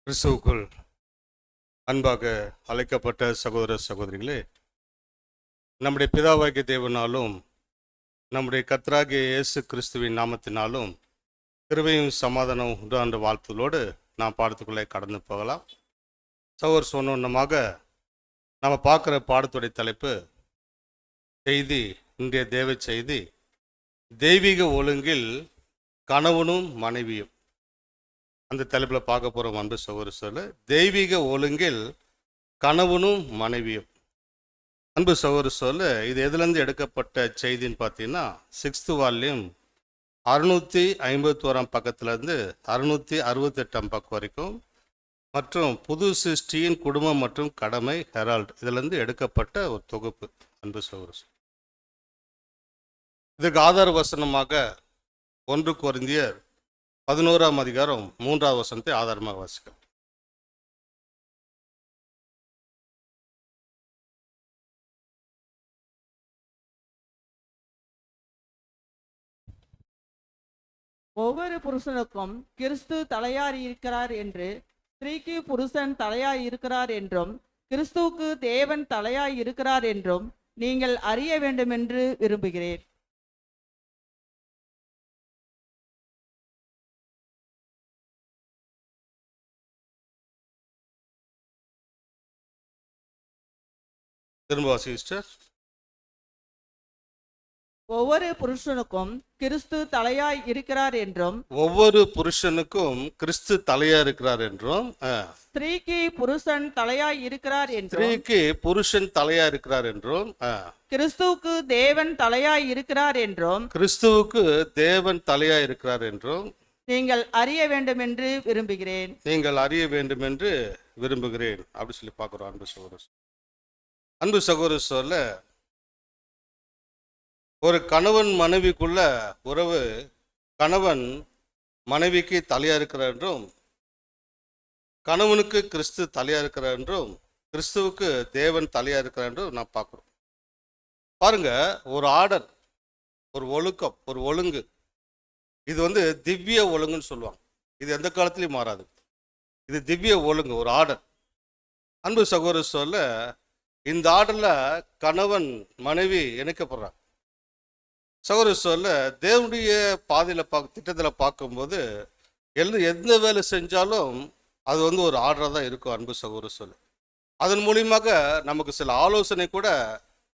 கிறிஸ்துவுக்குள் அன்பாக அழைக்கப்பட்ட சகோதர சகோதரிகளே, நம்முடைய பிதாவாகிய தேவனாலும் நம்முடைய கர்த்தராகிய இயேசு கிறிஸ்துவின் நாமத்தினாலும் கிருபையும் சமாதானம் உண்டான வாழ்த்துகளோடு நாம் பாடத்துக்குள்ளே கடந்து போகலாம். சகோதர சொன்னமாக நம்ம பார்க்குற பாடத்துடைய தலைப்பு செய்தி, இன்றைய தேவ செய்தி, தெய்வீக ஒழுங்கில் கணவனும் மனைவியும். அந்த தலைப்பில் பார்க்க போகிறோம். அன்பு சகோதர தெய்வீக ஒழுங்கில் கணவனும் மனைவியும். அன்பு சகோதர இது எதுலேருந்து எடுக்கப்பட்ட செய்தின்னு பார்த்தீங்கன்னா 6th வால்யூம் 651 பக்கத்துலேருந்து 668 பக்கம் வரைக்கும், மற்றும் புது சிருஷ்டியின் குடும்பம் மற்றும் கடமை ஹெரால்ட், இதிலிருந்து எடுக்கப்பட்ட ஒரு தொகுப்பு. அன்பு சகோதர இதுக்கு ஆதார வசனமாக 1 கொரிந்தியர் 11ஆம் அதிகாரம் 3வது வசனத்தை ஆதாரமாக வாசிக்கிறோம். ஒவ்வொரு புருஷனுக்கும் கிறிஸ்து தலையாய் இருக்கிறார் என்று, ஸ்திரீக்கு புருஷன் தலையாய் இருக்கிறார் என்றும், கிறிஸ்துவுக்கு தேவன் தலையாய் இருக்கிறார் என்றும் நீங்கள் அறிய வேண்டும் என்று விரும்புகிறேன். திரும்ப வாசி சிஸ்டர். ஒவ்வொரு புருஷனுக்கும் கிறிஸ்து தலையாய் இருக்கிறார் என்றும், ஒவ்வொரு புருஷனுக்கும் கிறிஸ்து தலையா இருக்கிறார் என்றும், ஸ்திரீக்கு புருஷன் தலையாய் இருக்கிறார் என்றும், ஸ்திரீக்கு புருஷன் தலையா இருக்கிறார் என்றும், கிறிஸ்துவுக்கு தேவன் தலையாய் இருக்கிறார் என்றும் கிறிஸ்துவுக்கு தேவன் தலையா இருக்கிறார் என்றும் நீங்கள் அறிய வேண்டும் என்று விரும்புகிறேன். நீங்கள் அறிய வேண்டும் என்று விரும்புகிறேன் அப்படி சொல்லி பார்க்குறோம். அன்பு சகோதர ஒரு கணவன் மனைவிக்குள்ள உறவு, கணவன் மனைவிக்கு தலையா இருக்கிறார் என்றும், கணவனுக்கு கிறிஸ்து தலையா இருக்கிறார் என்றும், கிறிஸ்துவுக்கு தேவன் தலையா இருக்கிறார் என்றும் நான் பார்க்குறோம். பாருங்க, ஒரு ஆர்டர், ஒரு ஒழுக்கம், ஒரு ஒழுங்கு, இது திவ்ய ஒழுங்குன்னு சொல்லுவாங்க. இது எந்த காலத்திலையும் மாறாது. இது திவ்ய ஒழுங்கு, ஒரு ஆர்டர். அன்பு சகோதர இந்த ஆர்டர்ல கணவன் மனைவி இணைக்கப்படுறாங்க. சகோதர தேவனுடைய பாதையில் திட்டத்தில் பார்க்கும்போது எந்த வேலை செஞ்சாலும் அது ஒரு ஆர்டராக தான் இருக்கும். அன்பு சகோதர அதன் மூலியமாக நமக்கு சில ஆலோசனை கூட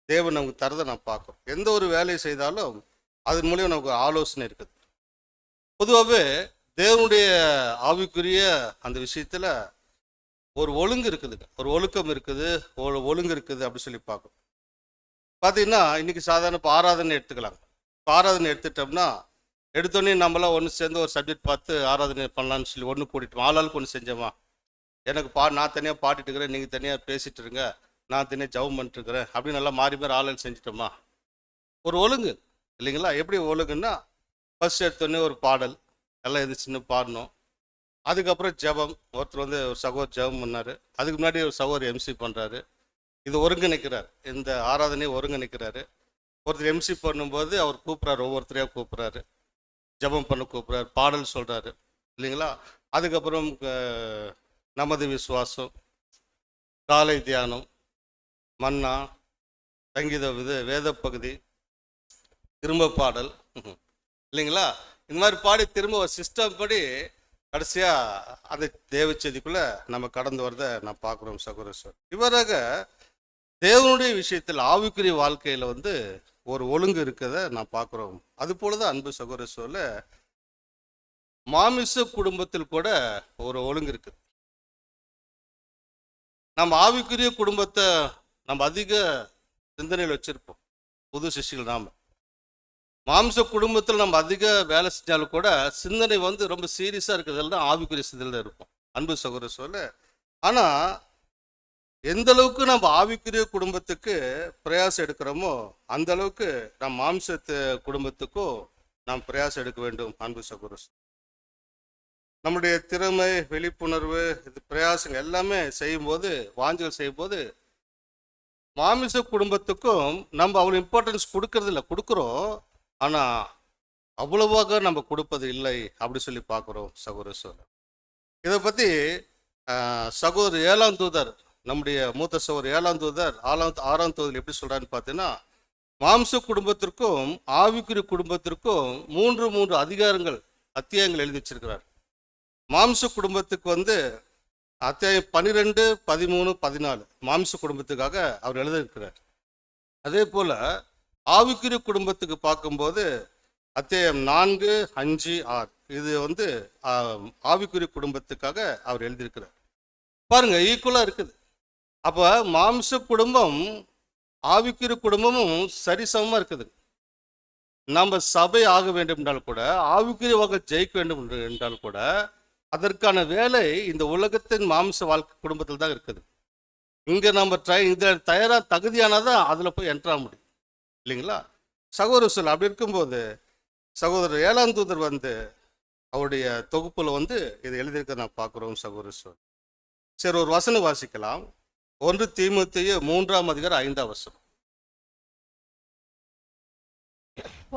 தேவன் நமக்கு தரதை நான் பார்க்குறோம். எந்த ஒரு வேலையை செய்தாலும் அதன் மூலியம் நமக்கு ஆலோசனை இருக்குது. பொதுவாகவே தேவனுடைய ஆவிக்குரிய அந்த விஷயத்தில் ஒரு ஒழுங்கு இருக்குதுங்க, ஒரு ஒழுக்கம் இருக்குது, ஒரு ஒழுங்கு இருக்குது அப்படி சொல்லி பார்க்கணும். பார்த்தீங்கன்னா இன்னைக்கு சாதாரண இப்போ ஆராதனை எடுத்துக்கலாம். இப்போ ஆராதனை எடுத்துட்டோம்னா எடுத்தோடனே நம்மளாம் ஒன்று சேர்ந்து ஒரு சப்ஜெக்ட் பார்த்து ஆராதனை பண்ணலான்னு சொல்லி ஒன்று கூட்டிட்டோம். ஆளாளுக்கு ஒன்று செஞ்சோமா, எனக்கு நான் தனியாக பாடிட்டு இருக்கிறேன், நீங்கள் தனியாக பேசிட்டு இருங்க, நான் தனியாக ஜவம் பண்ணிட்டு இருக்கிறேன் அப்படின்னு நல்லா மாறி மாறி ஆளாள் செஞ்சிட்டோமா. ஒரு ஒழுங்கு இல்லைங்களா? எப்படி ஒழுங்குன்னா, ஃபர்ஸ்ட் எடுத்தோடனே ஒரு பாடல் எல்லாம் எதிர்த்துன்னு பாடணும். அதுக்கப்புறம் ஜெபம், ஒருத்தர் ஒரு சகோதரர் ஜெபம் பண்ணார், அதுக்கு முன்னாடி ஒரு சகோதரர் எம்சி பண்ணுறாரு. இது ஒருங்கிணைக்கிறார், இந்த ஆராதனையை ஒருங்கிணைக்கிறாரு. ஒருத்தர் எம்சி பண்ணும்போது அவர் கூப்பிட்றாரு, ஒவ்வொருத்தரையாக கூப்பிட்றாரு, ஜெபம் பண்ண கூப்பிட்றாரு, பாடல் சொல்கிறாரு இல்லைங்களா? அதுக்கப்புறம் நமது விசுவாசம், காலை தியானம், மன்னா, சங்கீத வேத பகுதி, திரும்ப பாடல் இல்லைங்களா? இந்த மாதிரி பாடி திரும்ப ஒரு சிஸ்டம் படி கடைசியாக அந்த தேவச்செய்திக்குள்ளே நம்ம கடந்து வரதை நான் பார்க்குறோம். சகோதர இவராக தேவனுடைய விஷயத்தில் ஆவிக்குரிய வாழ்க்கையில் ஒரு ஒழுங்கு இருக்கிறத நான் பார்க்குறோம். அது போல தான் அன்பு சகோதர மாமிச குடும்பத்தில் கூட ஒரு ஒழுங்கு இருக்குது. நம்ம ஆவிக்குரிய குடும்பத்தை நம்ம அதிக சிந்தனையில் வச்சுருப்போம். புது சிஷ்யர்கள் நாம் மாம்ச குடும்பத்தில் நம்ம அதிக வேலை செஞ்சாலும் கூட சிந்தனை ரொம்ப சீரியஸாக இருக்கிறதுல தான் ஆவிக்குரிய சிந்தனையில் இருப்போம். அன்பு சகோதர ஆனால் எந்த அளவுக்கு நம்ம ஆவிக்குரிய குடும்பத்துக்கு பிரயாசம் எடுக்கிறோமோ அந்த அளவுக்கு நம் மாம்சத்து குடும்பத்துக்கும் நாம் பிரயாசம் எடுக்க வேண்டும். அன்பு சகோதர நம்முடைய திறமை, விழிப்புணர்வு, இது பிரயாசங்கள் எல்லாமே செய்யும்போது, வாஞ்சல் செய்யும்போது மாமிச குடும்பத்துக்கும் நம்ம அவ்வளோ இம்பார்ட்டன்ஸ் கொடுக்கறதில்ல, கொடுக்குறோம், ஆனால் அவ்வளவாக நம்ம கொடுப்பது இல்லை அப்படி சொல்லி பார்க்குறோம். சகோதர இதை பற்றி சகோதரர் 7ஆம் தூதர், நம்முடைய மூத்த சகோதரர் 7ஆம் தூதர் 6ஆம் தூதர் எப்படி சொல்றான்னு பார்த்தீங்கன்னா, மாம்ச குடும்பத்திற்கும் ஆவிக்குரிய குடும்பத்திற்கும் மூன்று அதிகாரங்கள் அத்தியாயங்கள் எழுதி வச்சிருக்கிறார். மாம்ச குடும்பத்துக்கு வந்து அத்தியாயம் 12, 13, 14 மாம்ச குடும்பத்துக்காக அவர் எழுதியிருக்கிறார். அதே போல ஆவிக்குரிய குடும்பத்துக்கு பார்க்கும்போது அத்தியாயம் 4, 5, 6 இது வந்து ஆவிக்குரிய குடும்பத்துக்காக அவர் எழுதியிருக்கிறார். பாருங்க, ஈக்குவலா இருக்குது. அப்ப மாம்ச குடும்பம் ஆவிக்குரிய குடும்பமும் சரிசமமா இருக்குது. நம்ம சபை ஆக வேண்டும் என்றால் கூட, ஆவிக்குரிய வாழ்க்கை ஜெயிக்க வேண்டும் என்றால் கூட, அதற்கான வேலை இந்த உலகத்தின் மாம்ச வாழ்க்கை குடும்பத்தில் தான் இருக்குது. இங்க நம்ம இந்த தகுதியானதான் அதுல போய் என்ட்ரா முடியும் இல்லைங்களா? சகோதர சொல் அப்படி இருக்கும்போது சகோதரர் 7ஆம் தூதர் வந்து அவருடைய தொகுப்புல வந்து இதை எழுதியிருக்க நான் பார்க்குறோம். சகோதர சொல் சரி, ஒரு வசனம் வாசிக்கலாம். 1 தீமோத்தேயு 3ஆம் அதிகாரம் 5ஆம் வசனம்.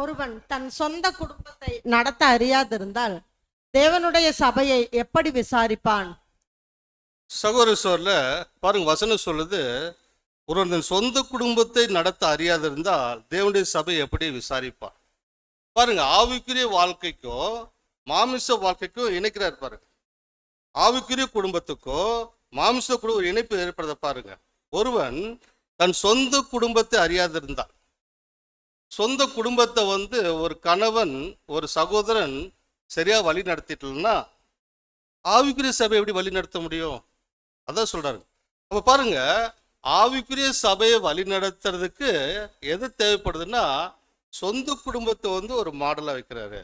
ஒருவன் தன் சொந்த குடும்பத்தை நடத்த அறியாதிருந்தால் தேவனுடைய சபையை எப்படி விசாரிப்பான்? சகோதர சொல்ல பாருங்க, வசனம் சொல்லுது, ஒருவன் சொந்த குடும்பத்தை நடத்த அறியாதிருந்தால் தேவனுடைய சபை எப்படி விசாரிப்பான். பாருங்க, ஆவிக்குரிய வாழ்க்கைக்கும் மாமிச வாழ்க்கைக்கும் இணைக்கிறார் பாருங்க. ஆவிக்குரிய குடும்பத்துக்கோ மாம்ச குடும்ப இணைப்பு ஏற்படுத்த பாருங்க. ஒருவன் தன் சொந்த குடும்பத்தை அறியாதிருந்தான், சொந்த குடும்பத்தை வந்து ஒரு கணவன் ஒரு சகோதரன் சரியா வழி நடத்திட்டா ஆவிக்குரிய சபை எப்படி வழி நடத்த முடியும்? அதான் சொல்றாரு. அப்ப பாருங்க, ஆவிக்குரிய சபையை வழி நடத்துறதுக்கு எது தேவைப்படுதுன்னா, சொந்த குடும்பத்தை வந்து ஒரு மாடலா வைக்கிறாரு.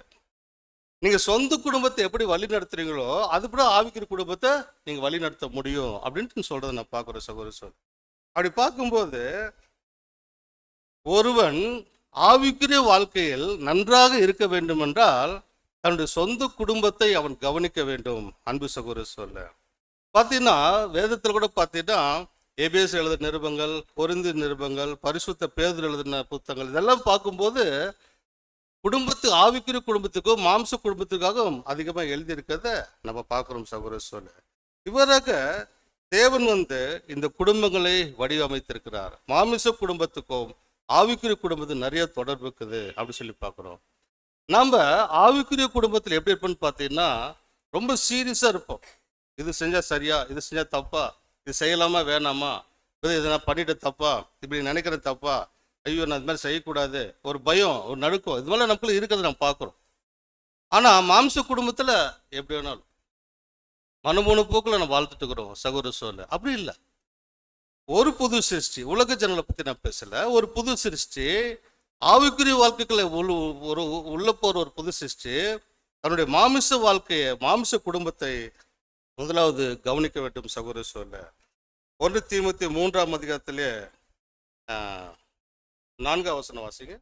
நீங்க சொந்த குடும்பத்தை எப்படி வழி நடத்துறீங்களோ அதுபோல ஆவிக்குரிய குடும்பத்தை நீங்க வழி நடத்த முடியும் அப்படின்ட்டு சொல்றதை நான் பார்க்குறேன். சகோதர சொல் அப்படி பார்க்கும்போது ஒருவன் ஆவிக்குரிய வாழ்க்கையில் நன்றாக இருக்க வேண்டும் என்றால் தன்னுடைய சொந்த குடும்பத்தை அவன் கவனிக்க வேண்டும். அன்பு சகோதர சொல்ல பார்த்தீங்கன்னா, வேதத்தில் கூட பார்த்தீங்கன்னா எபேசு எழுதின நிருபங்கள், கொரிந்து நிருபங்கள், பரிசுத்த பேதுரு எழுதின புத்தகங்கள் இதெல்லாம் பார்க்கும்போது குடும்பத்து ஆவிக்குரிய குடும்பத்துக்கும் மாம்ச குடும்பத்துக்காகவும் அதிகமாக எழுதியிருக்கிறத நம்ம பார்க்குறோம். சகோதர சொல்ல இவராக தேவன் வந்து இந்த குடும்பங்களை வடிவமைத்திருக்கிறார். மாமிச குடும்பத்துக்கும் ஆவிக்குரிய குடும்பத்துக்கு நிறைய தொடர்பு இருக்குது அப்படின்னு சொல்லி பார்க்குறோம். நம்ம ஆவிக்குரிய குடும்பத்தில் எப்படி இருப்போம்னு பார்த்தீங்கன்னா, ரொம்ப சீரியஸாக இருப்போம். இது செஞ்சால் சரியா, இது செஞ்சால் தப்பா, இது செய்யலாமா வேணாமா, இதை நான் பண்ணிட்டு தப்பா, இப்படி நினைக்கிறேன் தப்பா, ஐயோ நான் இது மாதிரி செய்யக்கூடாது, ஒரு பயம், ஒரு நடுக்கம், இது மாதிரிலாம் நமக்குள்ள இருக்கிறத நம்ம பார்க்குறோம். ஆனால் மாம்ச குடும்பத்தில் எப்படி வேணாலும் மனமோன போக்கில் நம்ம வாழ்த்துட்டு இருக்கிறோம். சகோதர சொல்ல அப்படி இல்லை. ஒரு புது சிருஷ்டி, உலக ஜனங்களை பற்றி நான் பேசலை, ஒரு புது சிருஷ்டி ஆவிக்குரிய வாழ்க்கைகளை உள்ள போற ஒரு புது சிருஷ்டி தன்னுடைய மாமிச வாழ்க்கையை மாமிச குடும்பத்தை முதலாவது கவனிக்க வேண்டும். சகோதர சொல்ல 1 தீமோத்தேயு 3ஆம் அதிகாரத்திலே 4ஆம் வசனம் வாசிங்க.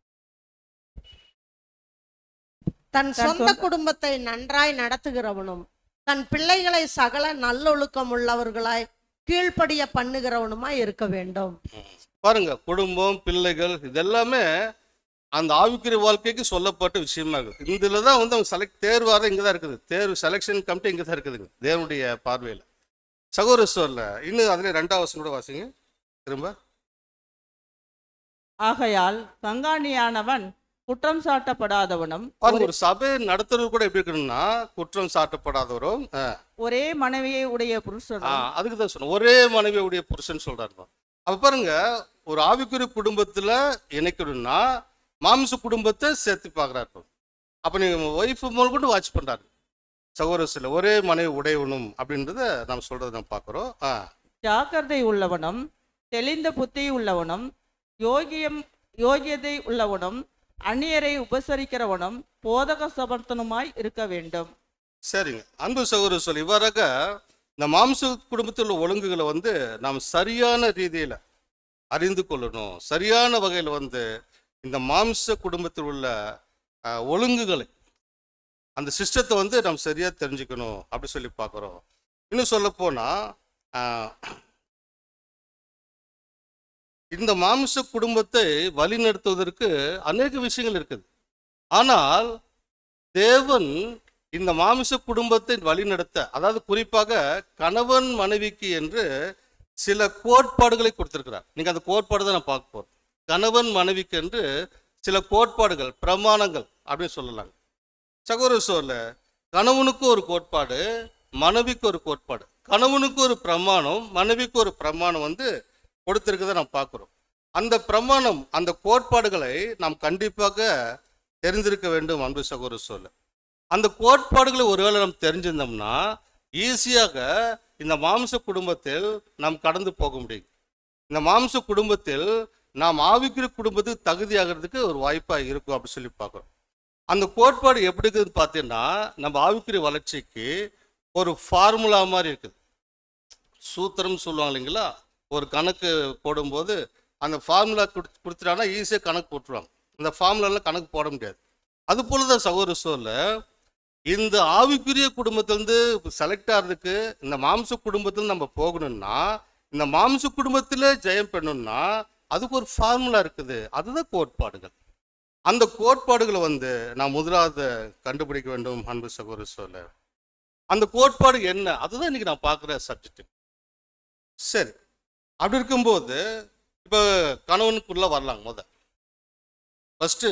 தன் சொந்த குடும்பத்தை நன்றாய் நடத்துகிறவனும் தன் பிள்ளைகளை சகல நல்லொழுக்கம் உள்ளவர்களாய் கீழ்ப்படிய பண்ணுகிறவனுமாய் இருக்க வேண்டும். பாருங்க, குடும்பம் பிள்ளைகள் இதெல்லாமே அந்த ஆவிக்குரிய வாழ்க்கைக்கு சொல்லப்பட்ட விஷயமா இருக்குது. இதுல தான் வந்து அவங்க தேர்வாரம் இங்கே தான் இருக்குது. தேர்வு செலெக்ஷன் கமிட்டி இங்கே தான் இருக்குதுங்க தேவனுடைய பார்வையில். சகோதர சொல்ல இன்னும் அதுல 2ஆம் வசனம் கூட வாசிங்க திரும்ப. ஆகையால் கங்காணியானவன் குற்றம் சாட்டப்படாதவனும் ஒரு சபை நடத்துறது கூட எப்படி இருக்கணும்னா குற்றம் சாட்டப்படாதவரும் ஒரே மனைவியை உடைய புருஷன். அதுக்கு தான் சொன்ன ஒரே மனைவியை உடைய புருஷன் சொல்றாரு. அப்ப பாருங்க, ஒரு ஆவிக்குரிய குடும்பத்துல இணைக்கணும்னா மாம்ச குடும்பத்தை சேர்த்து பார்க்குறாரு. அப்போ நீங்கள் ஒய்ஃப் மூலம் கூட வாட்ச் பண்ணுறாரு. சகோதரத்தில் ஒரே மனைவி உடையவனும் அப்படின்றத நம்ம சொல்கிறத நம்ம பார்க்குறோம். ஜாக்கிரதை உள்ளவனும் தெளிந்த புத்தி உள்ளவனும் யோகியதை உள்ளவனும் அந்நியரை உபசரிக்கிறவனும் போதக சமர்த்தனுமாய் இருக்க வேண்டும். சரிங்க, அன்பு சகோதர சொல்லி இவ்வாறாக இந்த மாம்ச குடும்பத்தில் உள்ள ஒழுங்குகளை வந்து நாம் சரியான ரீதியில் அறிந்து கொள்ளணும். சரியான வகையில் வந்து இந்த மாம்ச குடும்பத்தில் உள்ள ஒழுங்குகளை அந்த சிஸ்டத்தை வந்து நம்ம சரியாக தெரிஞ்சுக்கணும் அப்படி சொல்லி பார்க்குறோம். இன்னும் சொல்ல போனால் இந்த மாம்ச குடும்பத்தை வழிநடத்துவதற்கு அநேக விஷயங்கள் இருக்குது. ஆனால் தேவன் இந்த மாமிச குடும்பத்தை வழிநடத்த, அதாவது குறிப்பாக கணவன் மனைவிக்கு என்று சில கோட்பாடுகளை கொடுத்திருக்கிறார். நீங்க அந்த கோட்பாடு தான் நான் பார்க்க போறோம். கணவன் மனைவிக்கு என்று சில கோட்பாடுகள், பிரமாணங்கள் அப்படின்னு சொல்லலாங்க. சகோதர சோர்ல கணவனுக்கு ஒரு கோட்பாடு, மனைவிக்கு ஒரு கோட்பாடு. கணவனுக்கு ஒரு பிரமாணம், மனைவிக்கு ஒரு பிரமாணம் கொடுத்திருக்கதை நாம் பார்க்கிறோம். அந்த பிரமாணம், அந்த கோட்பாடுகளை நாம் கண்டிப்பாக தெரிந்திருக்க வேண்டும் அன்பு சகோதர சோர்ல. அந்த கோட்பாடுகளை ஒருவேளை நாம் தெரிஞ்சிருந்தோம்னா ஈஸியாக இந்த மாம்ச குடும்பத்தில் நாம் கடந்து போக முடியும். இந்த மாம்ச குடும்பத்தில் நாம் ஆவிக்குரிய குடும்பத்துக்கு தகுதியாகிறதுக்கு ஒரு வாய்ப்பாக இருக்கும் அப்படின்னு சொல்லி பார்க்குறோம். அந்த கோட்பாடு எப்படி இருக்குதுன்னு பார்த்தீங்கன்னா, நம்ம ஆவிக்குரிய வளர்ச்சிக்கு ஒரு ஃபார்முலா மாதிரி இருக்குது. சூத்திரம் சொல்லுவாங்க இல்லைங்களா? ஒரு கணக்கு போடும்போது அந்த ஃபார்முலா கொடுத்துட்டாங்கன்னா ஈஸியாக கணக்கு போட்டுருவாங்க. இந்த ஃபார்முலாலாம் கணக்கு போட முடியாது. அது போல தான் சகோதர சோர்ல இந்த ஆவிக்குரிய குடும்பத்திலேருந்து செலக்ட் ஆகிறதுக்கு, இந்த மாம்ச குடும்பத்தில் நம்ம போகணும்னா, இந்த மாம்ச குடும்பத்தில் ஜெயம் பண்ணணும்னா அதுக்கு ஒரு ஃபார்முலா இருக்குது. அதுதான் கோட்பாடுகள். அந்த கோட்பாடுகளை நான் முதலாவது கண்டுபிடிக்க வேண்டும் அன்பு சகோதர சோர்ல. அந்த கோட்பாடு என்ன, அதுதான் இன்னைக்கு நான் பார்க்குற சப்ஜெக்ட். சரி, அப்படி இருக்கும்போது இப்போ கணவனுக்குள்ள வரலாங்க. ஃபர்ஸ்ட்,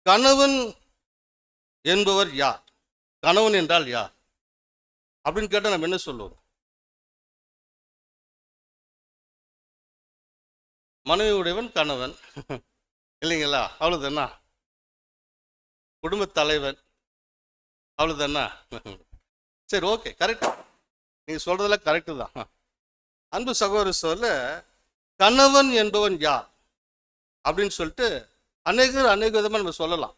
கணவன் என்பவர் யார்? கணவன் என்றால் யார் அப்படின்னு கேட்டால் நம்ம என்ன சொல்லுவோம்? மனைவியுடையவன் கணவன் இல்லைங்களா? அவ்வளவுதானா? குடும்ப தலைவன் அவ்வளவுதானா? சரி, ஓகே, கரெக்ட். நீங்க சொல்றதெல்லாம் கரெக்டு தான். அன்பு சகோதர சொல்ல, கணவன் என்பவன் யார் அப்படின்னு சொல்லிட்டு அநேக விதமாக நம்ம சொல்லலாம்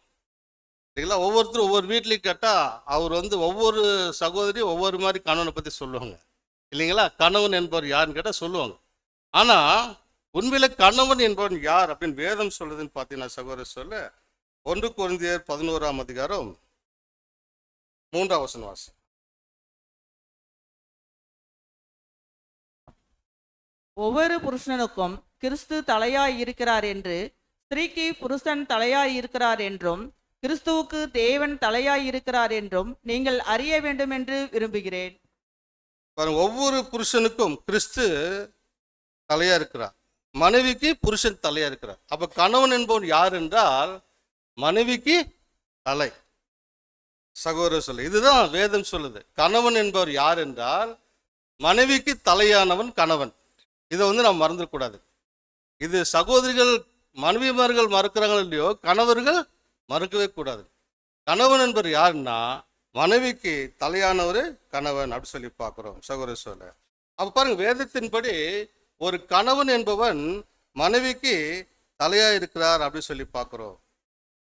இல்லைங்களா? ஒவ்வொருத்தரும் ஒவ்வொரு வீட்லையும் கேட்டால் அவர் ஒவ்வொரு சகோதரியும் ஒவ்வொரு மாதிரி கணவனை பற்றி சொல்லுவாங்க இல்லைங்களா? கணவன் என்பவர் யாருன்னு கேட்டால் சொல்லுவாங்க. ஆனால் உண்மையில கணவன் என்பவன் யார் அப்படின்னு வேதம் சொல்லுதுன்னு பார்த்தீங்கன்னா சகோதர சொல்ல, 1 கொரிந்தியர் 11ஆம் அதிகாரம் 3ஆம் வசனம் வாசி. ஒவ்வொரு புருஷனுக்கும் கிறிஸ்து தலையாய் இருக்கிறார் என்று, ஸ்திரீக்கு புருஷன் தலையாய் இருக்கிறார் என்றும், கிறிஸ்துவுக்கு தேவன் தலையாய் இருக்கிறார் என்றும் நீங்கள் அறிய வேண்டும் என்று விரும்புகிறேன். ஒவ்வொரு புருஷனுக்கும் கிறிஸ்து தலையா இருக்கிறார், மனைவிக்கு புருஷன் தலையா இருக்கிறார். அப்ப கணவன் என்பவன் யார் என்றால் மனைவிக்கு தலை. சகோதர சொல்லு, இதுதான் வேதம் சொல்லுது. கணவன் என்பவர் யார் என்றால் மனைவிக்கு தலையானவன் கணவன். இதை நாம் மறந்துடக்கூடாது. இது சகோதரிகள் மனைவிமார்கள் மறுக்கிறாங்களோ இல்லையோ, கணவர்கள் மறுக்கவே கூடாது. கணவன் என்பவர் யாருன்னா மனைவிக்கு தலையானவர் கணவன் அப்படி சொல்லி பார்க்கிறோம் சகோதர சொல்ல. அப்ப பாருங்க, வேதத்தின்படி ஒரு கணவன் என்பவன் மனைவிக்கு தலையா இருக்கிறார் அப்படின்னு சொல்லி பார்க்கிறோம்.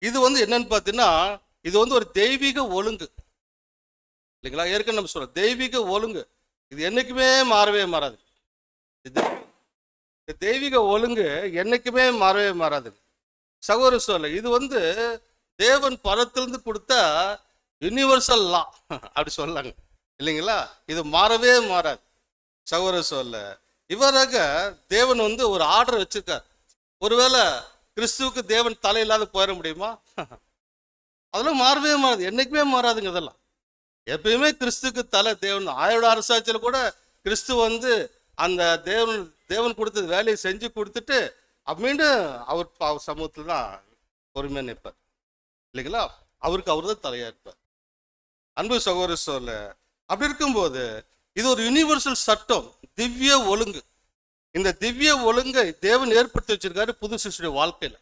இது என்னன்னு பார்த்தீங்கன்னா, இது ஒரு தெய்வீக ஒழுங்கு இல்லைங்களா? ஏற்கனவே நம்ம சொல்றோம், தெய்வீக ஒழுங்கு. இது என்னைக்குமே மாறவே மாறாது. தெய்வீக ஒழுங்கு என்னைக்குமே மாறவே மாறாது சகோதர சொல்ல. இது தேவன் பரத்திலிருந்து கொடுத்த யூனிவர்சல் லா அப்படி சொல்லாங்க இல்லைங்களா? இது மாறவே மாறாது சகோதர சொல்ல. இவராக தேவன் ஒரு ஆர்டர் வச்சிருக்கார். ஒருவேளை கிறிஸ்துவுக்கு தேவன் தலை இல்லாத போயிட முடியுமா? அதெல்லாம் மாறவே மாறாது, என்னைக்குமே மாறாதுங்க. இதெல்லாம் எப்பயுமே கிறிஸ்துக்கு தலை தேவன். ஆயோட அரசாட்சியில் கூட கிறிஸ்து அந்த தேவன் கொடுத்தது வேலையை செஞ்சு கொடுத்துட்டு மீண்டும் அவர் சமூகத்தில் தான் பொறுமையாக நிற்பார் இல்லைங்களா? அவருக்கு அவர் தான் தலையா இருப்பார். அன்பு சகோதர சொல்ல, அப்படி இருக்கும்போது இது ஒரு யூனிவர்சல் சட்டம், திவ்ய ஒழுங்கு. இந்த திவ்ய ஒழுங்கை தேவன் ஏற்படுத்தி வச்சிருக்காரு புது சிருஷ்டியுடைய வாழ்க்கையில.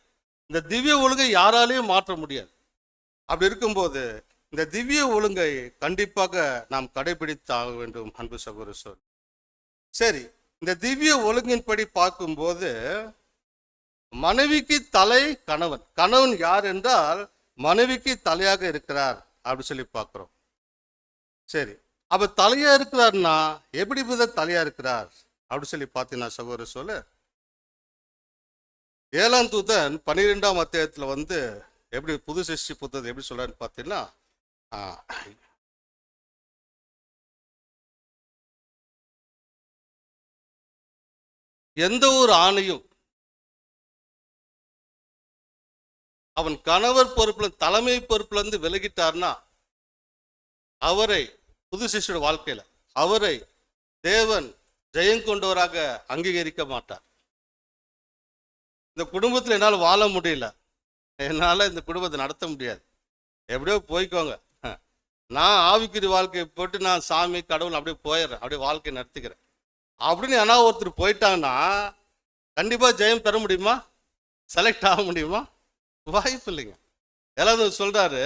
இந்த திவ்ய ஒழுங்கை யாராலையும் மாற்ற முடியாது. அப்படி இருக்கும்போது இந்த திவ்ய ஒழுங்கை கண்டிப்பாக நாம் கடைபிடித்தாக வேண்டும் அன்பு சகோதர சொல். சரி, இந்த திவ்ய ஒழுங்கின்படி பார்க்கும்போது மனைவிக்கு தலை கணவன். கணவன் யார் என்றால் மனைவிக்கு தலையாக இருக்கிறார் அப்படி சொல்லி பார்க்கிறோம். சரி, அப்ப தலையா இருக்கிறார்னா எப்படி தலையா இருக்கிறார் அப்படி சொல்லி பார்த்தீங்கன்னா சகோதர சொல்ல, 7ஆம் தூதன் 12ஆம் அத்தியாயத்துல எப்படி புது சிருஷ்டி புத்தகத்தை எப்படி சொல்றான்னு பார்த்தீங்கன்னா, எந்த ஒரு ஆணையும் அவன் கணவர் பொறுப்புல தலைமை பொறுப்புல இருந்து விலகிட்டார்னா அவரை புது சிஷ்யோட வாழ்க்கையில அவரை தேவன் ஜெயம் கொண்டவராக அங்கீகரிக்க மாட்டார். இந்த குடும்பத்தில் என்னால் வாழ முடியல, என்னால் இந்த குடும்பத்தை நடத்த முடியாது, எப்படியோ போய்க்கோங்க, நான் ஆவிக்குரிய வாழ்க்கையை போட்டு நான் சாமி கடவுள் அப்படியே போயிடுறேன், அப்படியே வாழ்க்கையை நடத்திக்கிறேன் அப்படின்னு ஏன்னா ஒருத்தர் போயிட்டாங்கன்னா கண்டிப்பாக ஜெயம் பெற முடியுமா? செலக்ட் ஆக முடியுமா? வாய்ப்பு இல்லைங்க. எல்லாரும் சொல்றாரு,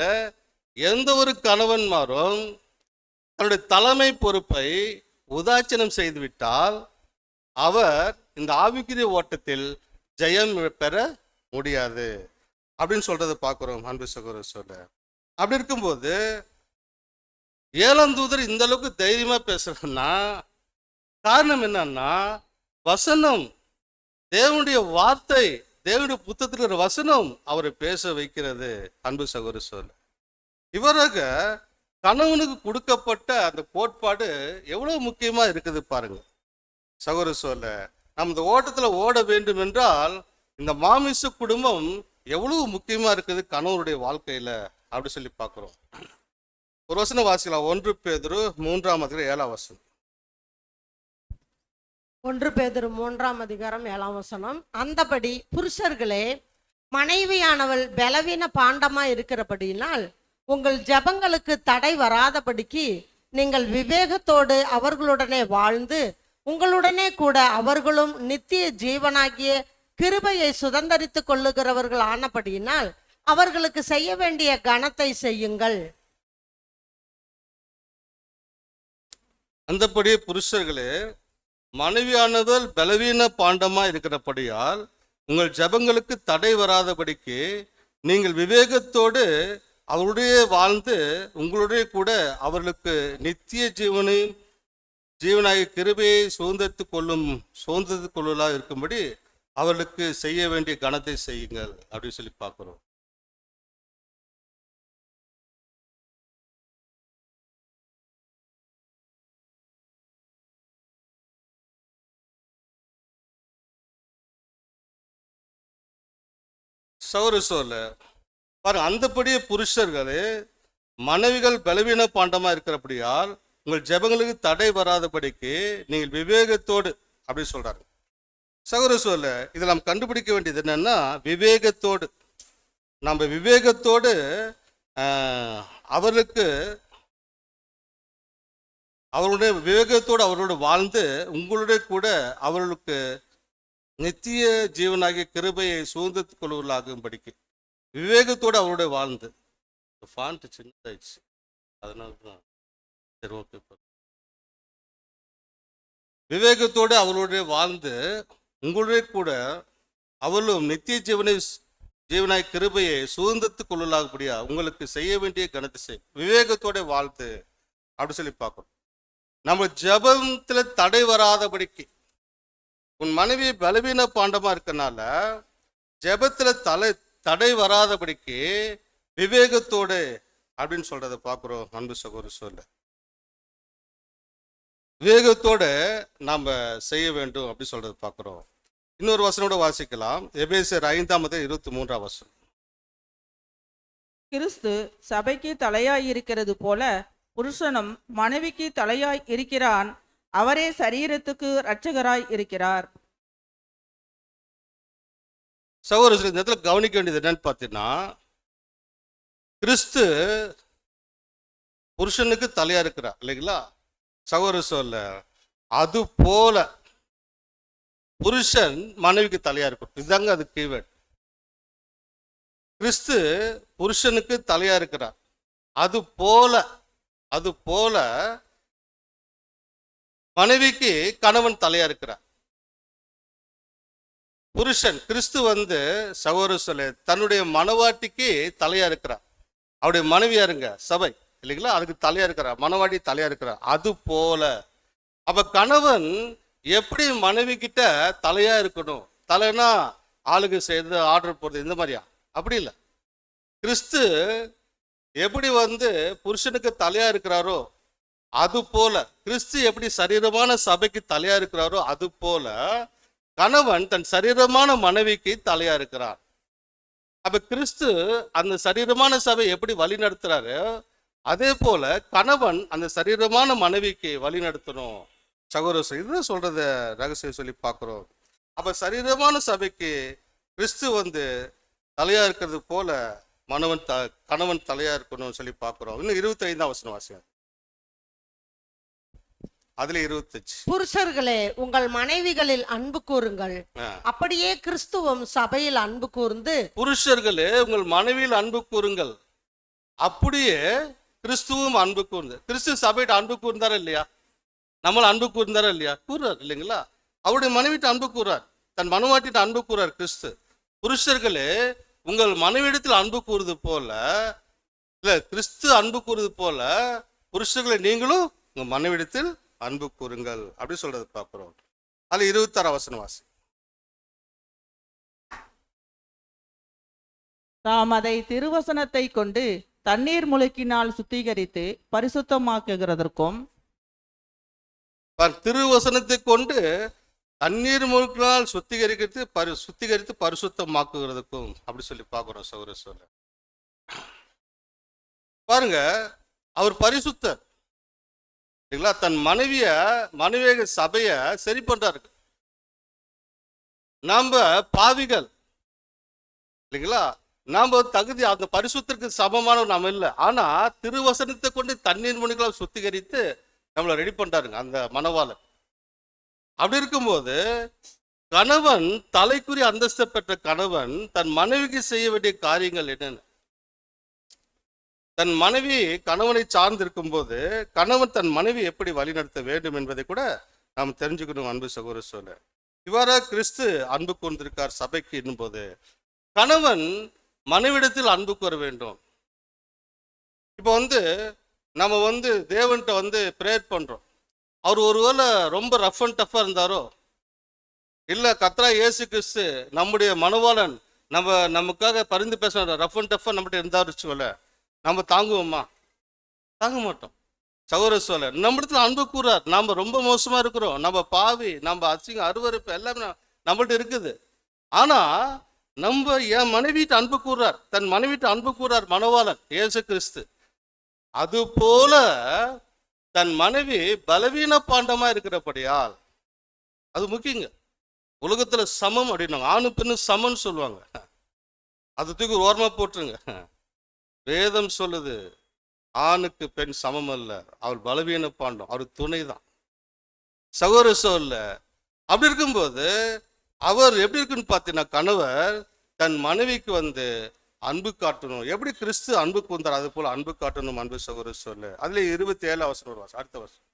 எந்த ஒரு கணவன்மாரும் தன்னுடைய தலைமை பொறுப்பை உதாசீனம் செய்துவிட்டால் அவர் இந்த ஆவிக்குரிய ஓட்டத்தில் ஜெயம் பெற முடியாது அப்படின்னு சொல்றதை பார்க்கிறோம். அன்பு சகோதரர் சொல்ல அப்படி இருக்கும்போது ஏழாந்தூதர் இந்த அளவுக்கு தைரியமா பேசுறோம்னா காரணம் என்னன்னா, வசனம், தேவனுடைய வார்த்தை, தேவனுடைய புத்தகத்தில் இருக்கிற வசனம் அவரை பேச வைக்கிறது. அன்பு சகோதரர் சொல்ல இவராக கணவனுக்கு கொடுக்கப்பட்ட அந்த கோட்பாடு எவ்வளவு முக்கியமா இருக்குது பாருங்க. சகோதரர் சொல்ல நம்ம இந்த ஓட்டத்துல ஓட வேண்டும் என்றால் இந்த மாமிச குடும்பம் எவ்வளவு முக்கியமா இருக்குது கணவனுடைய வாழ்க்கையில அப்படி சொல்லி பார்க்கிறோம். ஒரு வசனம் வாசிக்கலாம். 1 பேதுரு 3:7. 1 பேதுரு 3:7. அந்தபடி புருஷர்களே, மனைவியானவள் பலவீன பாண்டமா இருக்கிறபடியினால் உங்கள் ஜெபங்களுக்கு தடை வராதபடிக்கு நீங்கள் விவேகத்தோடு அவர்களுடனே வாழ்ந்து உங்களுடனே கூட அவர்களும் நித்திய ஜீவனாகிய கிருபையை சுதந்தரித்துக் கொள்ளுகிறவர்கள் ஆனபடியினால் அவர்களுக்கு செய்ய வேண்டிய கனத்தை செய்யுங்கள். அந்தபடி புருஷர்களே, மனைவியானவள் பலவீன பாண்டமா இருக்கிறபடியால் உங்கள் ஜெபங்களுக்கு தடை வராதபடிக்கு நீங்கள் விவேகத்தோடு அவருடைய வாழ்ந்து உங்களுடைய கூட அவர்களுக்கு நித்திய ஜீவனாகிய கிருபையை சுதந்திரத்துக் கொள்ளுதலாக இருக்கும்படி அவர்களுக்கு செய்ய வேண்டிய கனத்தை செய்யுங்கள் அப்படின்னு சொல்லி பார்க்கிறோம். சௌரசோல பாருங்க, அந்தபடியே புருஷர்களே, மனைவிகள் பலவீன பாண்டமா இருக்கிறபடியால் உங்கள் ஜெபங்களுக்கு தடை வராதபடிக்கு நீங்கள் விவேகத்தோடு அப்படி சொல்றாரு. சகோதர இதில் நாம் கண்டுபிடிக்க வேண்டியது என்னன்னா, விவேகத்தோடு அவருடைய விவேகத்தோடு அவரோடு வாழ்ந்து உங்களுடைய கூட அவர்களுக்கு நித்திய ஜீவனாகிய கிருபையை சுதந்திரத்துக் கொள்வர்களாகும்படிக்கு விவேகத்தோடு அவருடைய வாழ்ந்து, ஃபாண்ட் சின்னதாயிடுச்சு அதனால தான் சரி ஓகே. விவேகத்தோடு அவருடைய வாழ்ந்து உங்களுடைய கூட அவர்களும் நித்திய ஜீவனாய் கிருபையை சுதந்திரத்துக் கொள்ளலாகபடியா உங்களுக்கு செய்ய வேண்டிய கணத்தை செய். விவேகத்தோட வாழ்த்து அப்படி சொல்லி பார்க்கணும். நம்ம ஜெபத்துல தடை வராதபடிக்கு, உன் மனைவி பலவீன பாண்டமா இருக்கனால ஜெபத்துல தடை வராதபடிக்கு விவேகத்தோடு அப்படின்னு சொல்றத பார்க்கிறோம். அன்பு சகோதரர் சொல்ல விவேகத்தோட நாம செய்ய வேண்டும் அப்படி சொல்றது பார்க்கிறோம். இன்னொரு வசனோட வாசிக்கலாம். எபேசியர் 5:23. கிறிஸ்து சபைக்கு தலையாய் இருக்கிறது போல புருஷனும் மனைவிக்கு தலையாய் இருக்கிறான், அவரே சரீரத்துக்கு இரட்சகராய் இருக்கிறார். சகோதரர் இந்த இடத்துல கவனிக்க வேண்டியது என்னன்னு பார்த்தீங்கன்னா, கிறிஸ்து புருஷனுக்கு தலையா இருக்கிறார் இல்லைங்களா? சகோதரர் சொல்ல அது போல புருஷன் மனைவிக்கு தலையா இருக்கும். இதுதாங்க அது கீவேர்ட். கிறிஸ்து புருஷனுக்கு தலையா இருக்கிறார், அது போல மனைவிக்கு கணவன் தலையா இருக்கிறார். புருஷன் கிறிஸ்து சகோதரர் சொல்ல தன்னுடைய மனவாட்டிக்கு தலையா இருக்கிறார். அவருடைய மனைவியாருங்க சபை இல்லைங்களா, அதுக்கு தலையா இருக்கிறார், மனவாட்டி தலையா இருக்கிறார். அது போல அப்ப கணவன் எப்படி மனைவி கிட்ட தலையா இருக்கணும்? தலைனா ஆளுக்கு செய்யறது, ஆர்டர் போடுறது, இந்த மாதிரியா? அப்படி இல்லை. கிறிஸ்து எப்படி புருஷனுக்கு தலையா இருக்கிறாரோ அது போல, கிறிஸ்து எப்படி சரீரமான சபைக்கு தலையா இருக்கிறாரோ அது போல கணவன் தன் சரீரமான மனைவிக்கு தலையா இருக்கிறார். அப்ப கிறிஸ்து அந்த சரீரமான சபை எப்படி வழி நடத்துறாரு அதே போல கணவன் அந்த சரீரமான மனைவிக்கு வழி நடத்தணும். சகோதரர் இதுதான் சொல்றத ரகசியம் சொல்லி பார்க்கிறோம். அப்ப சரீரமான சபைக்கு கிறிஸ்து வந்து தலையா இருக்கிறது போல கணவன் தலையா இருக்கணும்னு சொல்லி பார்க்கிறோம். இன்னும் 25ஆம் வசனம் வாசிங்க. அதுல 25. புருஷர்களே உங்கள் மனைவிகளில் அன்பு கூறுங்கள், அப்படியே கிறிஸ்துவும் சபையில் அன்பு கூர்ந்து. புருஷர்களே உங்கள் மனைவியில் அன்பு கூறுங்கள், அப்படியே கிறிஸ்துவும் அன்பு கூர்ந்து. கிறிஸ்து சபையிட்ட அன்பு கூர்ந்தாரா இல்லையா? நம்மள அன்பு கூர்ந்தாரா இல்லையா? கூறார் இல்லைங்களா? அவருடைய மனைவிட்டு அன்பு கூறார், தன் மனவாட்டிட்டு அன்பு கூறார் கிறிஸ்து. புருஷர்களே உங்கள் மனைவிடத்தில் அன்பு கூறுது போல, இல்ல கிறிஸ்து அன்பு கூறுது போல புருஷர்களை நீங்களும் உங்க மனைவிடத்தில் அன்பு கூறுங்கள் அப்படி சொல்றது பார்க்கிறோம். அதுல 26ஆம் வசனம் வாசி. தாம் அதை திருவசனத்தை கொண்டு தண்ணீர் முழுக்கினால் சுத்திகரித்து பரிசுத்தமாக்குகிறதற்கும். திருவசனத்தை கொண்டு தண்ணீர் முழுக்கினால் சுத்திகரித்து பரிசுத்தமாக்குகிறதுக்கும் அப்படி சொல்லி பார்க்கிறோம். சகோதர சொல்ல பாருங்க, அவர் பரிசுத்தர் இல்லைங்களா? தன் மனைவிய சபைய சரி பண்றாரு. நாம பாவிகள் இல்லைங்களா? நாம தகுதி அந்த பரிசுத்திற்கு சமமான நாம இல்லை. ஆனா திருவசனத்தை கொண்டு தண்ணீர் மணிகளால் சுத்திகரித்து நம்மளை ரெடி பண்றாருங்க அந்த மணவாளன். அப்படி இருக்கும்போது கணவன், தலைக்குரிய அந்தஸ்தை பெற்ற கணவன் தன் மனைவிக்கு செய்ய வேண்டிய காரியங்கள் என்னென்ன? தன் மனைவி கணவனை சார்ந்து இருக்கும் போது கணவன் தன் மனைவி எப்படி வழிநடத்த வேண்டும் என்பதை கூட நாம் தெரிஞ்சுக்கணும். அன்பு சகோதர சொல்ல இவ்வாறாக கிறிஸ்து அன்பு கூர்ந்திருக்கார் சபைக்கு என்னும் போது கணவன் மனைவிடத்தில் அன்பு கூற வேண்டும். இப்போ நம்ம தேவன்கிட்ட பிரேயர் பண்றோம். அவர் ஒருவேளை ரொம்ப ரஃப் அண்ட் டஃபா இருந்தாரோ, இல்ல கர்த்தரா இயேசு கிறிஸ்து நம்முடைய மனவாளன் நமக்காக பரிந்து பேச ரஃப் அண்ட் டஃபா நம்மகிட்ட இருந்தாரு வச்சுக்கோல, நம்ம தாங்குவோமா? தாங்க மாட்டோம். சகோதர சொல்ல நம்மிடத்துல அன்பு கூறார். நாம ரொம்ப மோசமா இருக்கிறோம், நம்ம பாவி, நம்ம அசிங்கம், அருவருப்பு எல்லாமே நம்மள்ட்ட இருக்குது. ஆனா என் மனைவிட்டு அன்பு கூறார், தன் மனைவிட்டு அன்பு கூறார் மனவாளன் இயேசு கிறிஸ்து. அது போல தன் மனைவி பலவீன பாண்டமா இருக்கிறபடியால், அது முக்கியங்க. உலகத்துல சமம் அப்படின்னாங்க, ஆணு பெண்ணு சமம்னு சொல்லுவாங்க. அது தூக்கி ஓரமா போட்டுருங்க. வேதம் சொல்லுது ஆணுக்கு பெண் சமம் அல்ல, அவள் பலவீன பாண்டம், அவர் துணை தான். சகோதர சொல்ல அப்படி இருக்கும்போது அவர் எப்படி இருக்குன்னு பார்த்தீங்கன்னா, கணவர் தன் மனைவிக்கு அன்பு காட்டணும். எப்படி கிறிஸ்து அன்பு கூர்ந்தார் அது போல அன்பு காட்டணும். அன்பு சகோதர சொல்ல அதுல 27 வசனம் அடுத்த வருஷம்.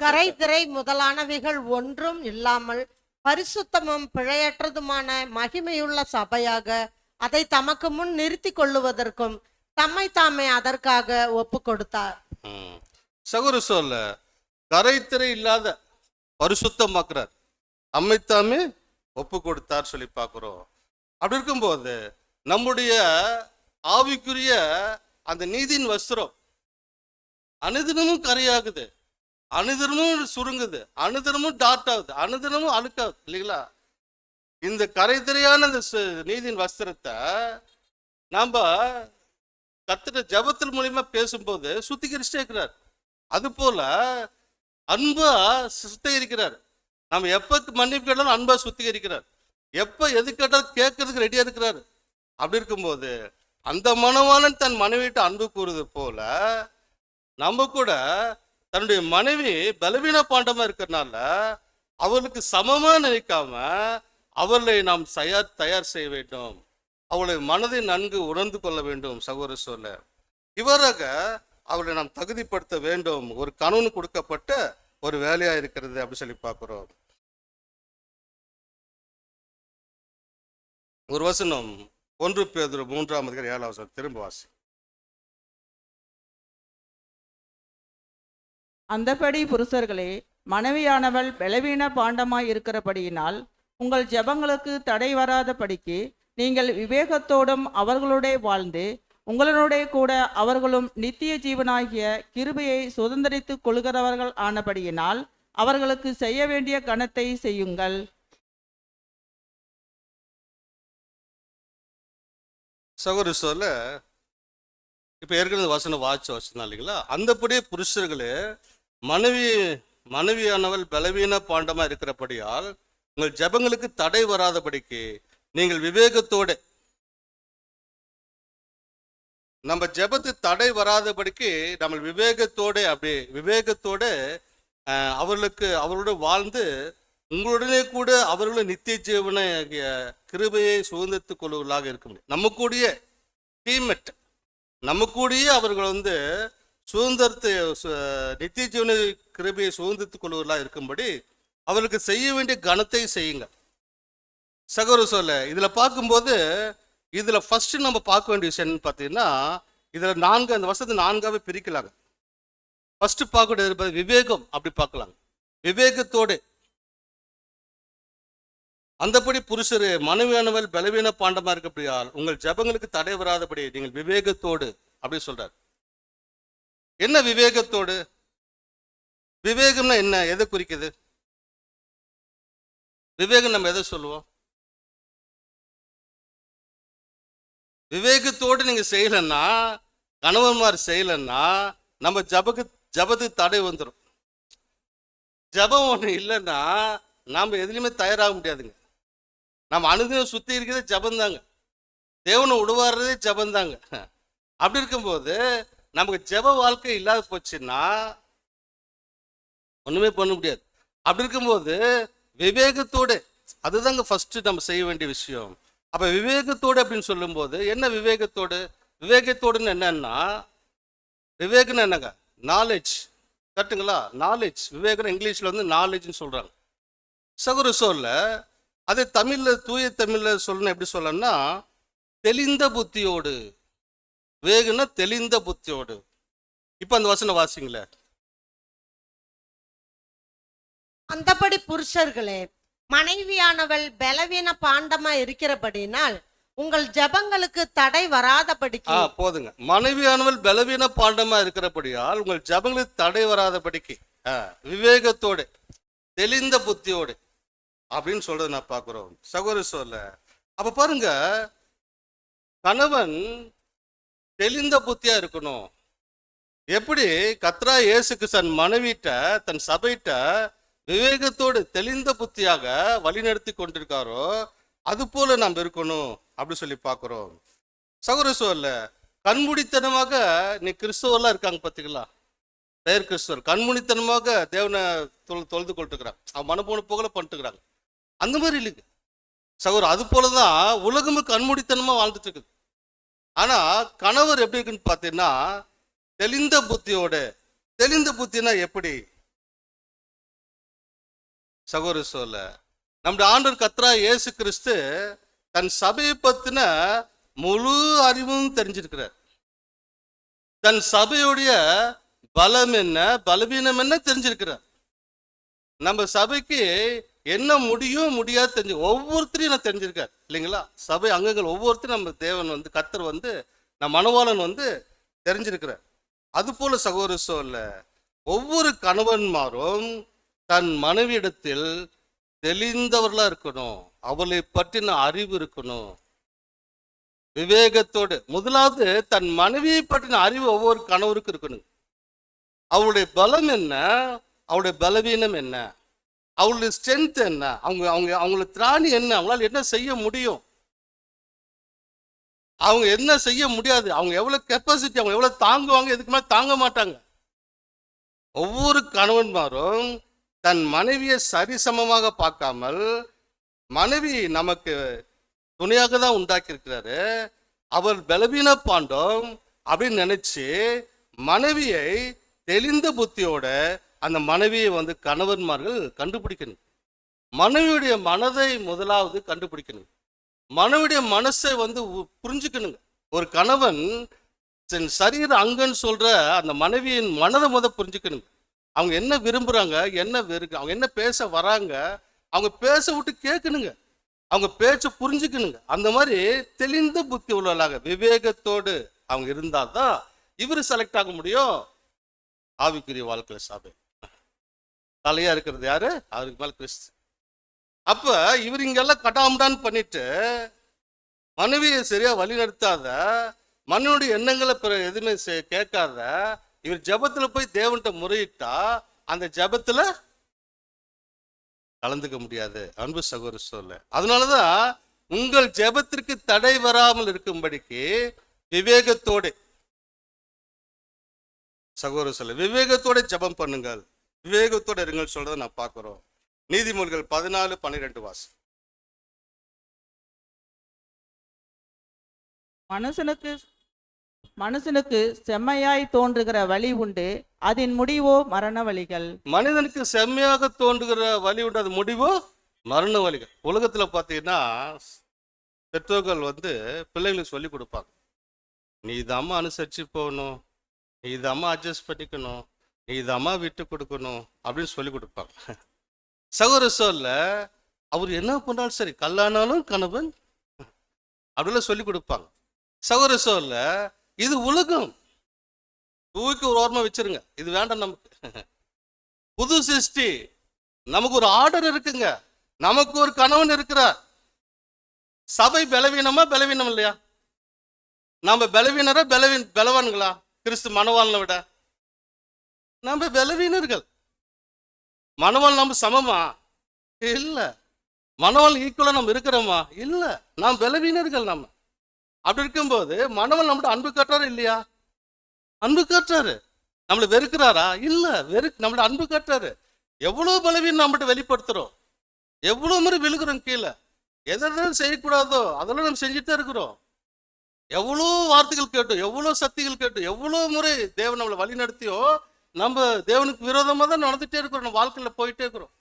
கரைதிரை முதலானவைகள் ஒன்றும் இல்லாமல் பரிசுத்தமும் பிழையற்றதுமான மகிமையுள்ள சபையாக அதை தமக்கு முன் நிறுத்தி கொள்ளுவதற்கும் தம்மை தாமே அதற்காக ஒப்பு கொடுத்தார். சகோதர சொல்ல கரைத்திரை இல்லாத பரிசுத்தமாக்குறார், தம்மைத்தாமே ஒப்பு கொடுத்தார் சொல்லி பார்க்கிறோம். அப்படி இருக்கும்போது நம்முடைய ஆவிக்குரிய அந்த நீதியின் வஸ்திரம் அனுதினமும் கரையாகுது, அனுதினமும் சுருங்குது, அனுதினமும் டாட் ஆகுது, அனுதினமும் அழுக்காகுது இல்லைங்களா? இந்த கரைதிரையான அந்த நீதியின் வஸ்திரத்தை நாம கர்த்தர் ஜெபத்தின் மூலியமா பேசும்போது சுத்திகரிச்சுட்டே இருக்கிறார். அது போல அன்பா சுத்திகரிக்கிறார். நம்ம எப்ப மன்னிப்பு கேட்டாலும் அன்பா சுத்திகரிக்கிறார். எப்ப எது கேட்டாலும் கேட்கறதுக்கு ரெடியா இருக்கிறாரு. அப்படி இருக்கும்போது அந்த மணவாளன் தன் மனைவிட்டு அன்பு கூறுது போல நம்ம கூட தன்னுடைய மனைவி பலவீன பாண்டமா இருக்கிறனால அவளுக்கு சமமா நினைக்காம அவளை நாம் தயார் செய்ய வேண்டும், அவளை மனதை நன்கு உணர்ந்து கொள்ள வேண்டும். சகோதர சொல்ல இவராக அவளை நாம் தகுதிப்படுத்த வேண்டும். ஒரு கணவன் கொடுக்கப்பட்ட ஒரு வேலையா இருக்கிறது அப்படி சொல்லி பார்க்கிறோம். ஒரு வசனம் 1 பேதுரு 3:7 திரும்ப வாசி. அந்தபடி புருஷர்களே, மனைவியானவள் பலவீன பாண்டமாய் இருக்கிறபடியினால் உங்கள் ஜெபங்களுக்கு தடை வராதபடிக்கு நீங்கள் விவேகத்தோடும் அவர்களுடைய வாழ்ந்து உங்களுடைய கூட அவர்களும் நித்திய ஜீவனாகிய கிருபையை சுதந்திரித்துக் கொள்கிறவர்கள் ஆனபடியினால் அவர்களுக்கு செய்ய வேண்டிய கணத்தை செய்யுங்கள். சகோதர சொல்ல இப்போ ஏற்கனவே வசனம் வசனம் இல்லைங்களா? அந்தபடியே புருஷர்களே மனைவியானவள் பலவீன பாண்டமா இருக்கிறபடியால் உங்கள் ஜெபங்களுக்கு தடை வராதபடிக்கு நீங்கள் விவேகத்தோடு, நம்ம ஜெபத்து தடை வராதபடிக்கு நம்ம விவேகத்தோடு அவர்களோடு வாழ்ந்து உங்களுடனே கூட அவர்களும் நித்திய ஜீவன கிருபையை சுதந்திரத்துக் கொள்வர்களாக இருக்க முடியும். நம்ம கூடயே டீமெட், நம்ம கூடயே அவர்கள் சுதந்திரத்தை நித்திய ஜீவன கிருபையை சுதந்திரத்துக் கொள்வர்களாக இருக்கும்படி அவர்களுக்கு செய்ய வேண்டிய கணத்தை செய்யுங்க. சகோதர சொல்ல இதுல பார்க்கும்போது இதுல ஃபர்ஸ்ட் நம்ம பார்க்க வேண்டிய விஷயம் பார்த்தீங்கன்னா, இதுல அந்த வசனத்தை 4ஆவே பிரிக்கலாங்க. ஃபர்ஸ்ட் பார்க்க விவேகம், அப்படி பார்க்கலாம். விவேகத்தோடு அந்தபடி புருஷரு மனைவியானவள் பலவீன பாண்டமா இருக்கப்படியால் உங்கள் ஜெபங்களுக்கு தடை வராதபடி நீங்கள் விவேகத்தோடு, அப்படி சொல்றார். என்ன விவேகத்தோடு? விவேகம்னா என்ன, எதை குறிக்குது? விவேகம் நம்ம எதை சொல்லுவோம்? விவேகத்தோடு நீங்க செய்யலன்னா, கணவன்மார் செய்யலன்னா நம்ம ஜபத்துக்கு தடை வந்துடும். ஜபம் ஒண்ணு இல்லைன்னா நாம எதுலையுமே தயாராக முடியாதுங்க. நம்ம அனுதினம் சுத்தி இருக்கிறதே ஜபந்தாங்க, தேவனை உடுவாடுறதே ஜபந்தாங்க. அப்படி இருக்கும்போது நமக்கு ஜப வாழ்க்கை இல்லாத போச்சுன்னா ஒண்ணுமே பண்ண முடியாது. அப்படி இருக்கும்போது விவேகத்தோடு, அதுதாங்க ஃபர்ஸ்ட் நம்ம செய்ய வேண்டிய விஷயம். அப்ப விவேகத்தோடு அப்படின்னு சொல்லும்போது என்ன விவேகத்தோடு? விவேகத்தோடுன்னு என்னன்னா, விவேகம்னு என்னங்க? நாலேஜ், கரெக்டுங்களா? நாலேஜ். விவேகம் இங்கிலீஷ்ல நாலேஜ்னு சொல்றாங்க. சகுரு சொல்ல அதை தமிழ்ல, தூய தமிழ்ல சொல்லணும் எப்படி சொல்லணும்னா, தெளிந்த புத்தியோடு. விவேகம்னா தெளிந்த புத்தியோடு. இப்ப அந்த வசனம் வாசிங்களே. அந்தபடி புருஷர்களே மனைவியானவள் பலவீன பாண்டமா இருக்கிறபடினால் உங்கள் ஜெபங்களுக்கு தடை வராதபடிக்கு. போதுங்க. மனைவியானவள் பலவீன பாண்டமா இருக்கிறபடியால் உங்கள் ஜெபங்களுக்கு தடை வராதபடிக்கு விவேகத்தோடு தெளிந்த புத்தியோடு அப்படின்னு சொல்றது நான் பார்க்கிறோம். சகோதர சொல்ல அப்ப பாருங்க, கணவன் தெளிந்த புத்தியா இருக்கணும். எப்படி கர்த்தரா இயேசு கிறிஸ்து மனைவிட்ட, தன் சபையிட்ட விவேகத்தோடு தெளிந்த புத்தியாக வழிநடத்தி கொண்டிருக்காரோ அது போல நாம் இருக்கணும் அப்படி சொல்லி பார்க்கிறோம். சகோதர சொல்ல கண்மூடித்தனமாக நீ கிறிஸ்தவர்லாம் இருக்காங்க பார்த்தீங்களா, பெயர் கிறிஸ்தவர் கண்மூடித்தனமாக தேவனை தொழுது கொண்டுக்கிறாங்க, அவன் மனப்போன போகல பண்ணிட்டுக்கிறாங்க. அந்த மாதிரி இல்லைங்க சகோதர. அது போலதான் உலகமும் கண்மூடித்தனமா வாழ்ந்துட்டு இருக்குது. ஆனா கணவர் எப்படி இருக்குன்னு பார்த்தீங்கன்னா தெளிந்த புத்தியோட. தெளிந்த புத்தினா எப்படி சகோதர சொல்ல? நம்முடைய ஆண்டவர் கர்த்தரா இயேசு கிறிஸ்து தன் சபையை பத்தின முழு அறிவும் தெரிஞ்சிருக்கிறார். தன் சபையுடைய பலம் என்ன, பலவீனம் என்ன தெரிஞ்சிருக்கிறார். நம்ம சபைக்கு என்ன முடியும் முடியாது தெரிஞ்சு ஒவ்வொருத்தரையும் நான் தெரிஞ்சிருக்கார் இல்லைங்களா? சபை அங்கங்கள் ஒவ்வொருத்தரும் நம்ம தேவன் கர்த்தர் நம் மனவாளன் தெரிஞ்சிருக்கிறார். அது போல சகோதர சொல்ல ஒவ்வொரு கணவன்மாரும் தன் மனைவியிடத்தில் தெளிந்தவர்களா இருக்கணும், அவளை பற்றின அறிவு இருக்கணும், விவேகத்தோடு. முதலாவது தன் மனைவியை பற்றின அறிவு ஒவ்வொரு கணவருக்கும் இருக்கணும். அவளுடைய பலம் என்ன, அவளுடைய பலவீனம் என்ன, அவளுடைய ஸ்ட்ரென்த் என்ன, அவங்களோட திராணி என்ன, அவங்களால என்ன செய்ய முடியும், அவங்க என்ன செய்ய முடியாது, அவங்க எவ்வளவு கெப்பாசிட்டி, அவங்க எவ்வளவு தாங்குவாங்க, எதுக்கு மேல தாங்க மாட்டாங்க. ஒவ்வொரு கணவன்மாரும் தன் மனைவியை சரிசமமாக பார்க்காமல், மனைவி நமக்கு துணையாக தான் உண்டாக்கி இருக்கிறாரு, அவர் பலவீன பாண்டம் அப்படின்னு நினைச்சு மனைவியை தெளிந்த புத்தியோட அந்த மனைவியை கணவன்மார்கள் கண்டுபிடிக்கணும். மனைவியுடைய மனதை முதலாவது கண்டுபிடிக்கணும். மனைவியுடைய மனசை புரிஞ்சுக்கணுங்க. ஒரு கணவன் சரீர அங்கன்னு சொல்ற அந்த மனைவியின் மனதை புரிஞ்சுக்கணுங்க. அவங்க என்ன விரும்புறாங்க, என்ன வெறுக்க, அவங்க என்ன பேச வராங்க, அவங்க பேச விட்டு கேட்கணுங்க, அவங்க பேச்ச புரிஞ்சுக்கணுங்க. அந்த மாதிரி தெளிந்த புத்தி உள்ளவர்களாக விவேகத்தோடு அவங்க இருந்தால்தான் இவரு செலக்ட் ஆக முடியும் ஆவிக்குரிய வாழ்க்கையில. சபை தலையா இருக்கிறது யாரு? அவருக்கு மேல கிறிஸ்து. அப்ப இவர் இங்கெல்லாம் கட்டாமடான்னு பண்ணிட்டு மனைவியை சரியா வழி நடத்தாத மனுடைய எண்ணங்களை எதுவுமே கேட்காத இவர் ஜெபத்துல போய் தேவன்கிட்ட முறையிட்டா அந்த ஜெபத்துல கலந்துக்க முடியாது. அன்பு சகோதர சொல்ல, அதனாலதான் உங்கள் ஜெபத்திற்கு தடை வராமல் இருக்கும்படிக்கு விவேகத்தோடு சகோதர சொல்ல, விவேகத்தோட ஜெபம் பண்ணுங்கள், விவேகத்தோட இருங்கள் சொல்றதை நான் பார்க்கிறோம். நீதிமொழிகள் 14:12 வாசி. மனுஷனுக்கு செம்மையாய் தோன்றுகிற வழி உண்டு, அதன் முடிவோ மரண வழிகள். மனிதனுக்கு செம்மையாக தோன்றுகிற வழி உண்டு, அது முடிவோ மரண வழிகள். உலகத்துல பாத்தீங்கன்னா பெற்றோர்கள் பிள்ளைங்களுக்கு சொல்லி கொடுப்பாங்க, நீ இதம்மா அனுசரிச்சு போகணும், நீ இதம்மா அட்ஜஸ்ட் பண்ணிக்கணும், நீ இதம்மா விட்டு கொடுக்கணும் அப்படின்னு சொல்லி கொடுப்பாங்க. சகோதர சொல்ல அவர் என்ன பண்ணாலும் சரி, கல்லானாலும் கணவன் அப்படிலாம் சொல்லி கொடுப்பாங்க. சகோதர சொல்ல இது உலகம், தூக்கி ஒரு ஓரமா வச்சிருங்க, இது வேண்டாம் நமக்கு. புது சிருஷ்டி, நமக்கு ஒரு ஆர்டர் இருக்குங்க, நமக்கு ஒரு கணவன் இருக்கிறார். சபை பலவீனமா பலவீனம் இல்லையா? நம்ம பலவீனரா பலவான்களா? கிறிஸ்து மணவாளனை விட நம்ம பலவீனர்கள். மணவாள் நம்ம சமமா? இல்ல. மணவாள் ஈக்குவலா நம்ம இருக்கிறோமா? இல்ல. நாம் பலவீனர்கள். நம்ம அப்படி இருக்கும்போது மணவாள் நம்மகிட்ட அன்பு காட்டுறாரு இல்லையா? அன்பு காட்டுறாரு. நம்மளை வெறுக்கிறாரா? இல்ல. நம்மளோட அன்பு காட்டுறாரு. எவ்வளவு பலவீனம் நம்மகிட்ட வெளிப்படுத்துறோம், எவ்வளவு முறை விழுகிறோம் கீழே, எதெல்லாம் செய்யக்கூடாதோ அதெல்லாம் நம்ம செஞ்சுட்டே இருக்கிறோம். எவ்வளோ வார்த்தைகள் கேட்டோம், எவ்வளோ சக்திகள் கேட்டோம், எவ்வளோ முறை தேவன் நம்மளை வழி நடத்தியோ நம்ம தேவனுக்கு விரோதமாக தான் நடந்துட்டே இருக்கிறோம், நம்ம வாழ்க்கையில போயிட்டே இருக்கிறோம்.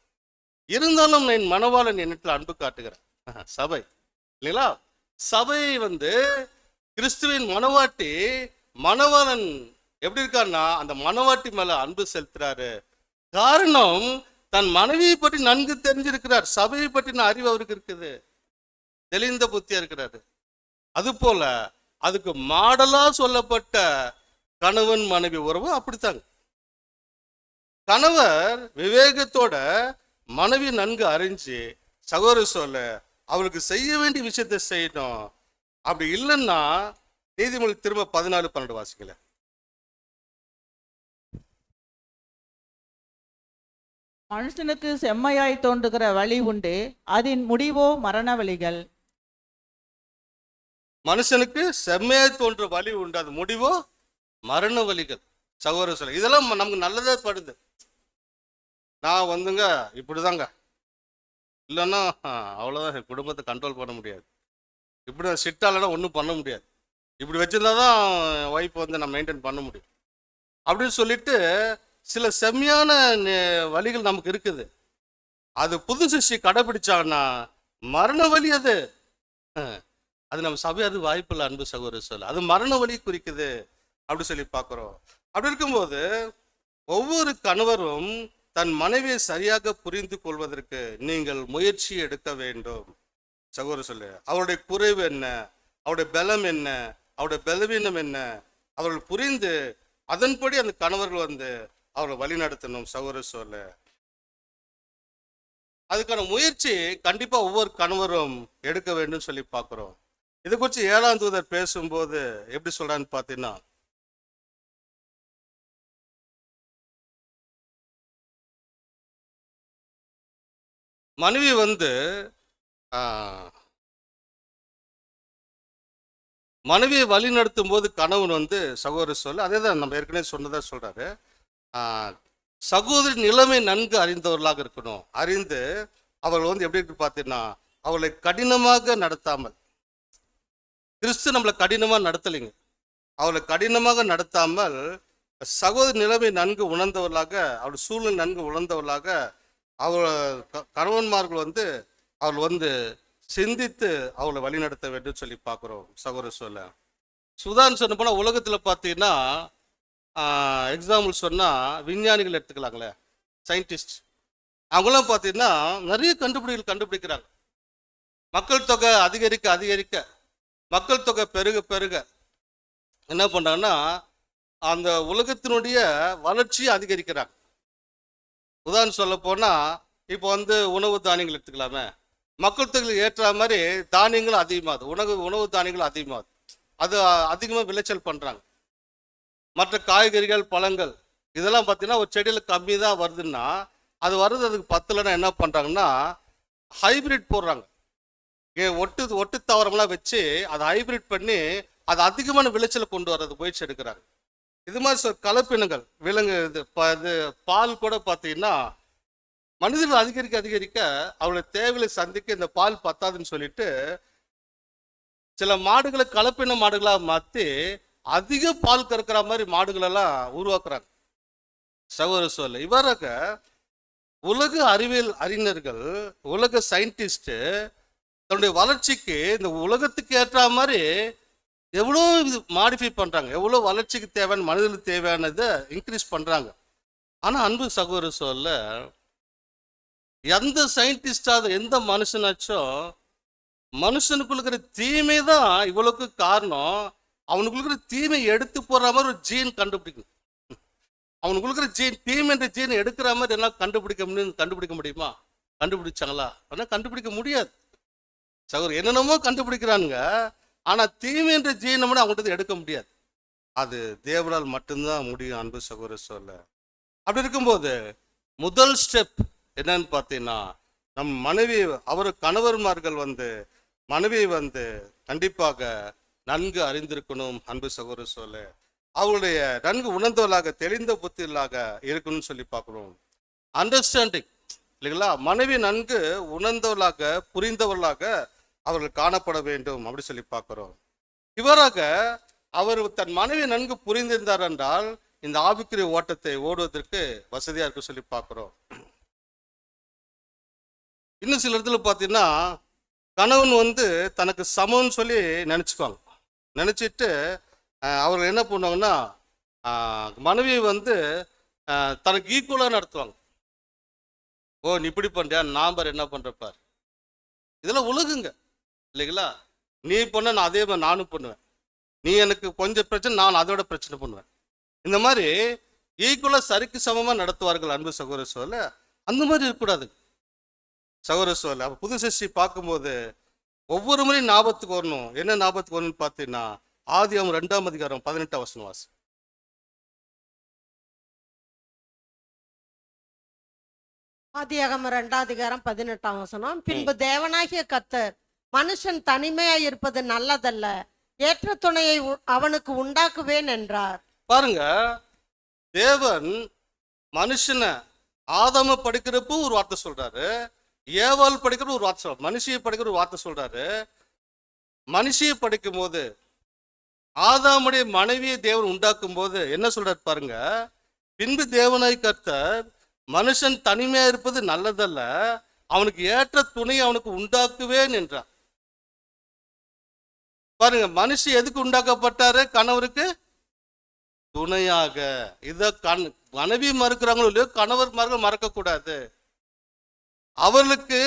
இருந்தாலும் என் மணவாளன் என்னிடத்தில் அன்பு காட்டுகிறேன். சபை இல்லைங்களா? சபை கிறிஸ்துவின் மணவாட்டி. மணவாளன் எப்படி இருக்காருன்னா அந்த மணவாட்டி மேல அன்பு செலுத்துறாரு. காரணம், தன் மனைவியை பற்றி நன்கு தெரிஞ்சிருக்கிறார். சபையை பற்றின அறிவு அவருக்கு இருக்குது, தெளிந்த புத்தியா இருக்கிறாரு. அது போல அதுக்கு மாடலா சொல்லப்பட்ட கணவன் மனைவி உறவு அப்படித்தாங்க. கணவர் விவேகத்தோட மனைவி நன்கு அறிஞ்சு சகோதர சொல்ல அவளுக்கு செய்ய வேண்டிய விஷயத்தை செய்யணும். அப்படி இல்லைன்னா நீதிமொழி திரும்ப 14:12 வாசிக்கல. மனுஷனுக்கு செம்மையாய் தோன்றுகிற வழி உண்டு, அதன் முடிவோ மரண வழிகள். மனுஷனுக்கு செம்மையாய் தோன்ற வழி உண்டு, அது முடிவோ மரண வழிகள். சகோதர சொல்ல இதெல்லாம் நமக்கு நல்லதே படுது. நான் இப்படிதாங்க, இல்லைன்னா அவ்வளோதான், என் குடும்பத்தை கண்ட்ரோல் பண்ண முடியாது, இப்படி சிட்டாலனா ஒன்றும் பண்ண முடியாது, இப்படி வச்சிருந்தா தான் ஒய்ஃப் நான் மெயின்டைன் பண்ண முடியும் அப்படின்னு சொல்லிட்டு சில செம்மையான வழிகள் நமக்கு இருக்குது. அது புது சிஷ்டி கடைபிடிச்சாங்கன்னா மரண வழி. அது நம்ம சபை அது வாய்ப்பு இல்லை. அன்பு சகோதர சொல்ல அது மரண வழி குறிக்குது அப்படி சொல்லி பார்க்குறோம். அப்படி இருக்கும்போது ஒவ்வொரு கணவரும் தன் மனைவியை சரியாக புரிந்து கொள்வதற்கு நீங்கள் முயற்சி எடுக்க வேண்டும். சகோதர சொல்ல அவருடைய குறைவு என்ன, அவருடைய பலம் என்ன, அவருடைய பலவீனம் என்ன, அவர்கள் புரிந்து அதன்படி அந்த கணவர்கள் அவர்களை வழி நடத்தணும். சகோதர சொல்ல அதுக்கான முயற்சி கண்டிப்பா ஒவ்வொரு கணவரும் எடுக்க வேண்டும் சொல்லி பார்க்கிறோம். இதை குறித்து 7ஆம் தூதர் பேசும்போது எப்படி சொல்றான்னு பார்த்தீங்கன்னா, மனைவி மனைவியை வழி நடத்தும் போது கணவன் சகோதர சொல்ல அதே தான் நம்ம ஏற்கனவே சொன்னதா சொல்றாரு. சகோதரி நிலைமை நன்கு அறிந்தவர்களாக இருக்கணும். அறிந்து அவர்கள் எப்படி இருக்கு பார்த்தீங்கன்னா, அவளை கடினமாக நடத்தாமல், கிறிஸ்து நம்மளை கடினமா நடத்தலைங்க, அவளை கடினமாக நடத்தாமல் சகோதரி நிலைமை நன்கு உணர்ந்தவர்களாக, அவள் சூழ்நிலை நன்கு உணர்ந்தவர்களாக அவள் கணவன்மார்கள் அவள் சிந்தித்து அவளை வழி நடத்த வேண்டும் சொல்லி பார்க்குறோம். சகோதர சொல்ல சுதான்னு சொன்ன போனால் உலகத்தில் பார்த்தீங்கன்னா எக்ஸாம்பிள் சொன்னால் விஞ்ஞானிகள் எடுத்துக்கலாங்களே, சயின்டிஸ்ட், அவங்களாம் பார்த்தீங்கன்னா நிறைய கண்டுபிடிக்கிறாங்க. மக்கள் தொகை அதிகரிக்க அதிகரிக்க, மக்கள் தொகை பெருக பெருக என்ன பண்ணுறாங்கன்னா அந்த உலகத்தினுடைய வளர்ச்சியை அதிகரிக்கிறாங்க. உதாரணம் சொல்ல போனால் இப்போ உணவு தானியங்கள் எடுத்துக்கலாமே, மக்கள் தொகையில் ஏற்ற மாதிரி தானியங்களும் அதிகமாகுது, உணவு தானியங்களும் அதிகமாகுது. அது அதிகமாக விளைச்சல் பண்ணுறாங்க. மற்ற காய்கறிகள் பழங்கள் இதெல்லாம் பார்த்தீங்கன்னா ஒரு செடியில் கம்மி தான் வருதுன்னா அது வருது அதுக்கு பத்தலைன்னா என்ன பண்ணுறாங்கன்னா ஹைபிரிட் போடுறாங்க. ஒட்டு தாவரம்லாம் வச்சு அதை ஹைபிரிட் பண்ணி அது அதிகமான விளைச்சலை கொண்டு வர்றது முயற்சி எடுக்கிறாங்க. இது மாதிரி கலப்பினங்கள் விலங்கு இது பால் கூட பார்த்தீங்கன்னா மனிதர்கள் அதிகரிக்க அவளுடைய தேவையை சந்திக்க இந்த பால் பத்தாதுன்னு சொல்லிட்டு சில மாடுகளை கலப்பின மாடுகளாக மாற்றி அதிக பால் கறக்கிற மாதிரி மாடுகளெல்லாம் உருவாக்குறாங்க. சகோதர இவராக உலக அறிவியல் அறிஞர்கள் உலக சயின்டிஸ்ட் தன்னுடைய வளர்ச்சிக்கு இந்த உலகத்துக்கு ஏற்ற மாதிரி எவ்வளோ மாடிஃபை பண்ணுறாங்க, எவ்வளோ வளர்ச்சிக்கு தேவையான மனிதர்களுக்கு தேவையானதை இன்க்ரீஸ் பண்ணுறாங்க. ஆனால் அன்பு சகோதர எந்த சயின்டிஸ்டாவது எந்த மனுஷனாச்சும் மனுஷனுக்குள்ள இருக்கிற தீமை தான் இவ்வளவுக்கு காரணம், அவனுக்குள்ள இருக்கிற தீமை எடுத்து போடுற மாதிரி ஒரு ஜீன் கண்டுபிடிக்கணும். அவனுக்குள்ள இருக்கிற ஜீன் தீமைன்ற ஜீன் எடுக்கிற மாதிரி எல்லாம் கண்டுபிடிக்க முடியுமா? கண்டுபிடிச்சாங்களா? ஆனால் கண்டுபிடிக்க முடியாது சகோதரர். என்னென்னமோ கண்டுபிடிக்கிறானுங்க, ஆனால் தீமைன்ற ஜீனை மட்டும் அவங்கள்ட்ட எடுக்க முடியாது. அது தேவனால் மட்டும்தான் முடியும் அன்பு சகோதர. அப்படி இருக்கும்போது முதல் ஸ்டெப் என்னன்னு பார்த்தீங்கன்னா நம் மனைவி கணவர்மார்கள் மனைவியை கண்டிப்பாக நன்கு அறிந்திருக்கணும் அன்பு சகோதர. அவருடைய நன்கு உணர்ந்தவர்களாக தெளிந்த புத்திகளாக இருக்கணும்னு சொல்லி பார்க்கணும். அண்டர்ஸ்டாண்டிங் இல்லைங்களா? மனைவி நன்கு உணர்ந்தவர்களாக புரிந்தவர்களாக அவர்கள் காணப்பட வேண்டும் அப்படி சொல்லி பார்க்கிறோம். இவராக அவர் தன் மனைவி நன்கு புரிந்திருந்தார் என்றால் இந்த ஆவிக்குரிய ஓட்டத்தை ஓடுவதற்கு வசதியா இருக்கு சொல்லி பார்க்கிறோம். இன்னும் சில இடத்துல பார்த்தீங்கன்னா கணவன் தனக்கு சமம்னு சொல்லி நினச்சிட்டு அவர்கள் என்ன பண்ணுவாங்கன்னா மனைவி தனக்கு ஈக்குவலாக நடத்துவாங்க. ஓ நீ இப்படி பண்ணுறியா, நான் பார் என்ன பண்ணுறப்பார். இதெல்லாம் உலகுங்க இல்லைங்களா? நீ பண்ண நான் அதே மாதிரி நானும் பண்ணுவேன், நீ எனக்கு கொஞ்சம் பிரச்சனை நான் அதோட பிரச்சனை பண்ணுவேன். இந்த மாதிரி ஈக்குவலாக சரிக்கு சமமாக நடத்துவார்கள் அன்பு சகோதர. அந்த மாதிரி இருக்கக்கூடாது சகோதர. அப்போ புது சிருஷ்டி பார்க்கும்போது ஒவ்வொரு முறையும் ஞாபகத்துக்கு வரணும். என்ன ஞாபகத்துக்கு வரணும்னு பார்த்தீங்கன்னா ஆதியாகமம் 2ஆம் அதிகாரம் 18ஆம் வசனம் வாசி. ஆதியாகமம் 2ஆம் அதிகாரம் 18ஆம் வசனம். பின்பு தேவனாகிய கர்த்தர் மனுஷன் தனிமையாய் இருப்பது நல்லதல்ல, ஏற்ற துணையை அவனுக்கு உண்டாக்குவேன் என்றார். பாருங்க, தேவன் மனுஷனை ஆதாம படிக்கிறப்போ ஒரு வார்த்தை சொல்றாரு, ஏவாள் படிக்கிற ஒரு வார்த்தை சொல்றாரு, மனுஷியை படிக்கிற ஒரு வார்த்தை சொல்றாரு. மனுஷியை படிக்கும் போது ஆதாமுடைய மனைவியை தேவன் உண்டாக்கும் போது என்ன சொல்றாரு பாருங்க, பின்பு தேவனாய் கர்த்தர் மனுஷன் தனிமையா இருப்பது நல்லதல்ல, அவனுக்கு ஏற்ற துணை அவனுக்கு உண்டாக்குவேன் என்றார். பாருங்க, மனுஷி எதுக்கு உண்டாக்கப்பட்டாரு? கணவருக்கு துணையாக. இத மனைவி மறுக்கிறாங்களோ இல்லையோ கணவர்மார்கள் மறக்க கூடாது. அவர்களுக்கு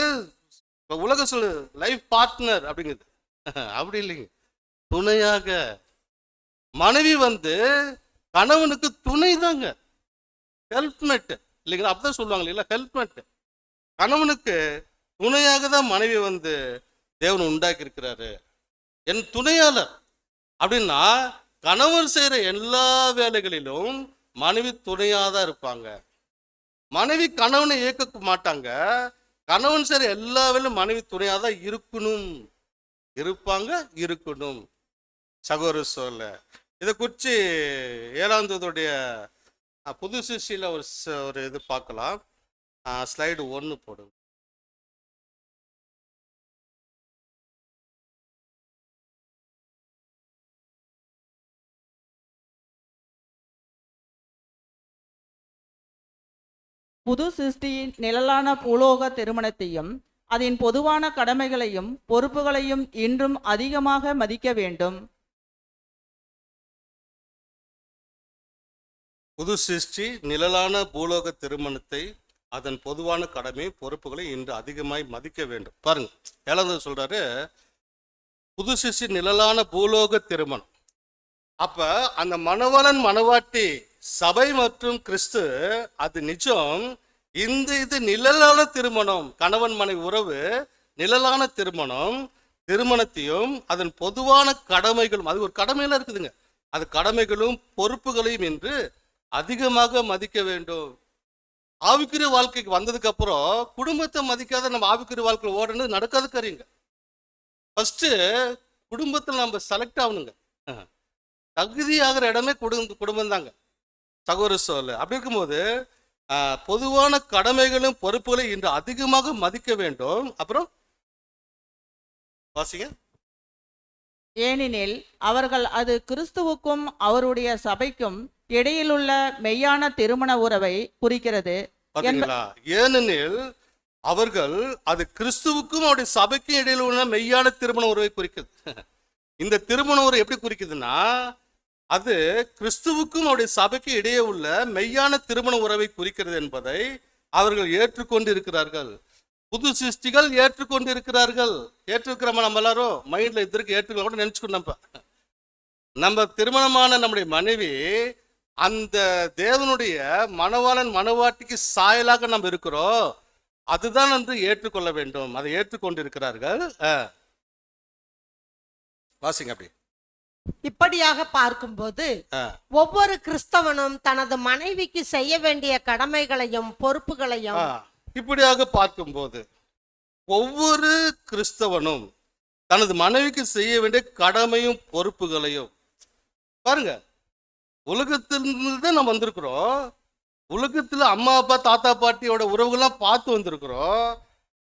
உலக சொல்லு லைஃப் பார்ட்னர் அப்படிங்கிறது அப்படி இல்லைங்க, துணையாக. மனைவி கணவனுக்கு துணை தாங்க, ஹெல்ப்மெட் இல்லைங்களா? அப்படிதான் சொல்லுவாங்க இல்லைங்களா, ஹெல்ப்மெட். கணவனுக்கு துணையாக தான் மனைவி தேவன் உண்டாக்கி இருக்கிறாரு. என் துணையாளர் அப்படின்னா கணவன் செய்யற எல்லா வேலைகளிலும் மனைவி துணையாக தான் இருப்பாங்க. மனைவி கணவனை இயக்க மாட்டாங்க, கணவன் செய்யற எல்லா வேலையும் மனைவி துணையாக தான் இருக்கணும் சகோதர. இதை குறித்து 7ஆம் தூதனுடைய புது சிருஷ்டியில ஒரு இது பார்க்கலாம். ஸ்லைடு 1 போடுங்க. புது சிருஷ்டியின் நிழலான பூலோக திருமணத்தையும் அதன் பொதுவான கடமைகளையும் பொறுப்புகளையும் இன்றும் அதிகமாக மதிக்க வேண்டும். புது சிருஷ்டி நிழலான பூலோக திருமணத்தை அதன் பொதுவான கடமை பொறுப்புகளை இன்று அதிகமாய் மதிக்க வேண்டும். பாருங்க, 7ஆவது சொல்றாரு புது சிருஷ்டி நிழலான பூலோக திருமணம். அப்ப அந்த மணவாளன் மணவாட்டி சபை மற்றும் கிறிஸ்து அது நிஜம். இது நிழலான திருமணம், கணவன் மனைவி உறவு நிழலான திருமணம். திருமணத்தையும் அதன் பொதுவான கடமைகளும், அது ஒரு கடமையெல்லாம் இருக்குதுங்க, அது கடமைகளும் பொறுப்புகளையும் என்று அதிகமாக மதிக்க வேண்டும். ஆவிக்குரிய வாழ்க்கைக்கு வந்ததுக்கு அப்புறம் குடும்பத்தை மதிக்காத நம்ம ஆவிக்குரிய வாழ்க்கையில் ஓடுறது நடக்காது காரியங்க. ஃபர்ஸ்ட் குடும்பத்தில் நம்ம செலக்ட் ஆகணுங்க. தகுதியாகிற இடமே குடும்பம் தாங்க சகோதர சோழ. அப்படி இருக்கும்போது பொதுவான கடமைகளும் பொறுப்புகளையும் இன்று அதிகமாக மதிக்க வேண்டும். அப்புறம் வாசிங்க. ஏனெனில் அவர்கள் அது கிறிஸ்துவுக்கும் அவருடைய சபைக்கும் இடையிலுள்ள மெய்யான திருமண உறவை குறிக்கிறது. பாத்தீங்களா? ஏனெனில் அவர்கள் அது கிறிஸ்துவுக்கும் அவருடைய சபைக்கும் இடையில உள்ள மெய்யான திருமண உறவை குறிக்குது. இந்த திருமண உறவு எப்படி குறிக்குதுன்னா, அது கிறிஸ்துவுக்கும் அவருடைய சபைக்கு இடையே உள்ள மெய்யான திருமண உறவை குறிக்கிறது என்பதை அவர்கள் ஏற்றுக்கொண்டு இருக்கிறார்கள். புது சிருஷ்டிகள் ஏற்றுக்கொண்டு இருக்கிறார்கள். ஏற்றுக்கிறோமா? நம்ம எல்லாரும் மைண்ட்ல இதற்கு ஏற்றுக்கலாம் கூட நினைச்சுக்கணும். நம்ம திருமணமான நம்முடைய மனைவி அந்த தேவனுடைய மணவாளன் மணவாட்டிக்கு சாயலாக நம்ம இருக்கிறோம். அதுதான் என்று ஏற்றுக்கொள்ள வேண்டும். அதை ஏற்றுக்கொண்டு இருக்கிறார்கள். வாசிங்க அப்படி. இப்படியாக பார்க்கும்போது ஒவ்வொரு கிறிஸ்தவனும் தனது மனைவிக்கு செய்ய வேண்டிய கடமைகளையும் பொறுப்புகளையும் இப்படியாக பார்க்கும்போது ஒவ்வொரு கிறிஸ்தவனும் தனது மனைவிக்கு செய்ய வேண்டிய கடமையும் பொறுப்புகளையும் பாருங்க. உலகத்திலிருந்து நம்ம வந்திருக்கிறோம். உலகத்துல அம்மா அப்பா தாத்தா பாட்டியோட உறவுகள்லாம் பார்த்து வந்திருக்கிறோம்.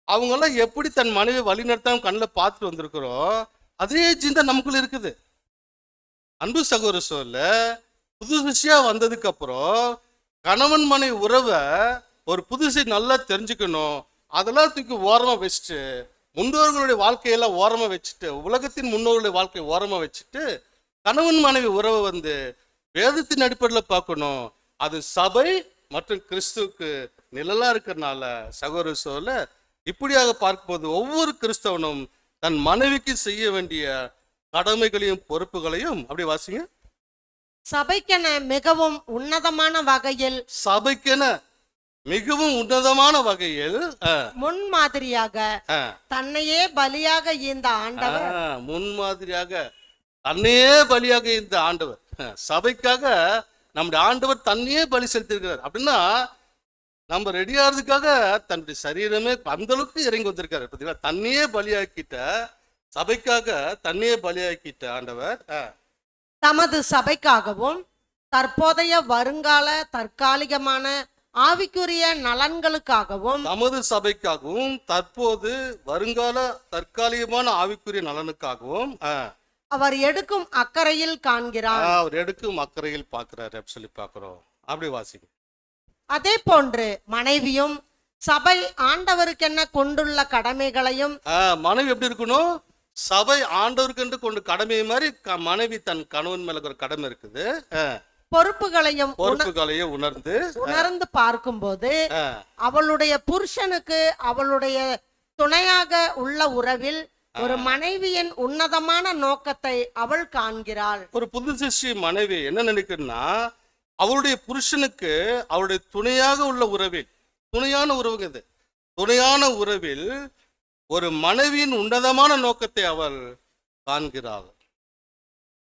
அவங்கெல்லாம் எப்படி தன் மனைவி வழிநடத்தாம கண்ணில் பார்த்துட்டு வந்திருக்கிறோம். அதே சிந்தை நமக்குள்ள இருக்குது. அன்பு சகோதர சொல்ல, புது சிஷ்யா வந்ததுக்கு அப்புறம் கணவன் மனைவி உறவை ஒரு புதுசை நல்லா தெரிஞ்சுக்கணும். அதெல்லாம் தூக்கி ஓரமா வச்சுட்டு, முன்னோர்களுடைய வாழ்க்கையெல்லாம் ஓரமா வச்சுட்டு, உலகத்தின் முன்னோர்களுடைய வாழ்க்கையை ஓரமா வச்சுட்டு, கணவன் மனைவி உறவை வேதத்தின் அடிப்படையில் பார்க்கணும். அது சபை மற்றும் கிறிஸ்துவுக்கு நிழலா இருக்கிறனால சகோதர சொல்ல, இப்படியாக பார்க்கும்போது ஒவ்வொரு கிறிஸ்தவனும் தன் மனைவிக்கு செய்ய வேண்டிய கடமைகளையும் பொறுப்புகளையும் அப்படி வாசிங்க. சபைக்கென மிகவும் உன்னதமான வகையில் முன்மாதிரியாக தன்னையே பலியாக இந்த ஆண்டவர் சபைக்காக நம்முடைய ஆண்டவர் தன்னையே பலி செலுத்திருக்கிறார். அப்படின்னா நம்ம ரெடியாகிறதுக்காக தன்னுடைய சரீரமே அந்த அளவுக்கு இறங்கி வந்திருக்காரு. பார்த்தீங்களா? தன்னையே பலியாக்கிட்ட சபைக்காக தன்னையே பலியாக்கிட்ட ஆண்டவர் தமது சபைக்காகவும் தற்போதைய வருங்கால தற்காலிகமான ஆவிக்குரிய நலன்களுக்காகவும் நமது சபைக்காகவும் தற்போது வருங்கால தற்காலிகமான ஆவிக்குரிய நலனுக்காகவும் அவர் எடுக்கும் அக்கறையில் காண்கிறார். அவர் எடுக்கும் அக்கறையில் பார்க்கிறார் சொல்லி பார்க்கிறோம். அப்படி வாசிக்கும். அதே போன்று மனைவியும் சபை ஆண்டவருக்கு என்ன கொண்டுள்ள கடமைகளையும் மனைவி எப்படி இருக்கணும்? சபை ஆண்டவருக்கு என்று கொண்டு கடமை மாதிரி மனைவி தன் கணவன் மேல ஒரு கடமை இருக்குது. பொறுப்புகளையும் உணர்ந்து பார்க்கும்போது அவளுடைய புருஷனுக்கு அவளுடைய துணையாக உள்ள உறவில் ஒரு மனைவியின் உன்னதமான நோக்கத்தை அவள் காண்கிறாள். ஒரு புது சிஷ்டி மனைவி என்ன நினைக்கிறா, அவளுடைய புருஷனுக்கு அவளுடைய துணையாக உள்ள உறவில், துணையான உறவுங்க இது, துணையான உறவில் ஒரு மனைவியின் உன்னதமான நோக்கத்தை அவள் காண்கிறாள்.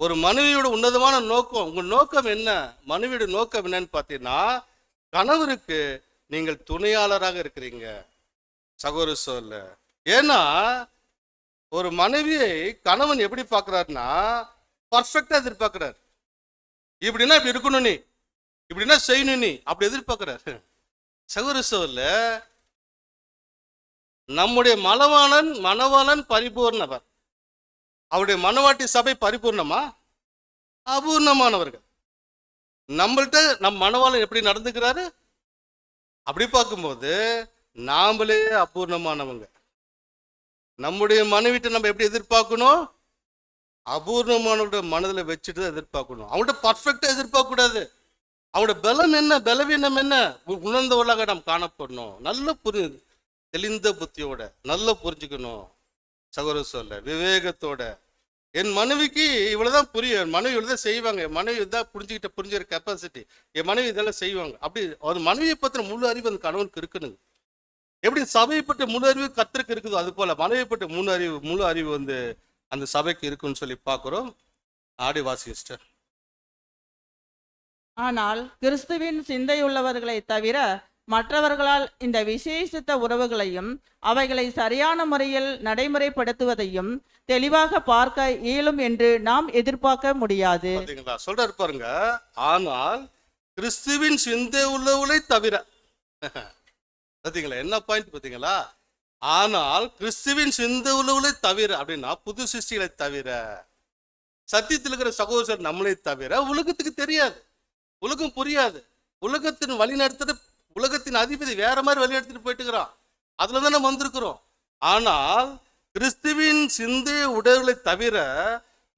ஒரு மனைவியோட உன்னதமான நோக்கம், உங்க நோக்கம் என்ன? மனைவியோட நோக்கம் என்னன்னு பார்த்தீங்கன்னா, கணவருக்கு நீங்கள் துணையாளராக இருக்கிறீங்க சகோதர சொல்ல. ஏன்னா ஒரு மனைவியை கணவன் எப்படி பார்க்கிறாருன்னா, பர்ஃபெக்டா எதிர்பார்க்கிறார். இப்படின்னா இப்படி இருக்கணும், நீ இப்படின்னா செய்யணும், நீ அப்படி எதிர்பார்க்கிறார். சகோதர சொல்ல, நம்முடைய மணவாளன் பரிபூர்ணவர். அவருடைய மணவாட்டி சபை பரிபூர்ணமா? அபூர்ணமானவர்கள். நம்மள்கிட்ட நம் மணவாளன் எப்படி நடந்துக்கிறாரு? அப்படி பார்க்கும்போது நாமளே அபூர்ணமானவங்க. நம்முடைய மனைவிட்ட நம்ம எப்படி எதிர்பார்க்கணும்? அபூர்ணமானவருடைய மனதில் வச்சுட்டு எதிர்பார்க்கணும். அவங்கள்ட்ட பர்ஃபெக்டா எதிர்பார்க்க கூடாது. அவங்களோட பலம் என்ன, பலவீனம் என்ன உணர்ந்தவர்களாக நாம் காணப்படணும். நல்ல தெளிந்த புத்தியோட நல்லா புரிஞ்சுக்கணும் சகோதர சொல்ல, விவேகத்தோட. என் மனைவிக்கு இவ்வளவுதான் புரியும், என் மனைவி இவ்வளவுதான் செய்வாங்க, என் மனைவி இதான் புரிஞ்சுக்கிற கெப்பாசிட்டி, என் மனைவி இதெல்லாம் செய்வாங்க. அப்படி ஒரு மனைவியை பத்தின முழு அறிவு அந்த கணவனுக்கு இருக்கணுங்க. எப்படி சபையை பற்றி முழு அறிவு கர்த்தருக்கு இருக்குதோ அது போல மனைவி பற்றி முழு அறிவு வந்து அந்த சபைக்கு இருக்குன்னு சொல்லி பார்க்கிறோம். ஆடி வாசி சிஸ்டர். ஆனால் கிறிஸ்துவின் சிந்தையுள்ளவர்களை தவிர மற்றவர்களால் இந்த விசேஷித்த உறவுகளையும் அவைகளை சரியான முறையில் நடைமுறைப்படுத்துவதையும் தெளிவாக பார்க்க இயலும் என்று நாம் எதிர்பார்க்க முடியாது. பாத்தீங்களா சொல்றாரு பாருங்க. ஆனால் கிறிஸ்துவின் சிந்தை உள்ளவர்களை தவிர பாத்தீங்களா என்ன பாயிண்ட் பாத்தீங்களா? ஆனால் கிறிஸ்துவின் சிந்தை உள்ளவர்களை தவிர அப்படின்னா புது சிருஷ்டிகளை தவிர, சத்தியத்தில் இருக்கிற சகோதரர் நம்மளை தவிர உலகத்துக்கு தெரியாது, உலகம் புரியாது. உலகத்தின் வழி நடத்துற உலகத்தின் அதிபதி வேற மாதிரி வழி நடத்திட்டு போயிட்டுக்கிறான். அதுல தான் நம்ம வந்திருக்கிறோம். ஆனால் கிறிஸ்துவின் சிந்தை உடல்களை தவிர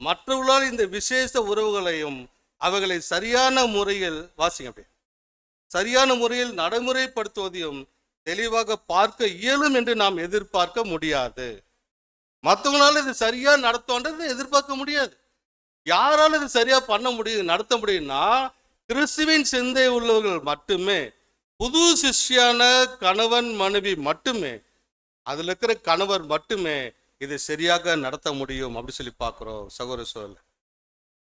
மற்றவர்களால் இந்த விசேஷ உறவுகளையும் அவைகளை சரியான முறையில் வாசிங்க அப்படியே சரியான முறையில் நடைமுறைப்படுத்துவதையும் தெளிவாக பார்க்க இயலும் என்று நாம் எதிர்பார்க்க முடியாது. மற்றவங்களால இது சரியா நடத்தோன்றது எதிர்பார்க்க முடியாது. யாரால இது சரியா பண்ண முடியும் நடத்த முடியும்னா கிறிஸ்துவின் சிந்தை உள்ளவர்கள் மட்டுமே, புது சிஷ்யான கணவன் மனைவி மட்டுமே, அதுல இருக்கிற கணவர் மட்டுமே இதை சரியாக நடத்த முடியும் அப்படி சொல்லி பார்க்கிறோம். சகோதர சோழ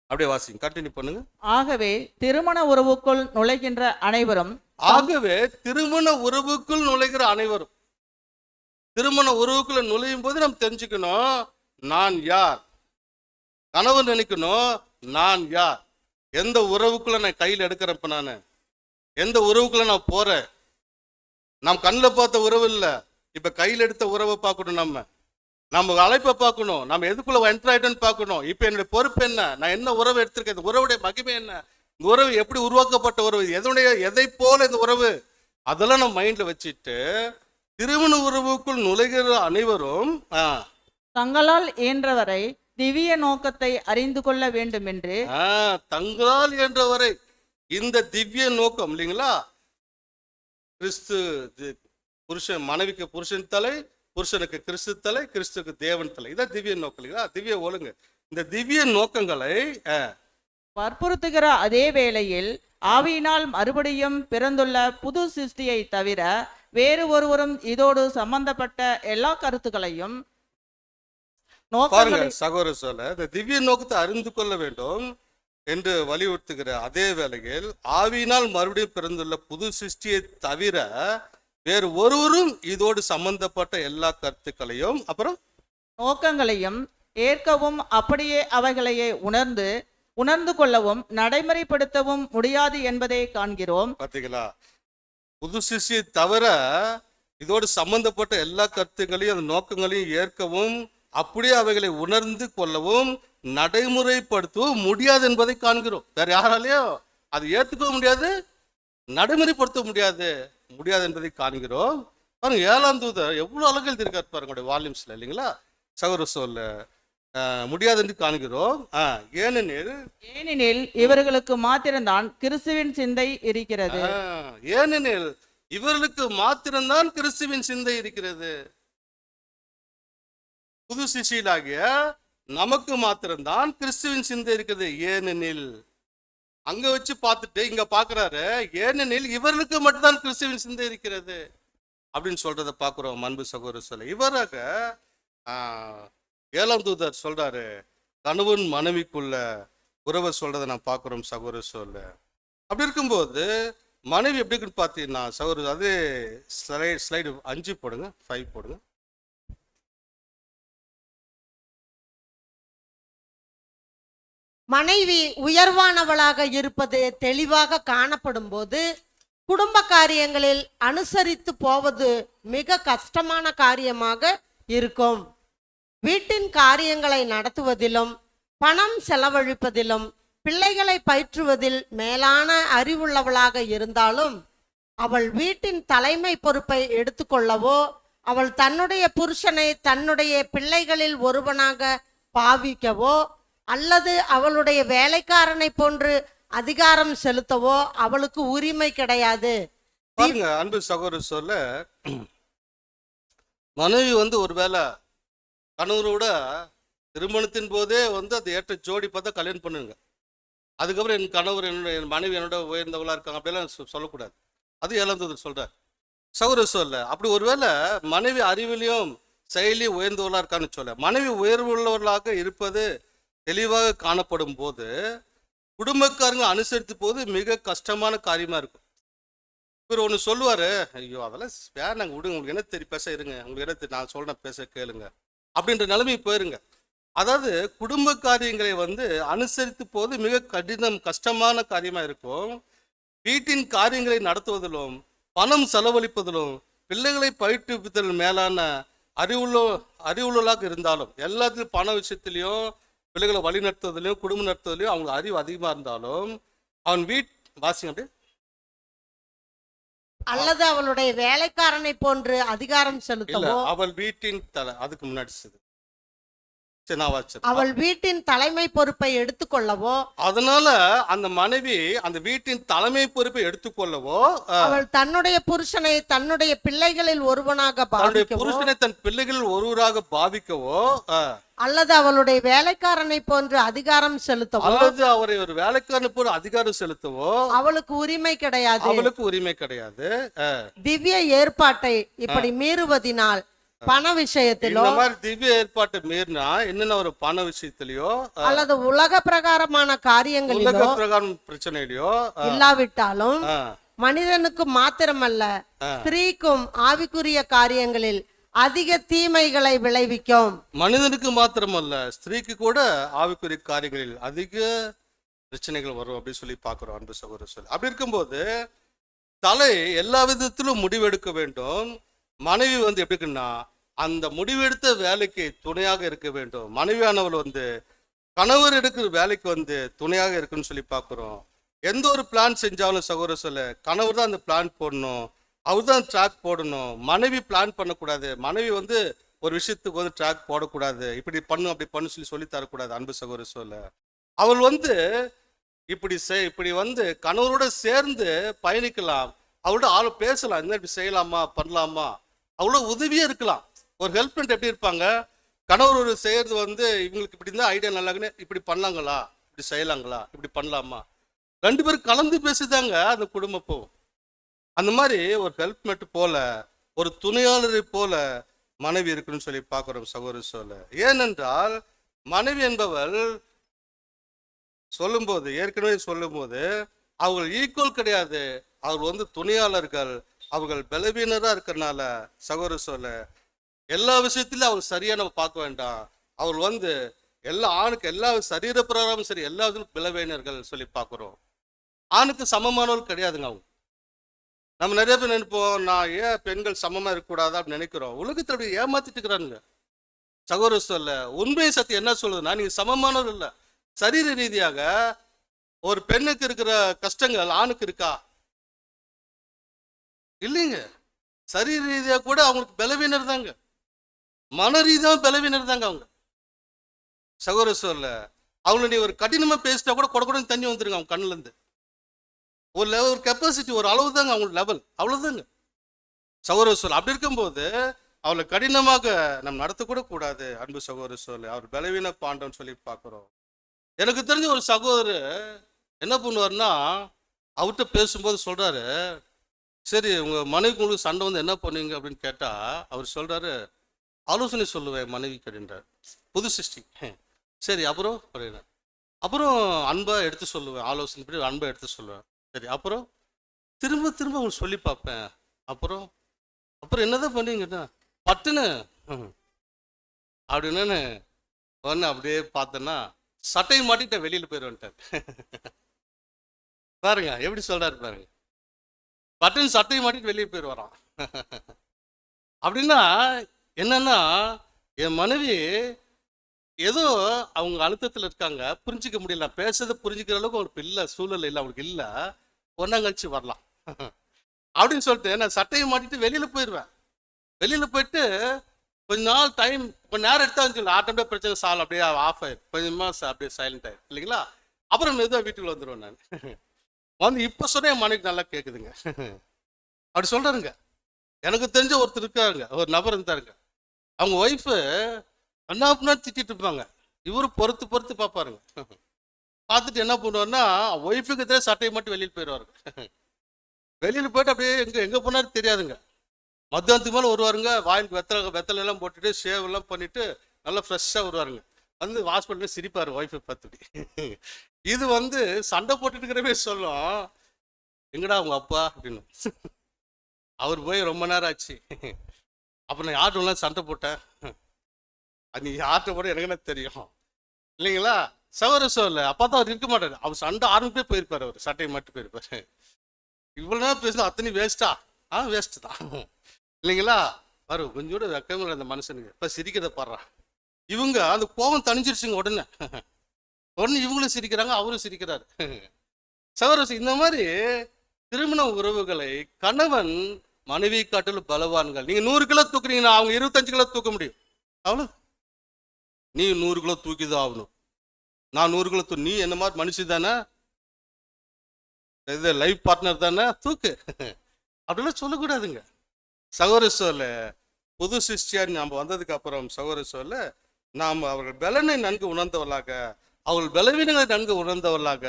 அப்படியே வாசிங்க, கண்டினியூ பண்ணுங்க. ஆகவே திருமண உறவுக்குள் நுழைகின்ற அனைவரும் திருமண உறவுக்குள் நுழைகிற அனைவரும் திருமண உறவுக்குள்ள நுழையும் போது நம்ம தெரிஞ்சுக்கணும் நான் யார். கணவன் நினைக்கணும் நான் யார், எந்த உறவுக்குள்ள நான் கையில் எடுக்கிறப்ப, நான் எந்த உறவுக்குள்ள நான் போறேன். நாம் கண்ணில் பார்த்த உறவு இல்லை, இப்ப கையில் எடுத்த உறவை பார்க்கணும். நம்ம அழைப்பை பார்க்கணும், நம்ம எதுக்குள்ள என்டர் ஆயிட்டோன்னு பார்க்கணும். இப்ப என்னுடைய பொறுப்பு என்ன, நான் என்ன உறவு எடுத்திருக்கேன், இந்த உறவுடைய மகிமை என்ன, இந்த உறவு எப்படி உருவாக்கப்பட்ட உறவு, எதை போல இந்த உறவு, அதெல்லாம் நம்ம மைண்ட்ல வச்சுட்டு திருமண உறவுக்குள் நுழைகிற அனைவரும் தங்களால் இயன்றவரை திவ்ய நோக்கத்தை அறிந்து கொள்ள வேண்டும் என்று தங்களால் இயன்றவரை இந்த திவ்ய நோக்கம் இல்லைங்களா, கிறிஸ்து புருஷன் மனைவிக்கு புருஷன் தலை, புருஷனுக்கு கிறிஸ்து தலை, கிறிஸ்துக்கு தேவன் தலை, இதான் திவ்ய நோக்கம் இல்லைங்களா, திவ்ய ஒழுங்கு. இந்த திவ்ய நோக்கங்களை வற்புறுத்துகிற அதே வேளையில் ஆவியினால் மறுபடியும் பிறந்துள்ள புது சிருஷ்டியை தவிர வேறு ஒருவரும் இதோடு சம்பந்தப்பட்ட எல்லா கருத்துக்களையும் சகோதர சொல்ல இந்த திவ்ய நோக்கத்தை அறிந்து கொள்ள வேண்டும் என்று வலியுறுத்துகிற அதே வேளையில் ஆவியினால் மறுபடியும் பிறந்துள்ள புது சிருஷ்டியை தவிர வேறு ஒருவரும் இதோடு சம்பந்தப்பட்ட எல்லா கருத்துக்களையும் அப்புறம் நோக்கங்களையும் ஏற்கவும் அப்படியே அவைகளையே உணர்ந்து கொள்ளவும் நடைமுறைப்படுத்தவும் முடியாது என்பதை காண்கிறோம். பாத்தீங்களா, புது சிருஷ்டியை தவிர இதோடு சம்பந்தப்பட்ட எல்லா கருத்துக்களையும் அந்த நோக்கங்களையும் ஏற்கவும் அப்படியே அவைகளை உணர்ந்து கொள்ளவும் நடைமுறைப்படுத்தவும் முடியாது என்பதை காண்கிறோம். வேற யாராலையும் அது ஏற்றுக்கவும் முடியாது, நடைமுறைப்படுத்த முடியாது என்பதை காண்கிறோம். பாருங்க, 7ஆம் தூதர் எவ்வளவு அழகு எழுதியிருக்காரு பாருங்க வால்யூம்ஸ்ல இல்லைங்களா. சகோதர சொல்ல முடியாது என்று காண்கிறோம். ஏனெனில் இவர்களுக்கு மாத்திரம்தான் கிறிஸ்துவின் சிந்தை இருக்கிறது. ஏனெனில் இவர்களுக்கு மாத்திரம்தான் கிறிஸ்துவின் சிந்தை இருக்கிறது. புது சிஷியலாகிய நமக்கு மாத்திரம்தான் கிறிஸ்துவின் சிந்தை இருக்கிறது. ஏனெனில் அங்க வச்சு பார்த்துட்டு இங்க பாக்குறாரு, ஏனெனில் இவர்களுக்கு மட்டும்தான் கிறிஸ்துவின் சிந்தை இருக்கிறது அப்படின்னு சொல்றத பாக்குறோம். அன்பு சகோதர சொல்ல இவராக 7ஆம் தூதர் சொல்றாரு, கணவன் மனைவிக்குள்ள உறவை சொல்றதை நான் பாக்குறோம் சகோதர சொல்ல. அப்படி இருக்கும்போது மனைவி எப்படி இருக்குன்னு பார்த்தீங்கன்னா சகோதர, அதே ஸ்லைடு 5 போடுங்க, 5 போடுங்க. மனைவி உயர்வானவளாக இருப்பது தெளிவாக காணப்படும் போது குடும்ப காரியங்களில் அனுசரித்து போவது மிக கஷ்டமான காரியமாக இருக்கும். வீட்டின் காரியங்களை நடத்துவதிலும் பணம் செலவழிப்பதிலும் பிள்ளைகளை பயிற்றுவதில் மேலான அறிவுள்ளவளாக இருந்தாலும் அவள் வீட்டின் தலைமை பொறுப்பை எடுத்துக்கொள்ளவோ அவள் தன்னுடைய புருஷனை தன்னுடைய பிள்ளைகளில் ஒருவனாக பாவிக்கவோ அல்லது அவளுடைய வேலைக்காரனை போன்று அதிகாரம் செலுத்தவோ அவளுக்கு உரிமை கிடையாது. பாருங்க அன்பு சகோதர சொல்ல, மனைவி ஒருவேளை கணவரோட திருமணத்தின் போதே அது ஏற்ற ஜோடி பார்த்தா கல்யாணம் பண்ணுங்க, அதுக்கப்புறம் என் கணவர் என் மனைவி என்னோட உயர்ந்தவளா இருக்காங்க அப்படிலாம் சொல்லக்கூடாது. அது 7ஆம் தூதர் சொல்றார். சகோதர சொல்ல அப்படி ஒருவேளை மனைவி அறிவிலையும் செயலியும் உயர்ந்தவர்களா இருக்கான்னு சொல்ல, மனைவி உயர்வுள்ளவர்களாக இருப்பது தெளிவாக காணப்படும் போது குடும்பக்காரங்க அனுசரித்து போது மிக கஷ்டமான காரியமா இருக்கும். இவர் ஒன்று சொல்லுவாரு, ஐயோ அதெல்லாம் வேணாங்க விடுங்க, உங்களுக்கு என்ன தெரியும், பேச இருங்க, உங்களுக்கு என்ன தெரியும், நான் சொல்றேன் பேச கேளுங்க அப்படின்ற நிலைமைக்கு போயிருங்க. அதாவது குடும்ப காரியங்களை அனுசரித்து போது மிக கஷ்டமான காரியமா இருக்கும். வீட்டின் காரியங்களை நடத்துவதிலும் பணம் செலவழிப்பதிலும் பிள்ளைகளை பயிற்றுவித்தல் மேலான அறிவுள்ளவர்களாக இருந்தாலும், எல்லாத்துலையும் பண விஷயத்திலையும் பிள்ளைகளை வழி நடத்துவதிலையும் குடும்பம் நடத்துவதிலையும் அவங்களுக்கு அறிவு அதிகமா இருந்தாலும் அவன் வாசிங்க அப்படியே. அல்லது அவளுடைய வேலைக்காரனை போன்று அதிகாரம் இல்ல, செலுத்தவோ, அவள் வீட்டின் தலை, அதுக்கு முன்னாடி சரி நான் வாசிச்சது. அவள் வீட்டின் தலைமை பொறுப்பை எடுத்துக்கொள்ளவோ, அதனால அந்த மனைவி அந்த வீட்டின் தலைமை பொறுப்பை எடுத்துக்கொள்ளவோ, அவள் தன்னுடைய புருஷனை தன்னுடைய பிள்ளைகளில் ஒருவனாக தன்னுடைய பாவிக்கவோ, புருஷனை தன் பிள்ளைகளில் ஒருவராக பாவிக்கவோ, அல்லது அவளுடைய வேலைக்காரனை போன்று அதிகாரம் செலுத்தவோ, அல்லது அவரை ஒரு வேலைக்காரனை போல அதிகாரம் செலுத்தவோ அவளுக்கு உரிமை கிடையாது. அவளுக்கு உரிமை கிடையாது. திவ்ய ஏற்பாட்டை இப்படி மீறுவதினால் பண விஷயத்திலோ, இந்த மாதிரி திவ்ய ஏற்பாட்டை மீறினா என்னென்ன ஒரு பண விஷயத்திலயோ அல்லது உலக பிரகாரமான காரியங்களிலோ உலக பிரகாரம் பிரச்சனையிலயோ இல்லாவிட்டாலும் ஆ, மனிதனுக்கு மாத்திரமல்ல ஆ. ஸ்திரீக்கும் ஆவிக்குரிய காரியங்களில் அதிக தீமைகளை விளைவிக்கும். மனிதனுக்கு மாத்திரமல்ல ஸ்திரீக்கு கூட ஆவிக்குரிய காரியங்களில் அதிக பிரச்சனைகள் வரும் அப்படின்னு சொல்லி பார்க்கிறோம். அன்பு சகோதரர் சொல்லி அப்படி இருக்கும்போது தலை எல்லா விதத்திலும் முடிவெடுக்க வேண்டும். மனைவி எப்படி இருக்குன்னா அந்த முடிவெடுத்த வேலைக்கு துணையாக இருக்க வேண்டும். மனைவியானவள் கணவர் எடுக்கிற வேலைக்கு துணையாக இருக்குன்னு சொல்லி பார்க்குறோம். எந்த ஒரு பிளான் செஞ்சாலும் சகோதரர் சொல்ல கணவர் தான் அந்த பிளான் போடணும், அவர் தான் ட்ராக் போடணும். மனைவி பிளான் பண்ணக்கூடாது. மனைவி ஒரு விஷயத்துக்கு ட்ராக் போடக்கூடாது, இப்படி பண்ணு அப்படி பண்ணு சொல்லி தரக்கூடாது. அன்பு சகோதரர் சொல்ல அவள் இப்படி கணவரோட சேர்ந்து பயணிக்கலாம், அவரோட பேசலாம், என்ன இப்படி செய்யலாமா பண்ணலாமா, அவ்வளோ உதவியே இருக்கலாம். ஒரு ஹெல்ப் பண்ணிட்டு எப்படி இருப்பாங்க, கணவர் ஒரு செய்யறது இவங்களுக்கு இப்படி இருந்தால் ஐடியா நல்லாங்கன்னு இப்படி பண்ணலாங்களா, இப்படி செய்யலாங்களா, இப்படி பண்ணலாமா, ரெண்டு பேரும் கலந்து பேசிதாங்க அந்த குடும்பம் போகும். அந்த மாதிரி ஒரு ஹெல்ப்மேட் போல ஒரு துணையாளரை போல மனைவி இருக்குன்னு சொல்லி பார்க்குறோம் சகோதரர் சொல்ல. ஏனென்றால் மனைவி என்பவள் ஏற்கனவே சொல்லும்போது அவர்கள் ஈக்குவல் கிடையாது, அவர்கள் துணையாளர்கள், அவர்கள் பலவீனராக இருக்கிறனால சகோதரர் சொல்ல எல்லா விஷயத்திலும் அவர் சரியா நம்ம பார்க்க வேண்டாம். அவர் எல்லா ஆணுக்கு எல்லா சரீர பிரகாரமும் சரி எல்லா விதத்திலும் பலவீனர்கள் சொல்லி பார்க்குறோம். ஆணுக்கு சமமானவர்கள் கிடையாதுங்க. அவங்க நம்ம நிறைய பேர் நினைப்போம், நான் ஏன் பெண்கள் சமமா இருக்கக்கூடாது அப்படின்னு நினைக்கிறோம். உலகத்தில் அப்படி ஏமாத்திட்டு இருக்கிறானுங்க சகோதரர் சொல்ல. உண்மை சத்தியம் என்ன சொல்லுதுன்னா நீங்க சமமானவர் இல்லை. சரீர ரீதியாக ஒரு பெண்ணுக்கு இருக்கிற கஷ்டங்கள் ஆணுக்கு இருக்கா? இல்லைங்க. சரீர ரீதியாக கூட அவங்களுக்கு பலவீனர் தாங்க, மன ரீதியாக பலவீனர் தாங்க அவங்க சகோதரர் சொல்ல. அவங்கள நீ ஒரு கடினமா பேசிட்டா கூட கொடக்கூட தண்ணி வந்துருங்க அவங்க கண்ணுல இருந்து. ஒரு லெவல், ஒரு கெப்பாசிட்டி, ஒரு அளவு தாங்க அவங்க லெவல், அவ்வளவுதாங்க சகோதரர் சொல்ல. அப்படி இருக்கும்போது அவளை கடினமாக நம்ம நடத்தக்கூட கூடாது. அன்பு சகோதரர் சொல்ல அவர் பலவீன பாண்டவன் சொல்லி பார்க்கிறோம். எனக்கு தெரிஞ்ச ஒரு சகோதரர் என்ன பண்ணுவார்னா அவர்கிட்ட பேசும்போது சொல்றாரு, சரி உங்க மனைவிக்கு உங்களுக்கு சண்டை என்ன பண்ணுவீங்க அப்படின்னு கேட்டா அவர் சொல்றாரு, ஆலோசனை சொல்லுவேன் மனைவி அப்படின்றார். புது சிருஷ்டி. சரி அப்புறம் அப்படின்னா அப்புறம் அன்பை எடுத்து சொல்லுவேன், ஆலோசனை படி அன்பை எடுத்து சொல்லுவேன். சரி அப்புறம் திரும்ப திரும்ப அவங்க சொல்லி பார்ப்பேன். அப்புறம் அப்புறம் என்னதான் பண்ணுவீங்கன்னா பட்டுன்னு அப்படின்னு ஒன்று அப்படியே பார்த்தேன்னா சட்டையை மாட்டிட்ட வெளியில போயிடுவேன்ட்டார். பாருங்க எப்படி சொல்றாரு பாருங்க, பட்டன் சட்டையை மாட்டிட்டு வெளியே போயிடுவாராம். அப்படின்னா என்னன்னா என் மனைவி ஏதோ அவங்க அழுத்தத்தில் இருக்காங்க, புரிஞ்சிக்க முடியல, பேசுறதை புரிஞ்சுக்கிற அளவுக்கு அவங்களுக்கு இல்லை, சூழல் இல்லை அவங்களுக்கு இல்லை, ஒன்னாங்கழிச்சு வரலாம் அப்படின்னு சொல்லிட்டு நான் சட்டையை மாட்டிட்டு வெளியில போயிடுவேன். வெளியில போயிட்டு கொஞ்ச நாள் டைம் கொஞ்சம் நேரம் எடுத்தா வச்சுக்கலாம், ஆட்டோமேட்டிக் பிரச்சனை சால் அப்படியே ஆஃப் ஆயிடும், கொஞ்சமா அப்படியே சைலண்ட் ஆயிடும் இல்லைங்களா. அப்புறம் மெதுவாக வீட்டுக்குள்ள வந்துடுவேன் நான். இப்போ சொன்ன என் மனைவிக்கு நல்லா கேட்குதுங்க. அப்படி சொல்றாருங்க. எனக்கு தெரிஞ்ச ஒருத்தர் இருக்காருங்க, ஒரு நபர் இருந்தாருங்க. அவங்க ஒய்ஃபு என்ன திட்டிட்டு இருப்பாங்க, இவரு பொறுத்து பொறுத்து பார்ப்பாருங்க. பார்த்துட்டு என்ன பண்ணுவாருன்னா ஒய்ஃபுக்கு தெரியாது சட்டையை மட்டும் வெளியில் போயிடுவாருங்க. வெளியில் போயிட்டு அப்படியே எங்கே போனாலும் தெரியாதுங்க. மத்தியானத்துக்கு மேலே வருவாருங்க, வாயில் வெத்தலை எல்லாம் போட்டுட்டு ஷேவ் எல்லாம் பண்ணிட்டு நல்லா ஃப்ரெஷ்ஷாக வருவாருங்க. வந்து ஹாஸ்பிட்டலில் சிரிப்பார் ஒய்ஃபை பார்த்துட்டு. இது வந்து சண்டை போட்டுட்டு இருக்கிறவே சொல்லும், எங்கடா அவங்க அப்பா அப்படின்னு. அவர் போய் ரொம்ப நேரம் ஆச்சு. அப்போ நான் யார்கிட்டலாம் சண்டை போட்டேன், அது நீ யார்கிட்ட போட எனக்கு என்ன தெரியும் இல்லைங்களா? சவரசம் இல்லை. அப்பா தான் அவர் இருக்க மாட்டார், அவர் சண்டை ஆரம்பிப்பே போயிருப்பார், அவர் சட்டையை மட்டும் போயிருப்பார். இவ்வளோ நேரம் பேசணும் அத்தனை வேஸ்ட்டா? வேஸ்ட்டு தான் இல்லைங்களா? பாரு கொஞ்சம் கூட வெக்கமே இல்லை அந்த மனுஷனுக்கு. இப்போ சிரிக்கிறத பாடுறான். இவங்க அந்த கோபம் தணிஞ்சிருச்சுங்க உடனே. உடனே இவங்களும் சிரிக்கிறாங்க, அவரும் சிரிக்கிறாரு. சகோதரர், இந்த மாதிரி திருமண உறவுகளை கணவன் மனைவி காட்டிலும் பலவான்கள். நீங்க 100 கிலோ தூக்குறீங்கன்னா அவங்க 25 கிலோ தூக்க முடியும். அவ்வளோ. நீ 100 கிலோ தூக்கிதான் ஆகணும், நான் 100 கிலோ நீ என்ன மாதிரி மனுஷி தானே, இது லைஃப் பார்ட்னர் தானே, தூக்கு அப்படிலாம் சொல்லக்கூடாதுங்க. சகோதர சொல்ல புது சிருஷ்டியார் நாம் வந்ததுக்கு அப்புறம் சகோதர சொல்ல நாம் அவர்கள் பலனை நன்கு உணர்ந்தவர்களாக, அவர்கள் பலவீனங்களை நன்கு உணர்ந்தவர்களாக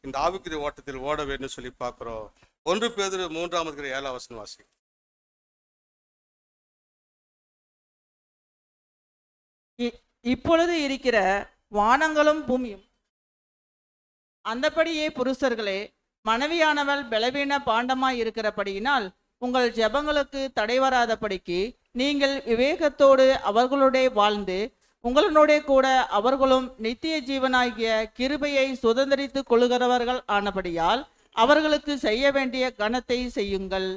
இந்த ஆவிக்குரிய ஓட்டத்தில் ஓட வேண்டும் சொல்லி பார்க்கிறோம். 1 பேதுரு 3:7 வாசி. இப்பொழுது இருக்கிற வானங்களும் பூமியும் அந்தபடியே புருஷர்களே, மனைவியானவள் பலவீன பாண்டமாய் இருக்கிறபடியினால் உங்கள் ஜெபங்களுக்கு தடை வராதபடிக்கு நீங்கள் விவேகத்தோடு அவர்களுடைய வாழ்ந்து உங்களுடைய கூட அவர்களும் நித்திய ஜீவனாகிய கிருபையை சுதந்திரித்து கொள்ளுகிறவர்கள் ஆனபடியால் அவர்களுக்கு செய்ய வேண்டிய கனத்தை செய்யுங்கள்.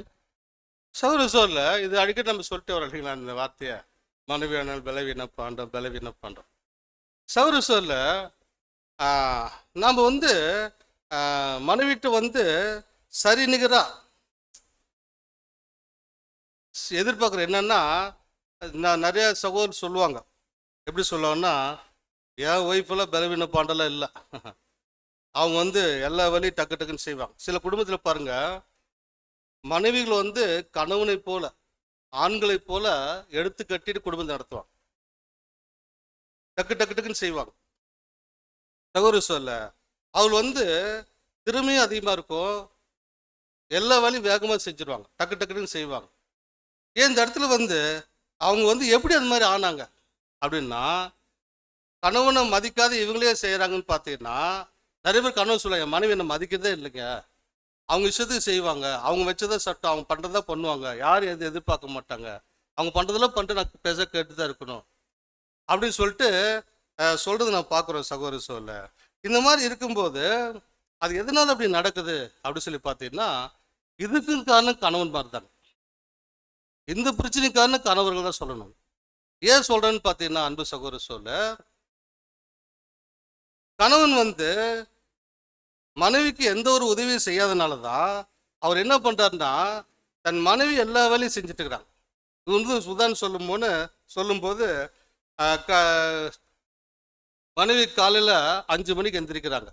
சகோதர சொல்ல இது அடிக்கடி நம்ம சொல்லிட்டு வரோம் இல்லைங்களா, இந்த வார்த்தையை, மனைவியானால் பலவீன பாண்டம், பலவீன பாண்டம். சகோதர சொல்ல நாம் வந்து மனைவிட்டு வந்து சரி நிகரா எதிர்பார்க்குற என்னன்னா, நான் நிறைய சகோதரர் சொல்லுவாங்க, எப்படி சொல்லுவாங்கன்னா, என் ஒய்ஃபெல்லாம் பலவீன பாண்டெல்லாம் இல்லை, அவங்க வந்து எல்லா வேலையும் டக்கு டக்குன்னு செய்வாங்க. சில குடும்பத்தில் பாருங்க, மனைவிகள் வந்து கணவனை போல ஆண்களை போல எடுத்து கட்டிட்டு குடும்பத்தை நடத்துவாங்க, டக்கு டக்கு டக்குன்னு செய்வாங்க. சகோதரி சொல்ல அவள் வந்து திறமையும் அதிகமாக இருக்கும், எல்லா வேலையும் வேகமாக செஞ்சிருவாங்க, டக்கு டக்குன்னு செய்வாங்க. ஏன் இந்த இடத்துல வந்து அவங்க வந்து எப்படி அந்த மாதிரி ஆனாங்க அப்படின்னா, கணவனை மதிக்காத இவங்களே செய்கிறாங்கன்னு பார்த்தீங்கன்னா, நிறைய பேர் கணவன் சொல்லுவாங்க, என் மனைவி என்னை மதிக்கிறதே இல்லைங்க, அவங்க இஷ்டத்துக்கு செய்வாங்க, அவங்க வச்சதை சட்டம், அவங்க பண்ணுறதா பண்ணுவாங்க, யாரும் எது எதிர்பார்க்க மாட்டாங்க, அவங்க பண்ணுறதெல்லாம் பண்ணிட்டு நான் பேச கேட்டு தான் இருக்கணும் அப்படின்னு சொல்லிட்டு சொல்கிறது நான் பார்க்குறோம். சகோதர சொல்ல இந்த மாதிரி இருக்கும்போது அது எதனால அப்படி நடக்குது அப்படின்னு சொல்லி பார்த்தீங்கன்னா, இதுக்கு காரணம் கணவன் மாதிரி தாங்க. இந்த பிரச்சனைக்கு காரணம் கணவர்கள் தான் சொல்லணும். ஏன் சொல்றேன்னு பார்த்தீங்கன்னா, அன்பு சகோதர சொல்ல கணவன் வந்து மனைவிக்கு எந்த ஒரு உதவியும் செய்யாதனால தான் அவர் என்ன பண்றாருன்னா, தன் மனைவி எல்லா வேலையும் செஞ்சுட்டு இருக்கிறாங்க. இது வந்து சுதான் சொல்லும்போது மனைவி காலையில் 5 மணிக்கு எந்திரிக்கிறாங்க,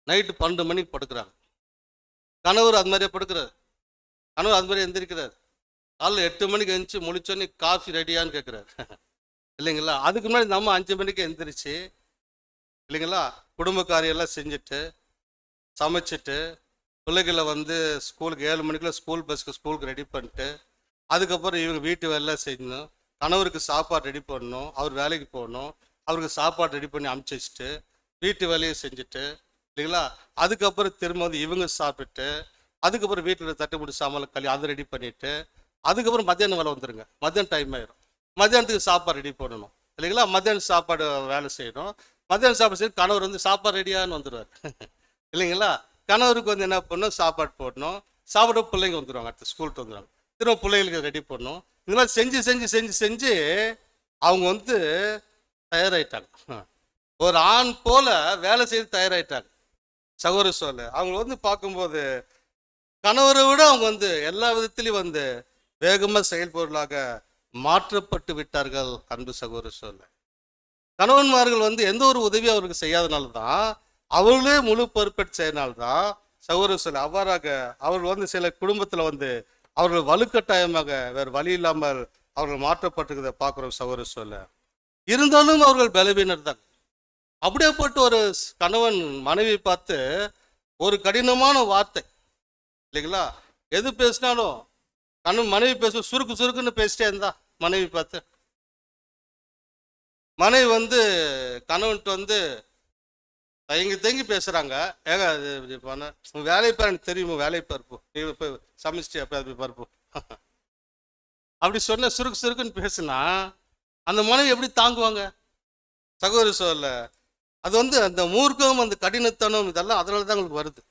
நைட்டு 12 மணிக்கு படுக்கிறாங்க. கணவர் அது மாதிரியே படுக்கிறார், கணவர் அது மாதிரி எந்திரிக்கிறார், காலைல 8 மணிக்கு எழுந்துச்சு முடிச்சோன்னே காஃபி ரெடியான்னு கேட்குறாரு இல்லைங்களா? அதுக்கு முன்னாடி நம்ம 5 மணிக்கு எந்திரிச்சு இல்லைங்களா, குடும்ப காரியெல்லாம் செஞ்சுட்டு சமைச்சிட்டு பிள்ளைகளை வந்து ஸ்கூலுக்கு 7 மணிக்குள்ள ஸ்கூலுக்கு ரெடி பண்ணிட்டு, அதுக்கப்புறம் இவங்க வீட்டு வேலை செய்யணும், கணவருக்கு சாப்பாடு ரெடி பண்ணணும், அவர் வேலைக்கு போகணும், அவருக்கு சாப்பாடு ரெடி பண்ணி அமுச்சு வச்சுட்டு வீட்டு வேலையை செஞ்சுட்டு இல்லைங்களா, அதுக்கப்புறம் திரும்ப வந்து இவங்க சாப்பிட்டுட்டு, அதுக்கப்புறம் வீட்டில் தட்டுமுடி சாமான் கழுவி அதை ரெடி பண்ணிவிட்டு, அதுக்கப்புறம் மத்தியானம் வேலை வந்துடுங்க, மத்தியானம் டைம் ஆயிடும், மத்தியானத்துக்கு சாப்பாடு ரெடி பண்ணணும் இல்லைங்களா, மத்தியானம் சாப்பாடு வேலை செய்யணும், மத்தியானம் சாப்பாடு செய்ய கணவர் வந்து சாப்பாடு ரெடியான்னு வந்துடுவார் இல்லைங்களா. கணவருக்கு வந்து என்ன பண்ணணும், சாப்பாடு போடணும், சாப்பிட பிள்ளைங்க வந்துடுவாங்க, அடுத்து ஸ்கூலுக்கு வந்துடுவாங்க, திரும்ப பிள்ளைங்களுக்கு ரெடி பண்ணணும். இதெல்லாம் செஞ்சு செஞ்சு செஞ்சு செஞ்சு அவங்க வந்து தயாராகிட்டாங்க, ஒரு ஆண் போல வேலை செய்து தயாராகிட்டாங்க. சகோதர சொல்ல அவங்க வந்து பார்க்கும்போது கணவரை விட அவங்க வந்து எல்லா விதத்திலையும் வந்து வேகமாக செயல்பொருளாக மாற்றப்பட்டு விட்டார்கள். அன்பு சகோதர சொல்ல கணவன்மார்கள் வந்து எந்த ஒரு உதவியும் அவருக்கு செய்யாதனால தான், அவர்களே முழு பொறுப்பேற்று செய்யனால்தான் சகோதர சொல்ல அவ்வாறாக அவர்கள் வந்து சில குடும்பத்தில் வந்து அவர்கள் வலுக்கட்டாயமாக வேறு வழி இல்லாமல் அவர்கள் மாற்றப்பட்டிருக்கிறத பார்க்குறோம். சகோதர சொல்ல இருந்தாலும் அவர்கள் பலவீனர் தான். அப்படியேப்பட்ட ஒரு கணவன் மனைவி பார்த்து ஒரு கடினமான வார்த்தை இல்லைங்களா, எது பேசினாலும் மனைவி பேச சுருக்கு சுருக்குன்னு பேசிட்டே இருந்தா மனைவி பார்த்து, மனைவி வந்து கணவன்ட்டு வந்து தயங்கி தயங்கி பேசுறாங்க. ஏங்க அது இப்படி பண்ண, உன் வேலையை பாரு, எனக்கு தெரியுமா, வேலையை பார்ப்போம், நீ போய் சமைச்சிட்டு அப்போ அப்படி பார்ப்போம். அப்படி சொன்ன சுருக்கு சுருக்குன்னு பேசுனா அந்த மனைவி எப்படி தாங்குவாங்க? சகோதரி சொல்ல, அது வந்து அந்த மூர்க்கம், அந்த கடினத்தனம், இதெல்லாம் அதனால தான் உங்களுக்கு வருது.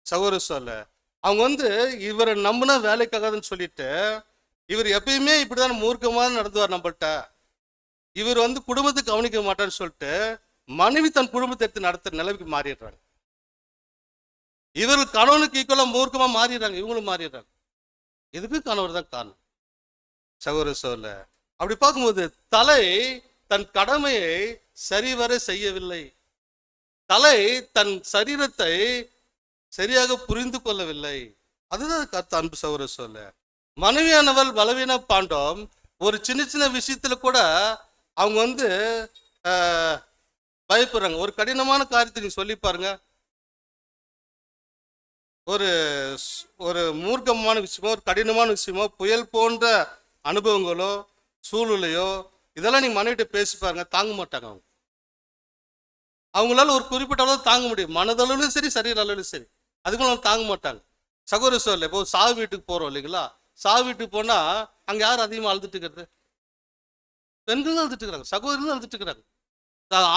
சகோதரி சொல்ல, அவங்க வந்து இவரை நம்பினா வேலைக்காகாதுன்னு சொல்லிட்டு, இவர் எப்பயுமே இப்படிதான் மூர்க்கமாக நடந்துவார் நம்மள்கிட்ட, இவர் வந்து குடும்பத்தை கவனிக்க மாட்டான்னு சொல்லிட்டு மனைவி தன் குடும்பத்தை எடுத்து நடத்துற நிலைமைக்கு மாறிடுறாங்க. இவர்கள் கணவனுக்கு ஈக்குவலா மூர்க்கமா மாறிடுறாங்க, இவங்களும் மாறிடுறாங்க. இதுக்கு கணவர் தான் காரணம். சகோதர சொல்ல, அப்படி பார்க்கும்போது தலை தன் கடமையை சரிவர செய்யவில்லை, தலை தன் சரீரத்தை சரியாக புரிந்து கொள்ளவில்லை. அதுதான் கருத்து. அன்பு சகோதர சொல்ல, மனைவியானவள் பலவீன பாண்டம். ஒரு சின்ன சின்ன விஷயத்துல கூட அவங்க வந்து பயப்படுறாங்க. ஒரு கடினமான காரியத்தை நீங்க சொல்லி பாருங்க, ஒரு ஒரு மூர்க்கமான விஷயமோ, ஒரு கடினமான விஷயமோ, புயல் போன்ற அனுபவங்களோ, சூழ்நிலையோ, இதெல்லாம் நீங்க மனைவிட்ட பேசி பாருங்க, தாங்க மாட்டாங்க. அவங்களால ஒரு குறிப்பிட்ட அளவு தாங்க முடியும், மனதளவுலையும் சரி, சரீர அளவுலையும் சரி, அதுக்கு மேலே தாங்க மாட்டாங்க. சகோதர சொல்ல, இப்போ சாவு வீட்டுக்கு போறோம் இல்லைங்களா, சாவு வீட்டுக்கு போனா அங்க யார் அதிகமாக அழுதுட்டு இருக்கிறது? பெண்கள் தான் அழுதுட்டு இருக்கிறாங்க, சகோதரிகளும் அழுதுட்டு இருக்கிறாங்க,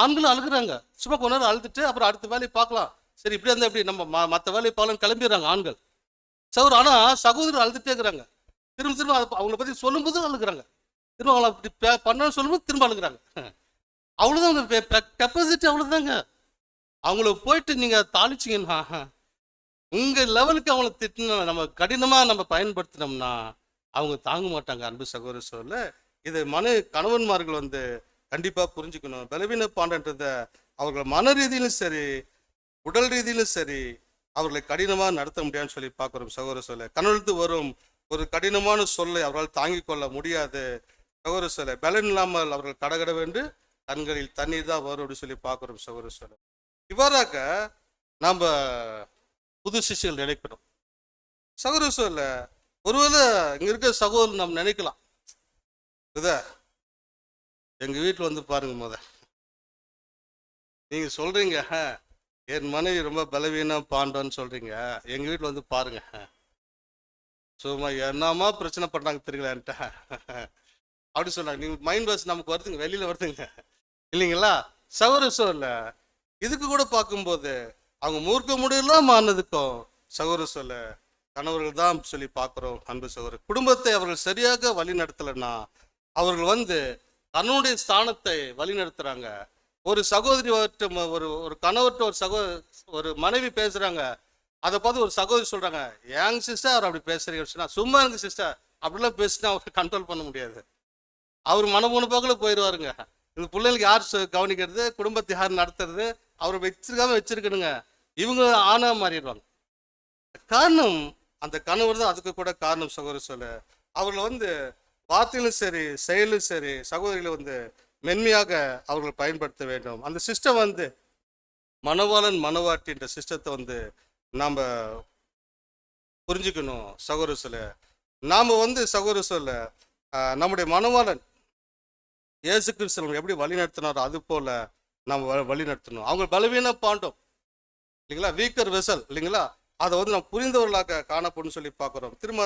ஆண்களும் அழுகுறாங்க. சும்மா கொஞ்ச நேரம் அழுதுட்டு அப்புறம் அடுத்த வேலையை பார்க்கலாம், சரி இப்படி இருந்தா எப்படி, நம்ம மற்ற வேலையை பார்க்கலாம் கிளம்பிடுறாங்க ஆண்கள். சகோதரர், ஆனா சகோதரர் அழுதுட்டே இருக்கிறாங்க. திரும்ப திரும்ப அவங்கள பத்தி சொல்லும்போது அழுகுறாங்க, திரும்ப அவங்கள அப்படி பண்ண சொல்லும்போது திரும்ப அழுகுறாங்க. அவ்வளவுதான் கெப்பாசிட்டி, அவ்வளவுதாங்க. அவங்கள போயிட்டு நீங்க தாளிச்சிங்கன்னா, உங்க லெவலுக்கு அவங்கள திட்டின நம்ம கடினமா நம்ம பயன்படுத்தினோம்னா அவங்க தாங்க மாட்டாங்க. அன்பு சகோதர சொல்ல, இது கணவன்மார்கள் வந்து கண்டிப்பா புரிஞ்சுக்கணும். பலவீன பாண்டன்றத அவர்கள் மன ரீதியிலும் சரி, உடல் ரீதியிலும் சரி, அவர்களை கடினமா நடத்த முடியாதுன்னு சொல்லி பார்க்கிறோம். சகோதர சொல்ல, கணவனுக்கு வரும் ஒரு கடினமான சொல்லை அவரால் தாங்கிக் கொள்ள முடியாது. சகோதர சொல்ல, பலன் இல்லாமல் அவர்கள் கடகடவென்று கண்களில் தண்ணீர் தான் வரும் அப்படின்னு சொல்லி பார்க்கிறோம். சகோதர சொல்ல, இவ்வாறாக நாம புது சிஷ்யர்கள் நினைக்கணும். சகோதர சொல்ல, ஒருவேளை இங்க இருக்க சகோதரர் நம்ம நினைக்கலாம், எங்க வீட்டில் வந்து பாருங்க, நீங்க சொல்றீங்க என் மனைவி ரொம்ப பலவீனம் பாண்டோன்னு சொல்றீங்க, எங்க வீட்டில் வந்து பாருங்க, சும்மா என்னமா பிரச்சனை பண்றாங்க தெரியலான்ட்ட அப்படி சொன்னாங்க. நீங்க மைண்ட் வாஷ் நமக்கு வருதுங்க, வெளியில வருதுங்க இல்லைங்களா? சகோதர சொல்ல, இதுக்கு கூட பார்க்கும்போது அவங்க மூர்க்க முடியலாம் ஆனதுக்கும் சகோதர சொல்ல கணவர்கள் தான் சொல்லி பார்க்கிறோம். அன்பு சகோதரர், குடும்பத்தை அவர்கள் சரியாக வழி நடத்தலைன்னா அவர்கள் வந்து தன்னுடைய ஸ்தானத்தை வழி நடத்துறாங்க. ஒரு சகோதரி ஒரு கணவர்கிட்ட ஒரு மனைவி பேசுறாங்க, அதை பார்த்து ஒரு சகோதரி சொல்றாங்க, ஏங்க சிஸ்டர் அவர் அப்படி பேசுறீங்க, சும்மா இருக்கு சிஸ்டர், அப்படிலாம் பேசினா அவர் கண்ட்ரோல் பண்ண முடியாது, அவர் மனமுணுப்பாக்கில் போயிடுவாருங்க. இந்த பிள்ளைகளுக்கு யார் கவனிக்கிறது, குடும்பத்தை யார் நடத்துறது, அவர் வச்சிருக்கணுங்க. இவங்க ஆனா மாறிடுவாங்க. காரணம் அந்த கணவர் தான் அதுக்கு கூட காரணம். சகோதர சொல்ல, அவர்களை வந்து வார்த்தையிலும் சரி, செயலும் சரி, சகோதரிகளை வந்து மென்மையாக அவர்கள் பயன்படுத்த வேண்டும். அந்த சிஸ்டம் வந்து மணவாளன் மணவாட்டின்ற சிஸ்டத்தை வந்து நாம் புரிஞ்சுக்கணும். சகோதர சொல்ல, நாம் வந்து சகோதர சொல்ல நம்முடைய மணவாளன் இயேசு கிறிஸ்து எப்படி வழி நடத்தினாரோ அது போல நம்ம வழி நடத்தணும். அவங்க பலவீன பாண்டம் இல்லைங்களா, வீக்கர் வெசல் இல்லைங்களா, அதை வந்து நம்ம புரிந்தவர்களாக காணப்படும் சொல்லி பார்க்குறோம். திரும்ப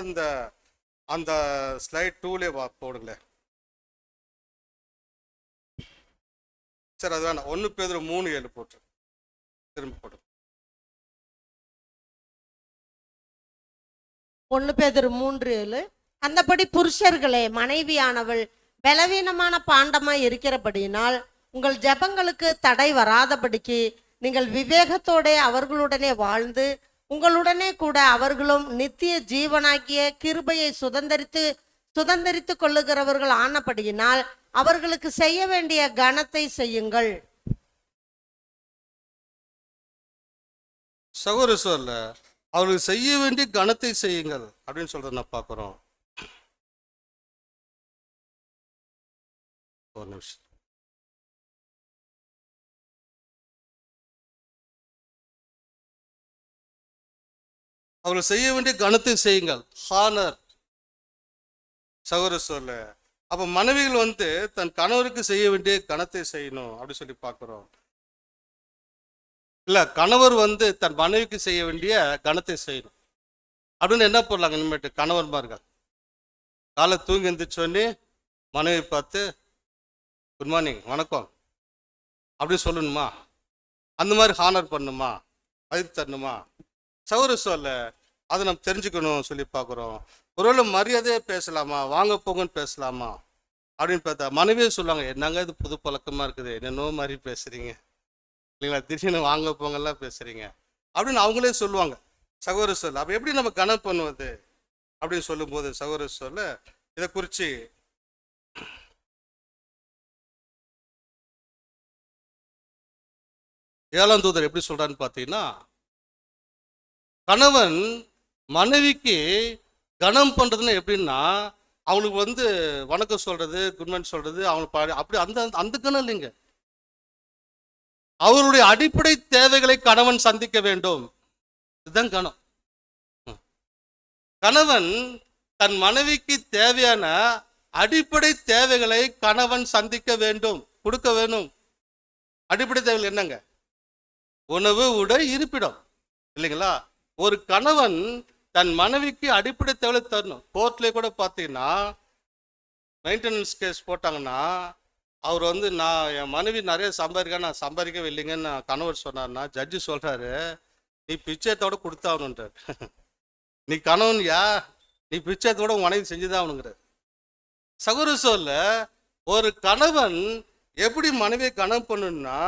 அந்த ஸ்லைட் 2லே போடுங்களேன். சரி, அது வேணாம், 1 பேதுரு 3:7 போட்டு திரும்ப போடு. 1 பேதுரு 3:7, அந்தபடி புருஷர்களே, மனைவியானவள் பலவீனமான பாண்டமாய் இருக்கிறபடியினால் உங்கள் ஜெபங்களுக்கு தடை வராதபடிக்கு நீங்கள் விவேகத்தோட அவர்களுடனே வாழ்ந்து உங்களுடனே கூட அவர்களும் நித்திய ஜீவனாகிய கிருபையை சுதந்தரித்து கொள்ளுகிறவர்கள் ஆனபடியினால் அவர்களுக்கு செய்ய வேண்டிய கனத்தை செய்யுங்கள். சகோதர சொல்ல, அவர்களுக்கு செய்ய வேண்டிய கனத்தை செய்யுங்கள் அப்படின்னு சொல்றத நான் பார்க்குறோம். ஒரு நிமிஷம். அவர்கள் செய்ய வேண்டிய கனத்தை செய்யுங்கள். ஹானர் சகோதர சொல்ல. அப்ப மனைவிகள் வந்து தன் கணவருக்கு செய்ய வேண்டிய கணத்தை செய்யணும் அப்படி சொல்லி பார்க்கிறோம். இல்ல, கணவர் வந்து தன் மனைவிக்கு செய்ய வேண்டிய கணத்தை செய்யணும் அப்படின்னு என்ன பண்ணலாங்க? இனிமேட்டு கணவன்மார்கள் காலை தூங்கி எந்திரிச்சோடனே மனைவி பார்த்து குட் மார்னிங், வணக்கம் அப்படின்னு சொல்லணுமா? அந்த மாதிரி ஹானர் பண்ணணுமா? மதிப்பு தரணுமா? சகோதர சொல்ல அதை நம்ம தெரிஞ்சுக்கணும் சொல்லி பார்க்குறோம். ஒருவேளை மரியாதையே பேசலாமா, வாங்க போங்கன்னு பேசலாமா அப்படின்னு பார்த்தா மனைவியே சொல்லுவாங்க, என்னங்க இது புது பழக்கமாக இருக்குது, என்னென்னோ மாதிரி பேசுகிறீங்க இல்லைங்களா, திடீர்னு வாங்க போங்கெல்லாம் பேசுகிறீங்க அப்படின்னு அவங்களே சொல்லுவாங்க. சகோதர சொல்ல அப்போ எப்படி நம்ம கணக்கு பண்ணுவது அப்படின்னு சொல்லும்போது சகோதர சொல்ல இதை குறித்து ஏழாம் தூதர் எப்படி சொல்றான்னு பார்த்தீங்கன்னா, கணவன் மனைவிக்கு கணம் பண்றதுன்னா எப்படின்னா, அவளுக்கு வந்து வணக்கம் சொல்றது, குட்மார்னிங் சொல்றது, அவங்களுக்கு அப்படி அந்த அந்த கணம் இல்லைங்க. அவருடைய அடிப்படை தேவைகளை கணவன் சந்திக்க வேண்டும், இதுதான் கணம். கணவன் தன் மனைவிக்கு தேவையான அடிப்படை தேவைகளை கணவன் சந்திக்க வேண்டும், கொடுக்க வேணும். அடிப்படை தேவைகள் என்னங்க? உணவு, உடை, இருப்பிடம் இல்லைங்களா? ஒரு கணவன் தன் மனைவிக்கு அடிப்படை தேவை தரணும். கோர்ட்லேயே கூட பார்த்தீங்கன்னா மெயின்டெனன்ஸ் கேஸ் போட்டாங்கன்னா அவர் வந்து நான் என் மனைவி நிறைய சம்பாதிக்க நான் சம்பாதிக்கவே இல்லைங்கன்னு கணவர் சொன்னார்னா ஜட்ஜு சொல்கிறாரு, நீ பிச்சையத்தோட கொடுத்தாகணுன்றார். நீ கணவன் யா, நீ பிச்சையத்தோட உன் மனைவி செஞ்சுதான் அவனுங்கிறார். சகோதர சொல்ல ஒரு கணவன் எப்படி மனைவியை கணவன் பண்ணணும்னா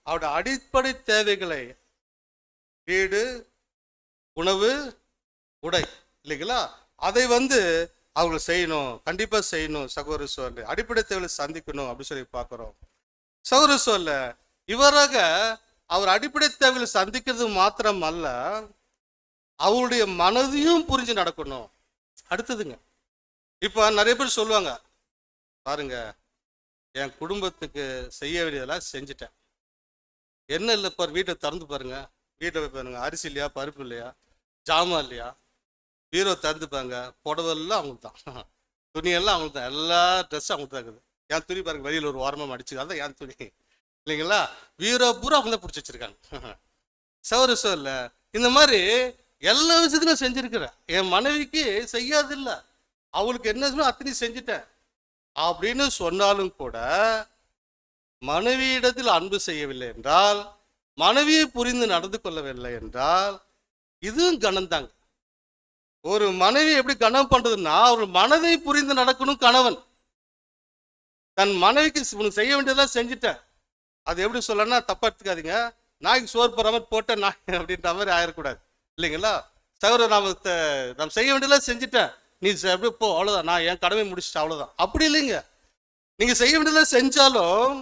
அவருடைய அடிப்படை தேவைகளை வீடு, உணவு, உடை இல்லைங்களா, அதை வந்து அவங்க செய்யணும், கண்டிப்பாக செய்யணும். சகோதர சொல்ல அடிப்படை தேவையை சந்திக்கணும் அப்படின்னு சொல்லி பார்க்குறோம். சகோதர சொல்ல இவராக அவர் அடிப்படை தேவைகளை சந்திக்கிறது மாத்திரம் அல்ல, அவருடைய மனதையும் புரிஞ்சு நடக்கணும். அடுத்ததுங்க, இப்போ நிறைய பேர் சொல்லுவாங்க, பாருங்க என் குடும்பத்துக்கு செய்ய வேண்டியதெல்லாம் செஞ்சுட்டேன், என்ன இல்லை பாரு, வீட்டை திறந்து பாருங்க, வீட்டை போய் பாருங்க, அரிசி இல்லையா, பருப்பு இல்லையா, ஜாமான் இல்லையா, பீரோ திறந்துப்பாங்க, புடவெல்லாம் அவங்களுக்கு தான், துணியெல்லாம் அவங்களுக்கு தான், எல்லா ட்ரெஸ்ஸும் அவங்களுக்கு தான் இருக்குது. என் துணி பாருங்க வெளியில் ஒரு ஓரமாக அடிச்சு, அதான் என் துணி இல்லைங்களா, பீரோ பூரா அவங்க தான் பிடிச்சி வச்சிருக்காங்க. சௌர சொல்ல இந்த மாதிரி எல்லா விஷயத்திலும் செஞ்சிருக்கிறேன், என் மனைவிக்கு செய்யாதில்லை, அவளுக்கு என்ன அத்தனையும் செஞ்சுட்டேன் அப்படின்னு சொன்னாலும் கூட மனைவியிடத்தில் அன்பு செய்யவில்லை என்றால், மனைவியை புரிந்து நடந்து கொள்ளவில்லை என்றால் இதுவும் கணம்தாங்க. ஒரு மனைவி எப்படி கணம் பண்றதுன்னா ஒரு மனதை புரிந்து நடக்கணும். கணவன் தன் மனைவிக்கு உனக்கு செய்ய வேண்டியதெல்லாம் செஞ்சுட்டேன், அது எப்படி சொல்லணும்னா தப்பா எடுத்துக்காதீங்க, நாய்க்கு சோறு போற மாதிரி போட்ட நாய் அப்படின்ற மாதிரி ஆயிடக்கூடாது இல்லைங்களா. சகோதரர் நம்ம செய்ய வேண்டியதெல்லாம் செஞ்சுட்டேன், நீ எப்படி போ, அவ்வளோதான், நான் என் கடமை முடிச்சுட்டேன், அவ்வளோதான். அப்படி இல்லைங்க, நீங்க செய்ய வேண்டியதெல்லாம் செஞ்சாலும்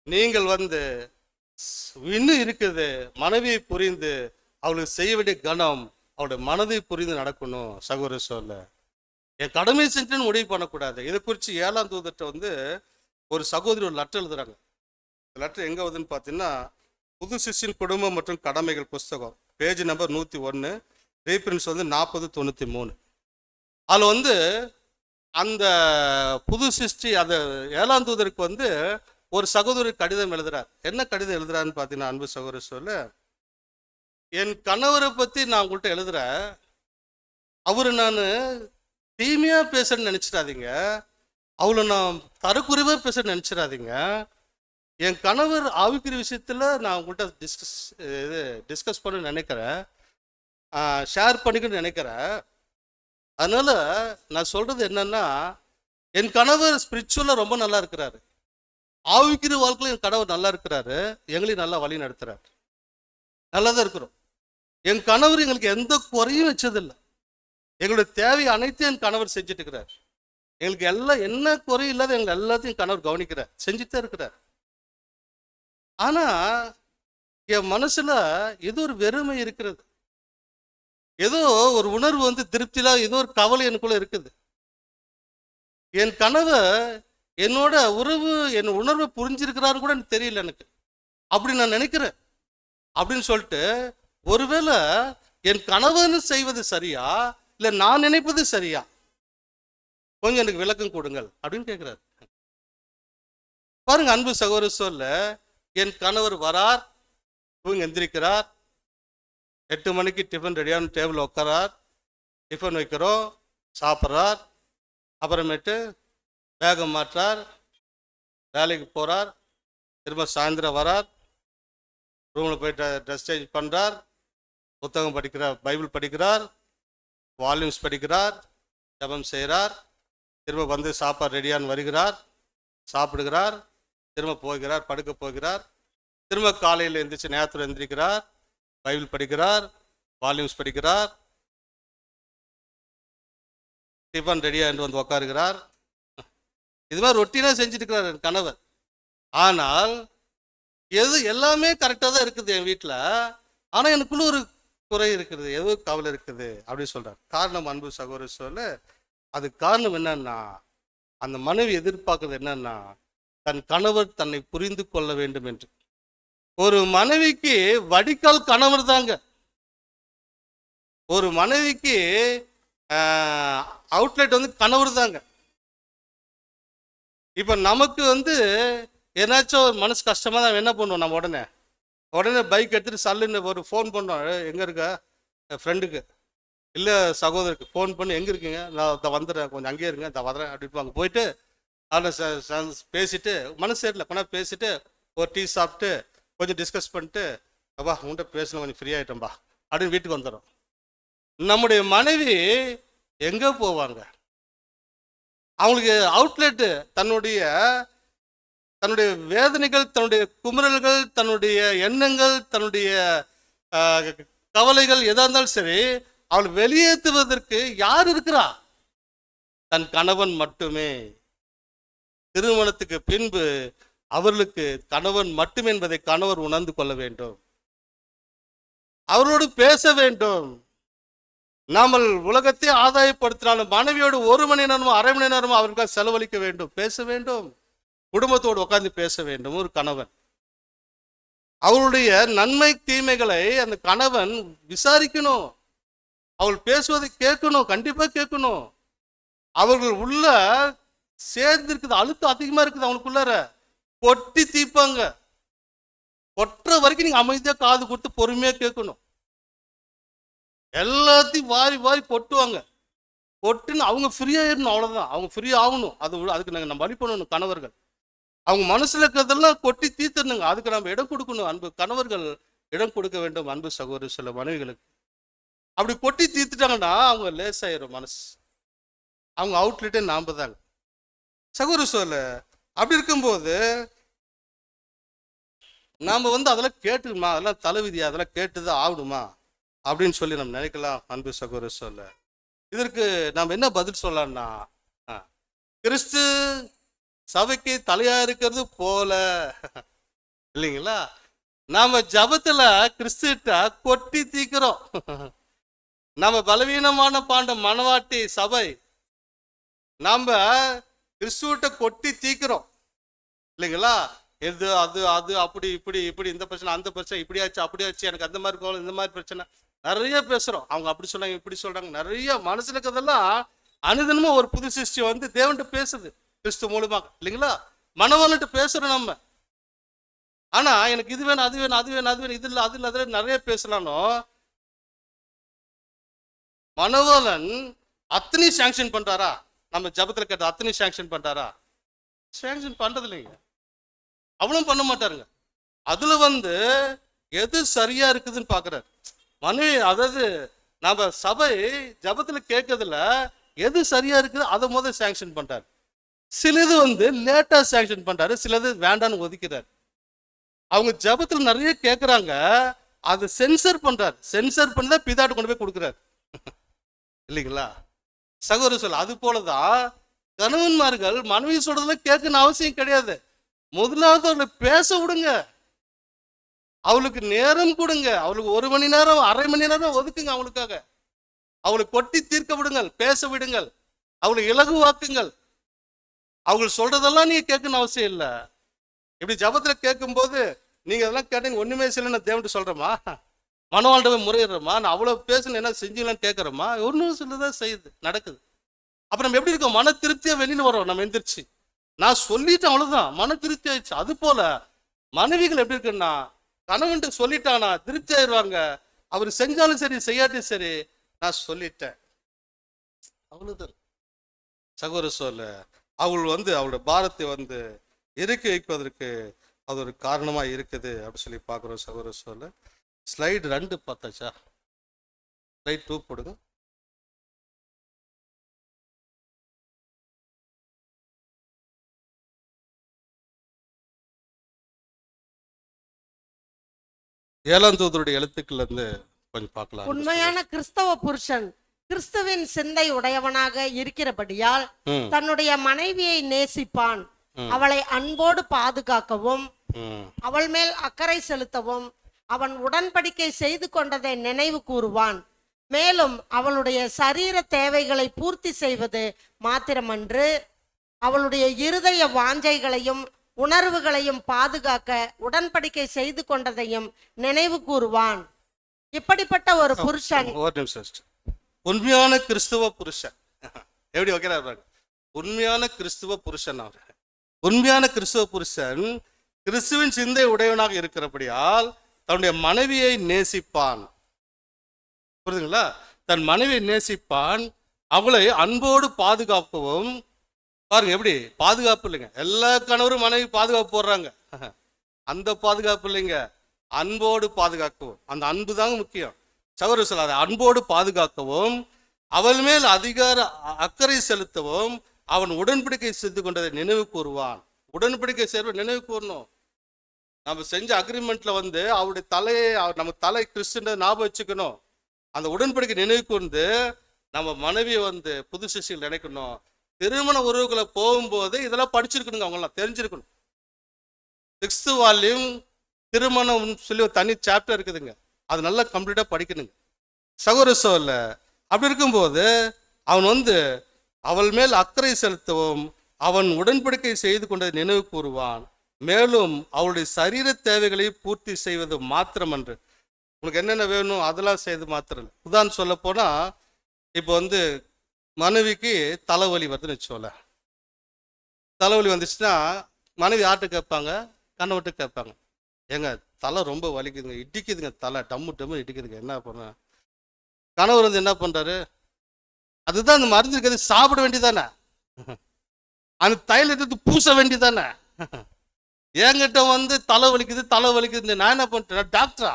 நீங்கள் வந்து இன்னும் இருக்குது மனைவியை புரிந்து அவளுக்கு செய்ய வேண்டிய கணம், அவளுடைய மனதை புரிந்து நடக்கணும். சகோதர சொல்ல என் கடமை செஞ்சுன்னு முடிவு பண்ணக்கூடாது. இதை குறித்து ஏழாம் தூதர்கிட்ட வந்து ஒரு சகோதரி ஒரு லெட்டர் எழுதுறாங்க. லெட்டர் எங்கே வருதுன்னு பார்த்தீங்கன்னா புது சிஷ்யன் குடும்பம் மற்றும் கடமைகள் புஸ்தகம், பேஜ் நம்பர் 101, ரீப்ரின்ஸ் வந்து 4093. அதில் வந்து அந்த புது சிருஷ்டி அந்த ஏழாம் தூதருக்கு வந்து ஒரு சகோதரி கடிதம் எழுதுறார். என்ன கடிதம் எழுதுறாருன்னு பார்த்தீங்கன்னா, அன்பு சகோதர சொல்ல, என் கணவரை பற்றி நான் உங்கள்கிட்ட எழுதுறேன், அவரு நான் தீமையாக பேசுறேன்னு நினச்சிடாதீங்க, அவளை நான் தரக்குறைவாக பேசுறேன்னு நினச்சிடாதீங்க. என் கணவர் ஆவிக்குரிய விஷயத்தில் நான் உங்கள்கிட்ட டிஸ்கஸ் பண்ண நினைக்கிறேன், ஷேர் பண்ணிக்கணும்னு நினைக்கிறேன். அதனால நான் சொல்றது என்னன்னா, என் கணவர் ஸ்பிரிச்சுவலாக ரொம்ப நல்லா இருக்கிறாரு, ஆவிக்குரிய வாழ்க்கையில் என் கணவர் நல்லா இருக்கிறாரு, எங்களையும் நல்லா வழி நடத்துறாரு, நல்லா தான் இருக்கிறோம். என் கணவர் எங்களுக்கு எந்த குறையும் வச்சதில்லை, எங்களுடைய தேவை அனைத்தையும் என் கணவர் செஞ்சுட்டு இருக்கிறார், எங்களுக்கு எல்லாம் என்ன குறையும் இல்லாத எங்களை எல்லாத்தையும் கணவர் கவனிக்கிறார், செஞ்சுட்டே இருக்கிறார். ஆனா என் மனசுல ஏதோ ஒரு வெறுமை இருக்கிறது, ஏதோ ஒரு உணர்வு வந்து திருப்தியில ஏதோ ஒரு கவலை எனக்குள்ள இருக்குது. என் கணவர் என்னோட என் உணர்வை புரிஞ்சிருக்கிறாரு கூட எனக்கு தெரியல, எனக்கு அப்படி நான் நினைக்கிறேன் அப்படின்னு சொல்லிட்டு, ஒருவேளை என் கணவன் செய்வது சரியா இல்லை நான் நினைப்பது சரியா, கொஞ்சம் எனக்கு விளக்கம் கொடுங்கள் அப்படின்னு கேட்கிறாரு. பாருங்க அன்பு சகோதர சொல்ல, என் கணவர் வரார், இவங்க எந்திரிக்கிறார், 8 மணிக்கு டிஃபன் ரெடியான டேபிள் உட்காரார், டிஃபன் வைக்கிறோம், சாப்பிட்றார், அப்புறமேட்டு பேகம் மாற்றார், வேலைக்கு போகிறார், திரும்ப சாயந்தரம் வரார், ரூமில் போயிட்டு ட்ரெஸ் சேஞ்ச் பண்ணுறார், புத்தகம் படிக்கிறார், பைபிள் படிக்கிறார், வால்யூம்ஸ் படிக்கிறார், ஜெபம் செய்கிறார், திரும்ப வந்து சாப்பாடு ரெடியான்னு வருகிறார், சாப்பிடுகிறார், திரும்ப போகிறார், படுக்க போகிறார், திரும்ப காலையில் எழுந்திரிச்சு நேரத்தில் எழுந்திரிக்கிறார், பைபிள் படிக்கிறார், வால்யூம்ஸ் படிக்கிறார், டிஃபன் ரெடியாக என்று வந்து உட்காருகிறார். இது மாதிரி ரொட்டீனாக செஞ்சுட்டு இருக்கிறார் என் கணவர். ஆனால் எல்லாமே கரெக்டாக தான் இருக்குது என் வீட்டில், ஆனால் எனக்குள்ள ஒரு குறை இருக்குது, ஏதோ கவலை இருக்குது அப்படின்னு சொல்கிறார். காரணம் அன்பு சகோதர சொல்ல, அது காரணம் என்னன்னா, அந்த மனைவி எதிர்பார்க்கறது என்னன்னா, தன் கணவர் தன்னை புரிந்து கொள்ள வேண்டும் என்று. ஒரு மனைவிக்கு வடிகால் கணவர் தாங்க. ஒரு மனைவிக்கு அவுட்லெட் வந்து கணவர் தாங்க. இப்ப நமக்கு வந்து ஏதாச்சும் ஒரு மனசு கஷ்டமா தான் என்ன பண்ணுவோம், நம்ம உடனே பைக் எடுத்துட்டு சல்லுன்னு ஒரு ஃபோன் பண்ணோம், எங்க இருக்க ஃப்ரெண்டுக்கு இல்லை சகோதரருக்கு ஃபோன் பண்ணி, எங்கே இருக்கீங்க, நான் வந்துடுறேன், கொஞ்சம் அங்கேயே இருங்க, நான் வரேன் அப்படின்னு அங்கே போயிட்டு அதில் பேசிட்டு, மனசு சரியில்லை கொண்டா பேசிட்டு, ஒரு டீ சாப்பிட்டு கொஞ்சம் டிஸ்கஸ் பண்ணிட்டு, அப்பா உங்கள்கிட்ட பேசணும், கொஞ்சம் ஃப்ரீ ஆகிட்டோம்பா அப்படின்னு வீட்டுக்கு வந்துடும். நம்முடைய மனைவி எங்கே போவாங்க? அவங்களுக்கு அவுட்லெட்டு தன்னுடைய வேதனைகள், தன்னுடைய குமுறல்கள், தன்னுடைய எண்ணங்கள், தன்னுடைய கவலைகள் எதா இருந்தாலும் சரி, அவள் வெளியேற்றுவதற்கு யார் இருக்கிறா? தன் கணவன் மட்டுமே. திருமணத்துக்கு பின்பு அவர்களுக்கு கணவன் மட்டும் என்பதை கணவர் உணர்ந்து கொள்ள வேண்டும், அவரோடு பேச வேண்டும். நாமல் உலகத்தை ஆதாயப்படுத்தினாலும் மனைவியோடு 1 மணி நேரமோ 1/2 மணி நேரமோ அவர்களுக்காக செலவழிக்க வேண்டும், பேச வேண்டும், குடும்பத்தோடு உட்கார்ந்து பேச வேண்டும். ஒரு கணவன் அவருடைய நன்மை தீமைகளை அந்த கணவன் விசாரிக்கணும், அவள் பேசுவதை கேட்கணும், கண்டிப்பா கேட்கணும். அவர்கள் உள்ள சேர்ந்து இருக்குது, அழுத்தம் அதிகமா இருக்குது, அவங்களுக்குள்ளார கொட்டி தீப்பாங்க. கொட்டுற வரைக்கும் நீங்க அமைதியா காது கொடுத்து பொறுமையா கேட்கணும். எல்லாத்தையும் வாரி வாரி கொட்டுவாங்க. கொட்டுன்னு அவங்க ஃப்ரீயா இருக்கணும், அவ்வளவுதான். அவங்க ஃப்ரீ ஆகணும். அதுக்கு நம்ம வழி பண்ணணும். கணவர்கள் அவங்க மனசுல இருக்கிறதெல்லாம் கொட்டி தீர்த்தணுங்க. அதுக்கு நம்ம இடம் கொடுக்கணும். அன்பு கணவர்கள் இடம் கொடுக்க வேண்டும். அன்பு சகோதரி சில மனைவிகளுக்கு அப்படி கொட்டி தீர்த்துட்டாங்கன்னா அவங்க லேசாயிரும் மனசு. அவங்க அவுட்லெட்டே நாம தாங்க சகோதரி சொல்ல. அப்படி இருக்கும்போது நாம வந்து அதெல்லாம் கேட்டுக்குமா, அதெல்லாம் தலைவிதியா, அதெல்லாம் கேட்டுதான் ஆகணுமா அப்படின்னு சொல்லி நம்ம நினைக்கலாம். அன்பு சகோதரி சொல்ல, இதற்கு நாம் என்ன பதில் சொல்லலாம்னா, கிறிஸ்து சபைக்கு தலையா இருக்கிறது போல இல்லைங்களா, நாம ஜபத்துல கிறிஸ்துட்ட கொட்டி தீக்கிறோம். நம்ம பலவீனமான பாண்ட மனவாட்டி சபை நாம கிறிஸ்துவிட்ட கொட்டி தீக்கிறோம் இல்லைங்களா. இது அது அது அப்படி இப்படி இப்படி இந்த பிரச்சனை அந்த பிரச்சனை இப்படியாச்சு அப்படியாச்சு, எனக்கு அந்த மாதிரி கோலம் இந்த மாதிரி பிரச்சனை நிறைய பேசுறோம். அவங்க அப்படி சொல்றாங்க இப்படி சொல்றாங்க, நிறைய மனசுல இருக்கிறதெல்லாம் அனுதினமும் ஒரு புது சிருஷ்டி வந்து தேவன்கிட்ட பேசுது கிறிஸ்து மூலமாக இல்லைங்களா. மனவாளன்ட்டு பேசுறோம் நம்ம. ஆனா எனக்கு இது வேணும் அது வேணும் அது வேணும் அது வேணும் இது இல்லை அது இல்லை அதுல நிறைய பேசலானோ, மனவாளன் அத்தனை சாங்ஷன் பண்றாரா? நம்ம ஜபத்துல கேட்ட அத்தனை சாங்ஷன் பண்றாரா? சாங்ஷன் பண்றது இல்லைங்க, அவளும் பண்ண மாட்டாருங்க. அதுல வந்து எது சரியா இருக்குதுன்னு பாக்குறாரு மனைவி. அதாவது நம்ம சபை ஜபத்துல கேட்கறதுல எது சரியா இருக்குது அதை முதல் சாங்ஷன் பண்றாரு. சிலது வந்து லேட்டா சாங்ஷன் பண்றாரு, சிலது வேண்டான்னு ஒதுக்கிறாரு. அவங்க ஜபத்துல நிறைய கேட்கறாங்க, அதை சென்சர் பண்றாரு. சென்சர் பண்ணி தான் பிதாட்டு கொண்டு போய் கொடுக்குறாரு இல்லைங்களா சகோதர சொல்ல. அது போலதான் கணவன்மார்கள் மனைவி சொல்றதுல கேட்கணும் அவசியம் கிடையாது. முதலாவது அவளை பேச விடுங்க, அவளுக்கு நேரம் கொடுங்க, அவளுக்கு 1 மணி நேரம் 1/2 மணி நேரம் ஒதுக்குங்க அவளுக்காக. அவளை கொட்டி தீர்க்க விடுங்கள், பேச விடுங்கள், அவளை இலகுவாக்குங்கள். அவங்க சொல்றதெல்லாம் நீங்க கேட்கணும் அவசியம் இல்லை. இப்படி ஜபத்துல கேட்கும் போது நீங்க அதெல்லாம் கேட்டீங்க ஒண்ணுமே செய்யலன்னு தேவன்ட்டு சொல்றோமா? மனவாழ்வை முறையிடுறோமா? நான் அவ்வளவு பேசணும் என்ன செஞ்சீங்களான்னு கேட்கறோமா? ஒன்றும் சொல்லதான் செய்யுது நடக்குது. அப்ப நம்ம எப்படி இருக்கோம்? மன திருப்தியா வெளியில வரோம். நம்ம எந்திரிச்சு நான் சொல்லிட்டேன், அவ்வளவுதான், மன திருப்தி ஆயிடுச்சு. அது போல மனைவிகள் எப்படி இருக்குன்னா, கணவன்ட்டு சொல்லிட்டானா திருப்தி ஆயிடுவாங்க. அவர் செஞ்சாலும் சரி செய்யாட்டியும் சரி, நான் சொல்லிட்டேன், அவ்வளவுதான். சகோதர சொல்ல அவள் அவளோட பாரத்தை இறக்கி வைப்பதற்கு அது ஒரு காரணமா இருக்குது அப்படி சொல்லி பார்க்குறோம். சகோதர சொல்ல ஸ்லைடு 2 பார்த்தாச்சா? ஸ்லைட் 2 போடுங்க. ஏழாம் தூதருடைய எழுத்துக்கள் கொஞ்சம் பார்க்கலாம். உண்மையான கிறிஸ்தவ புருஷன் கிறிஸ்துவின் சிந்தை உடையவனாக இருக்கிறபடியால் தன்னுடைய மனைவியை நேசிப்பான், அவளை அன்போடு பாதுகாக்கவும் அவள் மேல் அக்கறை செலுத்தவும் அவன் உடன்படிக்கை செய்து கொண்டதை நினைவு கூறுவான். மேலும் அவளுடைய சரீர தேவைகளை பூர்த்தி செய்வது மாத்திரமன்று, அவளுடைய இருதய வாஞ்சைகளையும் உணர்வுகளையும் பாதுகாக்க உடன்படிக்கை செய்து கொண்டதையும் நினைவு கூறுவான். இப்படிப்பட்ட ஒரு புருஷன் உண்மையான கிறிஸ்துவ புருஷன். எப்படி வைக்கிறார்? உண்மையான கிறிஸ்துவ புருஷன். அவர் உண்மையான கிறிஸ்துவ புருஷன் கிறிஸ்துவின் சிந்தை உடையவனாக இருக்கிறபடியால் தன்னுடைய மனைவியை நேசிப்பான். புரியுதுங்களா? தன் மனைவியை நேசிப்பான், அவளை அன்போடு பாதுகாக்கவும். பாருங்க எப்படி பாதுகாப்பு இல்லைங்க. எல்லா கணவரும் மனைவி பாதுகாப்பு போடுறாங்க, அந்த பாதுகாப்பு இல்லைங்க, அன்போடு பாதுகாக்கவும். அந்த அன்பு தாங்க முக்கியம். சகோதர சொல்லாத அன்போடு பாதுகாக்கவும் அவள் மேல் அக்கறை செலுத்தவும் அவன் உடன்படிக்கை செய்து கொண்டதை நினைவு கூறுவான். உடன்படிக்கை செய்வ நினைவு கூறணும். நம்ம செஞ்ச அக்ரிமெண்ட்ல அவருடைய தலையை நம்ம தலை கிறிஸ்துன்றதை ஞாபகம் வச்சுக்கணும். அந்த உடன்படிக்கை நினைவு கூர்ந்து நம்ம மனைவியை புது சிஷ்யர்கள் நினைக்கணும். திருமண உறவுகளை போகும்போது இதெல்லாம் படிச்சிருக்கணுங்க, அவங்களாம் தெரிஞ்சிருக்கணும். 6th வால்யூம் திருமணம் சொல்லி ஒரு தனி சாப்டர் இருக்குதுங்க, அது நல்லா கம்ப்ளீட்டா படிக்கணுங்க. சகோதர சோல்ல அப்படி இருக்கும்போது அவன் அவள் மேல் அக்கறை செலுத்தவும் அவன் உடன்படிக்கை செய்து கொண்டதை நினைவு கூறுவான். மேலும் அவளுடைய சரீர தேவைகளை பூர்த்தி செய்வது மாத்திரமன்று, உனக்கு என்னென்ன வேணும் அதெல்லாம் செய்து மாத்திரம் இல்லை. உதாரணம் சொல்ல போனா, இப்போ மனைவிக்கு தலைவலி வருதுன்னு வச்சோல, தலைவலி வந்துச்சுன்னா மனைவி ஆட்டு கேட்பாங்க, கண்ணவட்டு கேட்பாங்க, ஏங்க தலை ரொம்ப வலிக்குதுங்க, இடிக்குதுங்க, தலை டம்மு டம்மு இடிக்குதுங்க, என்ன பண்ண? கணவர் என்ன பண்றாரு? அதுதான் அந்த மருந்து இருக்கிறது, சாப்பிட வேண்டியதானே, அந்த தைலத்தை பூச வேண்டியதானே. என்கிட்ட தலை வலிக்குது நான் என்ன பண்ணிட்டேன், டாக்டரா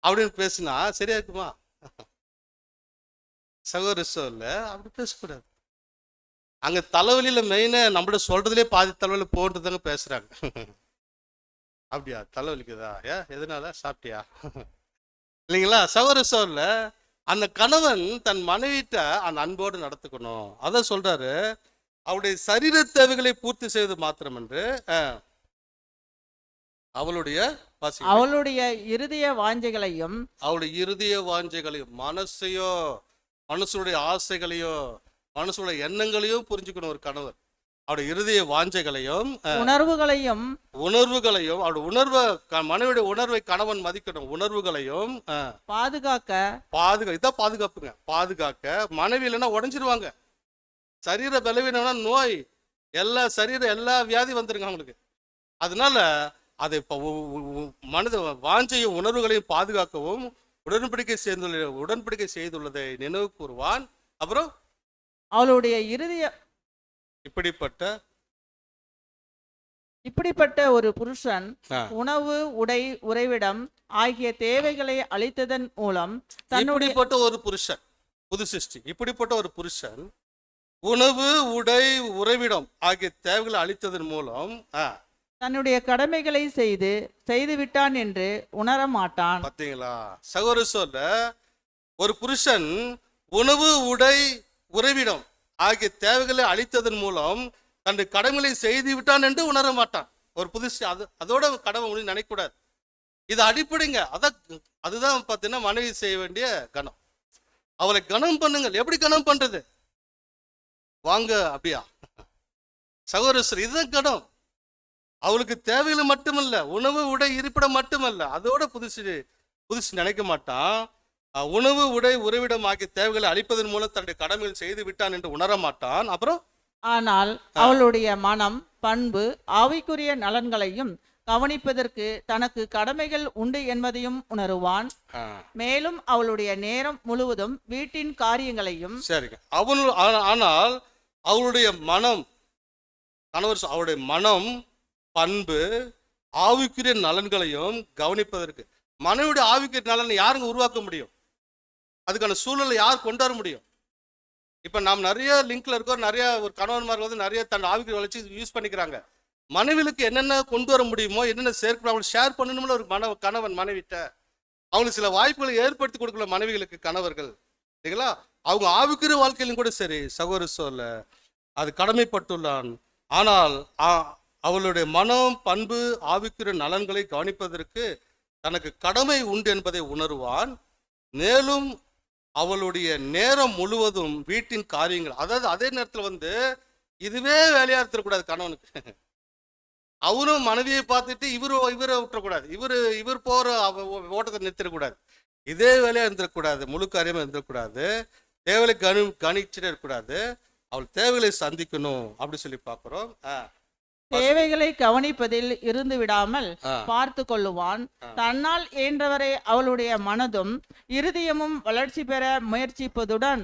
அப்படின்னு பேசுனா சரியா இருக்குமா? சகோதர சொல்ல அப்படி பேசக்கூடாது. அங்க தலைவலியில மெயினா நம்மள சொல்றதுலேயே பாதி தலைவலி போன்றதாங்க பேசுறாங்க. அப்படியா தலைவலிக்குதா? எதனால சாப்பிட்டியா இல்லைங்களா? சகோதர சொல்ல அந்த கணவன் தன் மனைவிட்ட அந்த அன்போடு நடத்துக்கணும். அதான் சொல்றாரு, அவளுடைய சரீர தேவைகளை பூர்த்தி செய்வது மாத்திரம் என்று அவளுடைய இருதய வாஞ்சைகளையும் மனசுடைய ஆசைகளையோ மனசுடைய எண்ணங்களையும் புரிஞ்சுக்கணும் ஒரு கணவர். அவருடைய இருதய வாஞ்சைகளையும் உணர்வுகளையும் அவருடைய மனைவியுடைய உணர்வை கணவன் மதிக்கணும். உணர்வுகளையும் இதான் பாதுகாப்புங்க. பாதுகாக்க மனைவி இல்லைன்னா உடஞ்சிருவாங்க. சரீர பலவீனம்னா நோய், எல்லா வியாதி வந்துருங்க அவங்களுக்கு. அதனால அதை மனித வாஞ்சையும் உணர்வுகளையும் பாதுகாக்கவும் உடன்படிக்கை செய்துள்ளதை நினைவு கூறுவான். அப்புறம் அவளுடைய இருதய இப்படிப்பட்ட ஒரு புருஷன் உணவு, உடை, உறைவிடம் ஆகிய தேவைகளை அளித்ததன் மூலம் இப்படிப்பட்ட ஒரு புருஷன் புது சிருஷ்டி. இப்படிப்பட்ட ஒரு புருஷன் உணவு, உடை, உறைவிடம் ஆகிய தேவைகளை அளித்ததன் மூலம் தன்னுடைய கடமைகளை செய்து விட்டான் என்று உணர மாட்டான். பார்த்தீங்களா? சகோதர சொல்ல ஒரு புருஷன் உணவு, உடை, உறைவிடம் ஆகிய தேவைகளை அளித்ததன் மூலம் தன்னுடைய கடமைகளை செய்து விட்டான் என்று உணர மாட்டான். ஒரு புதுசு அதோட கடமை முடிவு நினைக்கக்கூடாது. இது அடிப்படைங்க. அதுதான் பார்த்தீங்கன்னா மனைவி செய்ய வேண்டிய கணம். அவளை கணம் பண்ணுங்கள். எப்படி கணம் பண்றது? வாங்க அப்படியா சகோதரர், இதுதான் கணம். அவளுக்கு தேவைகளை மட்டுமல்ல, உணவு, உடை, இருப்பிடம் மட்டுமல்ல, அதோட புதுசு நினைக்க மாட்டான். உணவு உடை உறைவிடம் ஆகிய தேவைகளை அளிப்பதன் மூலம் தன்னுடைய கடமைகள் செய்து விட்டான் என்று உணர மாட்டான். அப்புறம் ஆனால் அவளுடைய மனம், பண்பு, ஆவிக்குரிய நலன்களையும் கவனிப்பதற்கு தனக்கு கடமைகள் உண்டு என்பதையும் உணருவான். மேலும் அவளுடைய நேரம் முழுவதும் வீட்டின் காரியங்களையும். சரிங்க. ஆனால் அவளுடைய மனம், அவருடைய மனம், பண்பு, ஆவிக்குரிய நலன்களையும் கவனிப்பதற்கு. மனைவியுடைய ஆவிக்குரிய நலனை யாருங்க உருவாக்க முடியும்? அதுக்கான சூழலை யார் கொண்டு வர முடியும்? இப்ப நாம் நிறைய லிங்க்ல இருக்கோம். நிறைய ஒரு கணவன்மார்கள் வந்து நிறைய தன் ஆவிக்குரிய வளர்ச்சி யூஸ் பண்ணிக்கிறாங்க. மனைவிகளுக்கு என்னென்ன கொண்டு வர முடியுமோ, என்னென்ன சேர்க்கணும், அவங்களுக்கு ஷேர் பண்ணணும்னு ஒரு கணவன் மனைவிட்ட அவங்களுக்கு சில வாய்ப்புகளை ஏற்படுத்தி கொடுக்கல. மனைவிகளுக்கு கணவர்கள் சரிங்களா, அவங்க ஆவிக்குரிய வாழ்க்கையிலும் கூட சரி சகோதர சொல்ல அது கடமைப்பட்டுள்ளான். ஆனால் அவளுடைய மனம், பண்பு, ஆவிக்குரிய நலன்களை கவனிப்பதற்கு தனக்கு கடமை உண்டு என்பதை உணர்வான். மேலும் அவளுடைய நேரம் முழுவதும் வீட்டின் காரியங்கள், அதாவது அதே நேரத்தில் வந்து இதுவே வேலையா இருக்கக்கூடாது கணவனுக்கு. அவரும் மனைவியை பார்த்துட்டு இவரை விட்டுறக்கூடாது, இவர் போற ஓட்டத்தை நிறுத்திடக்கூடாது, இதே வேலையா இருந்துடக்கூடாது, முழு காரியமா இருந்துடக்கூடாது, தேவையை கணிச்சுட்டே இருக்கக்கூடாது, அவள் தேவைகளை சந்திக்கணும் அப்படி சொல்லி பார்க்கிறோம். தேவைகளை கவனிப்பதில் இருந்து விடாமல் பார்த்து கொள்ளுவான். தன்னால் இயன்றவரை அவளுடைய மனதும் இருதயமும் வளர்ச்சி பெற முயற்சிப்பதுடன்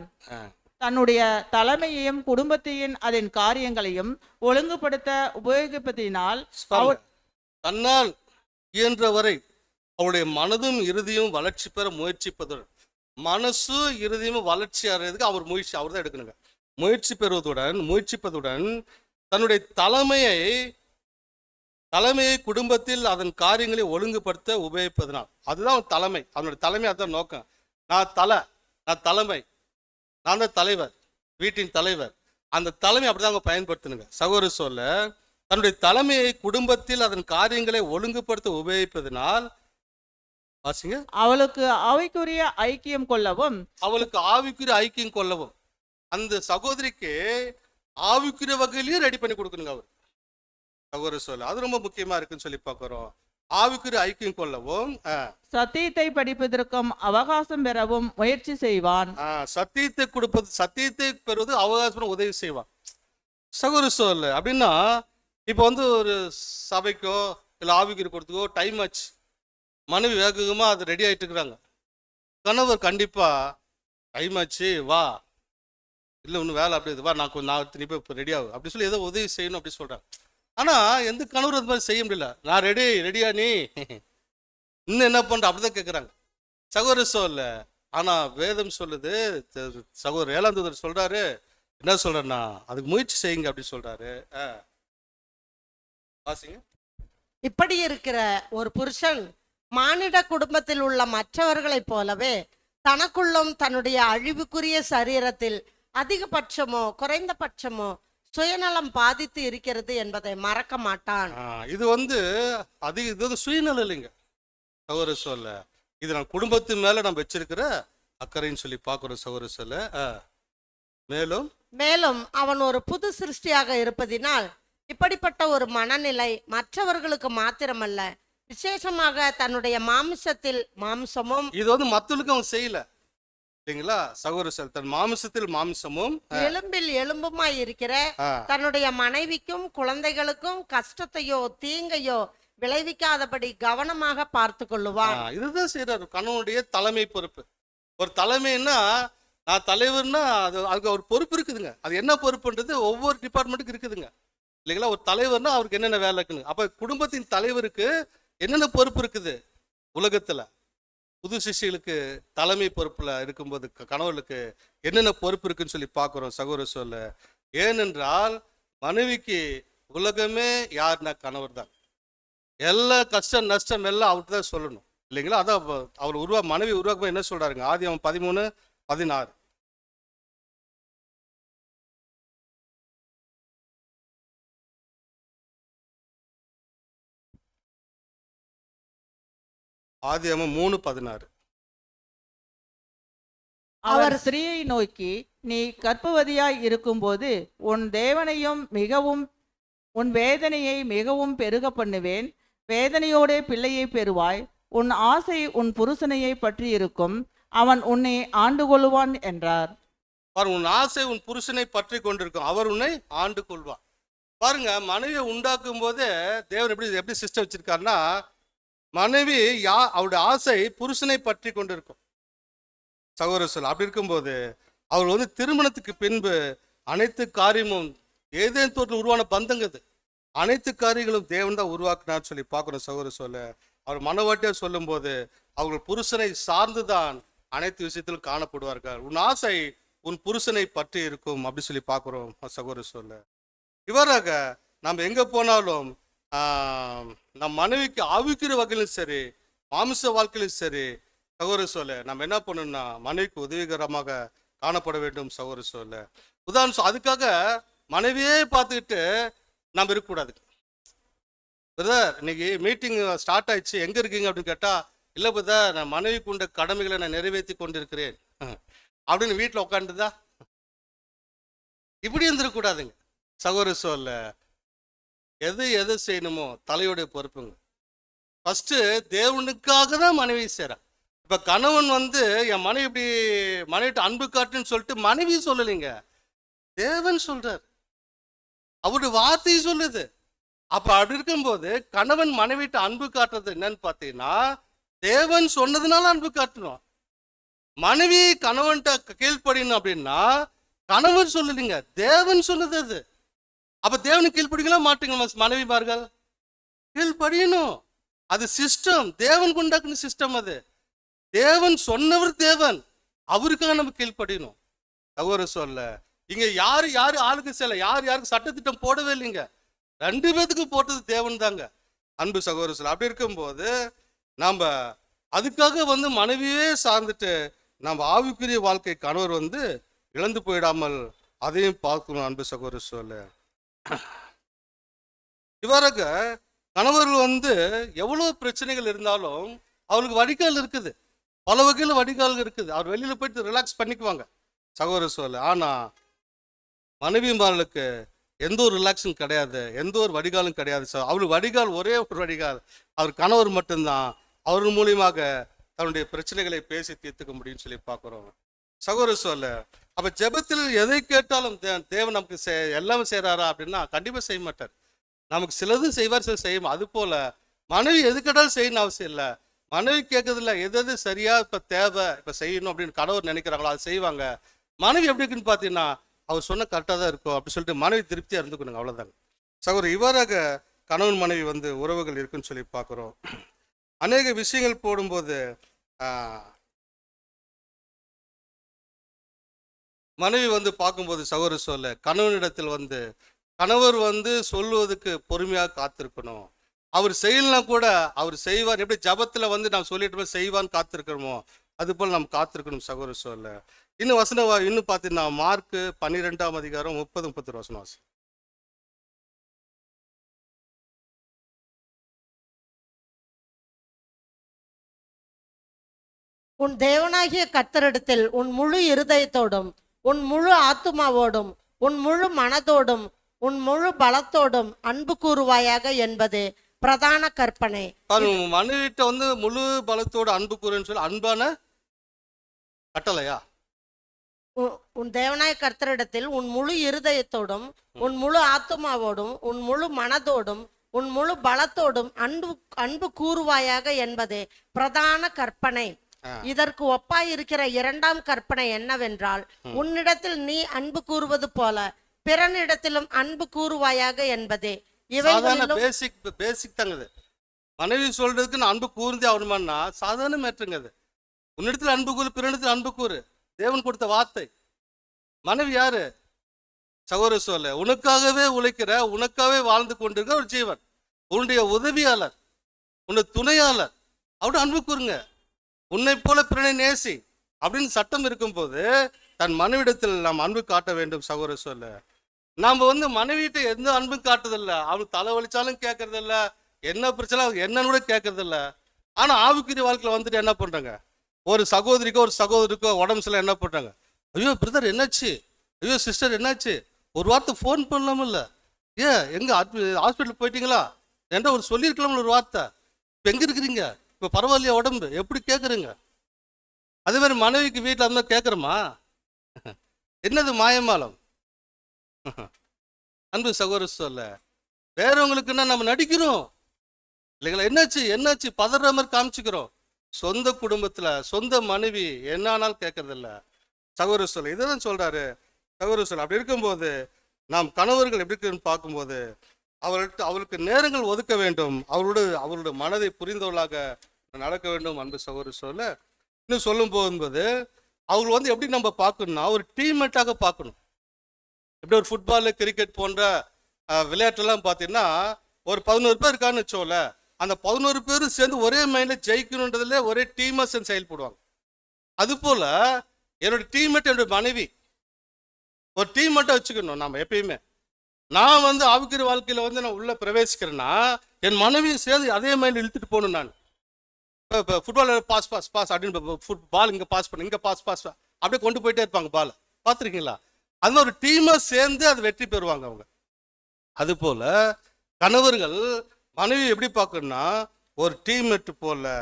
தன்னுடைய தலைமையையும் குடும்பத்தையும் அதன் காரியங்களையும் ஒழுங்குபடுத்த உபயோகிப்பதினால் தன்னால் இயன்றவரை அவளுடைய மனதும் இறுதியும் வளர்ச்சி பெற முயற்சிப்பதுடன், மனசு இறுதியும் வளர்ச்சி அடைறதுக்கு அவர் தான் எடுக்கணுங்க. முயற்சிப்பதுடன் தன்னுடைய தலைமையை குடும்பத்தில் அதன் காரியங்களை ஒழுங்குபடுத்த உபயோகிப்பதனால், அதுதான் தலைமை. அவனுடைய தலைமை அதுதான் நோக்கம். நான் தலைமை, நான் தான் தலைவர், வீட்டின் தலைவர். அந்த தலைமை அப்படிதான் அவங்க பயன்படுத்தணுங்க. சகோதர சொல்ல தன்னுடைய தலைமையை குடும்பத்தில் அதன் காரியங்களை ஒழுங்குபடுத்த உபயோகிப்பதனால் வாசிங்க, அவளுக்கு ஆவிக்குரிய ஐக்கியம் கொள்ளவும் அந்த சகோதரிக்கு ஆவிக்குரிய வகையிலையும் ரெடி பண்ணி கொடுக்கணுங்க அவர். சகோதர சொல்ல அது ரொம்ப முக்கியமா இருக்குன்னு சொல்லி பார்க்கிறோம். ஆவிக்குரிய ஐக்கியம் கொள்ளவும், சத்தியத்தை படிப்பதற்கும் அவகாசம் பெறவும் முயற்சி செய்வான். சத்தியத்தை பெறுவது அவகாசம் உதவி செய்வான். சகோதர சொல்ல அப்படின்னா இப்போ வந்து ஒரு சபைக்கோ இல்லை ஆவிக்குரிய கொடுத்துக்கோ டைம் ஆச்சு, மனைவி வேகமா அது ரெடி ஆயிட்டு இருக்கிறாங்க. கணவர் கண்டிப்பா டைம் ஆச்சு வா, இல்லை ஒன்றும் வேலை அப்படி வா, நான் திருப்பி இப்போ ரெடி ஆகும் அப்படி சொல்லி ஏதோ உதவி செய்யணும் அப்படி சொல்றாங்க. ஆனா எந்த கணவர் அது மாதிரி செய்ய முடியல. நான் ரெடியா நீ இன்னும் என்ன பண்ற அப்படிதான் கேட்குறாங்க. சகோதர சொல்ல ஆனா வேதம் சொல்லுது, சகோதரர் 7ஆம் தூதர் சொல்றாரு, என்ன சொல்றேன்னா அதுக்கு முயற்சி செய்யுங்க அப்படி சொல்றாரு. வாசிங்க. இப்படி இருக்கிற ஒரு புருஷன் மானிட குடும்பத்தில் உள்ள மற்றவர்களைப் போலவே தனக்குள்ளும் தன்னுடைய அழிவுக்குரிய சரீரத்தில் அதிகபட்சமோ குறைந்தபட்சமோ சுயநலம் பாதித்து இருக்கிறது என்பதை மறக்க மாட்டான். இது வந்து இது சுயநலம் இல்லைங்க சகோதர சொல்ல, இது நம்ம குடும்பத்தின் மேல நம்ம வச்சிருக்கிற அக்கறைன்னு சொல்லி பார்க்கிறோம் சகோதர சொல்ல. மேலும் அவன் ஒரு புது சிருஷ்டியாக இருப்பதினால் இப்படிப்பட்ட ஒரு மனநிலை மற்றவர்களுக்கு மாத்திரமல்ல, விசேஷமாக தன்னுடைய மாம்சமும் இது வந்து மற்றவர்களுக்கு அவன் செய்யல இல்லைங்களா சகோதர சொல், தன் மாம்சத்தில் மாம்சமும் எலும்பில் எலும்புமாய் இருக்கிற தன்னுடைய மனைவிக்கும் குழந்தைகளுக்கும் கஷ்டத்தையோ தீங்கையோ விளைவிக்காதபடி கவனமாக பார்த்து கொள்ளுவான். இதுதான் செய்யறாரு கணவனுடைய தலைமை பொறுப்பு. ஒரு தலைமைன்னா நான் தலைவர்னா அதுக்கு ஒரு பொறுப்பு இருக்குதுங்க. அது என்ன பொறுப்புன்றது ஒவ்வொரு டிபார்ட்மெண்ட்டுக்கு இருக்குதுங்க இல்லைங்களா. ஒரு தலைவர்னா அவருக்கு என்னென்ன வேலை இருக்குங்க. அப்ப குடும்பத்தின் தலைவருக்கு என்னென்ன பொறுப்பு இருக்குது உலகத்துல. புது சிஷ்யர்களுக்கு தலைமை பொறுப்புல இருக்கும்போது கணவர்களுக்கு என்னென்ன பொறுப்பு இருக்குன்னு சொல்லி பார்க்கிறோம் சகோதர சொல்ல. ஏனென்றால் மனைவிக்கு உலகமே யாருன்னா கணவர் தான். எல்லா கஷ்டம் நஷ்டம் எல்லாம் அவர்கிட்ட தான் சொல்லணும் இல்லைங்களா. அதான் அவர் மனைவி உருவாக்க என்ன சொல்றாருங்க, ஆதியாகமம் 13:16. ஆதியாகமம் 3:16. அவர் ஸ்திரீயை நோக்கி, நீ கர்ப்பவதியாய் இருக்கும்போது உன் வேதனையை மிகவும் பெருக பண்ணுவேன், வேதனையோட பிள்ளையை பெறுவாய், உன் ஆசை உன் புருஷனையை பற்றி இருக்கும், அவன் உன்னை ஆண்டு கொள்ளுவான் என்றார். பாருங்க, உன் ஆசை உன் புருஷனை பற்றி கொண்டிருக்கும், அவர் உன்னை ஆண்டு கொள்வார். பாருங்க, மனைவியை உண்டாக்கும் போதே தேவன் எப்படி எப்படி சிஸ்டம் வச்சிருக்காருன்னா, மனைவி அவருடைய ஆசை புருஷனை பற்றி கொண்டிருக்கும். சகோதர சொல் அப்படி இருக்கும்போது அவர் வந்து திருமணத்துக்கு பின்பு அனைத்து காரியமும் ஏதேன் தோற்று உருவான பந்தங்கது, அனைத்து காரியங்களும் தேவன் தான் உருவாக்குனான்னு சொல்லி பார்க்கணும். சகோதர சொல்ல அவர் மனவாட்டியாக சொல்லும் போது அவர்கள் புருஷனை சார்ந்துதான் அனைத்து விஷயத்திலும் காணப்படுவார்கள். உன் ஆசை உன் புருஷனை பற்றி இருக்கும் அப்படி சொல்லி பார்க்குறோம். சகோதர சொல்ல இவராக நம்ம எங்க போனாலும் நம் மனைவிக்கு ஆவிக்கிற வகையிலும் சரி, மாமிச வாழ்க்கையிலும் சரி, சகோதர சொல்ல நம்ம என்ன பண்ணணும்னா மனைவிக்கு உதவிகரமாக காணப்பட வேண்டும். சகோதர சொல்ல உதாரணம், அதுக்காக மனைவியே பார்த்துக்கிட்டு நம்ம இருக்கக்கூடாது. பிரதர் இன்னைக்கு மீட்டிங் ஸ்டார்ட் ஆயிடுச்சு, எங்க இருக்கீங்க அப்படின்னு கேட்டா, இல்லை பிரதர் நான் மனைவிக்கு உண்ட கடமைகளை நான் நிறைவேற்றி கொண்டிருக்கிறேன் அப்படின்னு வீட்டில் உட்காந்துதா, இப்படி இருந்துடக்கூடாதுங்க. சகோதர சொல்ல எது செய்யணுமோ தலையோடைய பொறுப்புங்க. ஃபர்ஸ்ட் தேவனுக்காக தான் மனைவி செய்றா. இப்ப கணவன் வந்து என் மனைவி இப்படி மனைவிட்டு அன்பு காட்டுன்னு சொல்லிட்டு மனைவி சொல்லலைங்க, தேவன் சொல்றார், அவருடைய வார்த்தை சொல்லுது. அப்ப அப்படி இருக்கும்போது கணவன் மனைவிட்டு அன்பு காட்டுறது என்னன்னு பார்த்தீங்கன்னா, தேவன் சொன்னதுனால அன்பு காட்டணும். மனைவி கணவன்கிட்ட கீழ்ப்படியணும் அப்படின்னா கணவன் சொல்லலைங்க, தேவன் சொன்னது அது. அப்ப தேவனுக்கு கீழ்ப்படிங்களா மாட்டுங்க மனைவிமார்கள்? கீழ்ப்படியணும். அது சிஸ்டம், தேவன் கொண்டாக்குன சிஸ்டம். அது தேவன் சொன்னவர், தேவன் அவருக்காக நம்ம கீழ்ப்படியணும். தவறு சொல்ல இங்க யாரு ஆளுக்கு செய்யல, யாருக்கு சட்டத்திட்டம் போடவே இல்லைங்க, 2 பேத்துக்கு போட்டது தேவன் தாங்க. அன்பு சகோதர சொல்ல அப்படி இருக்கும்போது நம்ம அதுக்காக வந்து மனைவியே சார்ந்துட்டு நம்ம ஆவிக்குரிய வாழ்க்கை கணவர் வந்து இழந்து போயிடாமல் அதையும் பார்க்கணும். அன்பு சகோதர சொல்ல இவராக கணவர்கள் வந்து எவ்வளவு பிரச்சனைகள் இருந்தாலும் அவருக்கு வடிகால் இருக்குது, பல வகையில் வடிகால் இருக்குது. அவர் வெளியில போயிட்டு ரிலாக்ஸ் பண்ணிக்குவாங்க. சகோதர சொல்ல ஆனா மனைவிமார்களுக்கு எந்த ஒரு ரிலாக்ஸும் கிடையாது, எந்த ஒரு வடிகாலும் கிடையாது. அவருக்கு வடிகால் ஒரே ஒரு வடிகால், அவர் கணவர் மட்டும்தான். அவர் மூலியமாக தன்னுடைய பிரச்சனைகளை பேசி தீர்த்துக்க முடியும்னு சொல்லி பார்க்குறோம். சகோதர சொல்ல அப்ப ஜெபத்தில் எதை கேட்டாலும் தேவன் நமக்கு எல்லாமே செய்யறாரா அப்படின்னா கண்டிப்பா செய்ய மாட்டார். நமக்கு சிலது செய்வார், சில செய்யும். அது போல மனைவி எது கேட்டாலும் செய்யணும் அவசியம் இல்லை. மனைவி கேட்கறதில்ல, எது சரியா இப்ப தேவை இப்ப செய்யணும் அப்படின்னு கணவர் நினைக்கிறாங்களோ அது செய்வாங்க. மனைவி எப்படி இருக்குன்னு பார்த்தீங்கன்னா அவர் சொன்ன கரெக்டாக தான் இருக்கும் அப்படி சொல்லிட்டு மனைவி திருப்தியாக இருந்துக்கணுங்க, அவ்வளோதாங்க. சகோதரர் இவராக கணவன் மனைவி வந்து உறவுகள் இருக்குன்னு சொல்லி பார்க்குறோம். அநேக விஷயங்கள் போடும்போது மனைவி வந்து பார்க்கும்போது சகோதரர் சொல்ல கணவனிடத்தில் வந்து கணவர் வந்து சொல்லுவதுக்கு பொறுமையாக காத்திருக்கணும். அவர் செய்யலனா கூட அவர் செய்வார். எப்படி ஜபத்தில் வந்து நான் சொல்லிட்டு செய்வான்னு காத்திருக்கிறோமோ அது போல் நம்ம காத்திருக்கணும். சகோதரர் சொல்ல இன்னும் வசனம் இன்னும் பார்த்தீங்கன்னா மார்க் 12ஆம் அதிகாரம் 30-31 வசனம் வாசி. உன் தேவனாகிய கர்த்தரிடத்தில் உன் முழு இருதயத்தோடும் உன் முழு ஆத்துமாவோடும் உன் முழு மனதோடும் உன் முழு பலத்தோடும் அன்பு கூறுவாயாக என்பது பிரதான கற்பனை. மனைவிட்ட வந்து முழு பலத்தோடு அன்பு கூறுன்னு சொல்லி அன்பான கட்டளையா? உன் தேவனாய கர்த்தரிடத்தில் உன் முழு இருதயத்தோடும் உன் முழு ஆத்துமாவோடும் உன் முழு மனதோடும் உன் முழு பலத்தோடும் அன்பு கூறுவாயாக என்பது பிரதான கற்பனை. இதற்கு ஒப்பாய் இருக்கிற 2ஆம் கற்பனை என்னவென்றால், உன்னிடத்தில் நீ அன்பு கூறுவது போல பிறனிடத்திலும் அன்பு கூறுவாயாக என்பதே. பேசிக் தாங்க. மனைவி சொல்றதுக்கு நான் அன்பு கூர்ந்தே ஆகணுமான்னா சாதாரண மேற்றுங்க. உன்னிடத்தில் அன்பு கூறு, பிறனிடத்தில் அன்பு கூறு, தேவன் கொடுத்த வார்த்தை. மனைவி யாரு? சகோதர சொல்ல உனக்காகவே உழைக்கிற, உனக்காகவே வாழ்ந்து கொண்டிருக்கிற ஒரு ஜீவன், உன்னுடைய உதவியாளர், உன்னுடைய துணையாளர், அவருடைய அன்பு கூறுங்க. உன்னை போல பிறனை நேசி அப்படின்னு சட்டம் இருக்கும்போது தன் மனைவிடத்தில் நாம் அன்பு காட்ட வேண்டும். சகோதர சொல்ல நாம வந்து மனைவிட்ட எந்த அன்பும் காட்டுறதில்ல. அவனுக்கு தலை வலிச்சாலும் கேட்கறதில்ல, என்ன பிரச்சனை என்னன்னு கூட கேட்கறதில்ல. ஆனா ஆவிக்குரிய வாழ்க்கையில வந்துட்டு என்ன பண்றாங்க, ஒரு சகோதரிக்கோ ஒரு சகோதரிக்கோ உடம்பு சில என்ன பண்றாங்க, ஐயோ பிரதர் என்னாச்சு, ஐயோ சிஸ்டர் என்னாச்சு, ஒரு வார்த்தை ஃபோன் பண்ணலாமில்ல, எங்க ஹாஸ்பிட்டல் போயிட்டீங்களா என்ற ஒரு சொல்லியிருக்கலாம்ல ஒரு வார்த்தை, இப்போ எங்க இருக்கிறீங்க, இப்போ பரவாயில்லையா உடம்பு எப்படி கேட்குறீங்க. அதே மாதிரி மனைவிக்கு வீட்டில் அந்த கேட்குறோமா? என்னது மாயமாலம்? அன்பு சகோதர சொல்ல வேறவங்களுக்குன்னா நம்ம நடிக்கிறோம் இல்லைங்களா? என்னாச்சு என்னாச்சு பதற மாதிரி காமிச்சுக்கிறோம். சொந்த குடும்பத்துல சொந்த மனைவி என்ன ஆனாலும் கேட்கறதில்ல. சகோதர சொல்ல இதான் சொல்றாரு. சகோதர சொல்ல அப்படி இருக்கும்போது நாம் கணவர்கள் எப்படி இருக்குன்னு பார்க்கும்போது அவளுக்கு நேரங்கள் ஒதுக்க வேண்டும். அவருடைய மனதை புரிந்தவளாக நடக்க வேண்டும். அன்பு சகோதர சொல்ல இன்னும் சொல்லும் போகும்போது அவங்க வந்து எப்படி நம்ம பார்க்கணும்னா ஒரு டீம்மேட்டாக பார்க்கணும். எப்படி ஒரு ஃபுட்பாலு கிரிக்கெட் போன்ற விளையாட்டுலாம் பார்த்தீங்கன்னா ஒரு 11 பேர் இருக்கான்னு வச்சோம்ல, அந்த 11 பேரும் சேர்ந்து ஒரே மைண்டில் ஜெயிக்கணுன்றதுல ஒரே டீமாக சேர்ந்து செயல்படுவாங்க. அதுபோல் என்னோட டீம்மேட் என்னோட மனைவி ஒரு டீம் மட்டும் வச்சுக்கணும். நம்ம எப்பயுமே நான் வந்து ஆவிக்கிற வாழ்க்கையில் வந்து நான் உள்ளே பிரவேசிக்கிறேன்னா என் மனைவியை சேர்ந்து அதே மைண்டில் இழுத்துட்டு போகணும். நான் இப்போ ஃபுட்பால் பாஸ் பாஸ் பாஸ் அப்படின்னு பால் இங்கே பாஸ் பண்ணு இங்கே பாஸ் பாஸ் அப்படியே கொண்டு போயிட்டே இருப்பாங்க பால். பார்த்துருக்கீங்களா? அது ஒரு டீமாக சேர்ந்து அது வெற்றி பெறுவாங்க அவங்க. அதுபோல் கணவர்கள் மனைவி எப்படி பார்க்கணும்னா ஒரு டீம்மேட் போல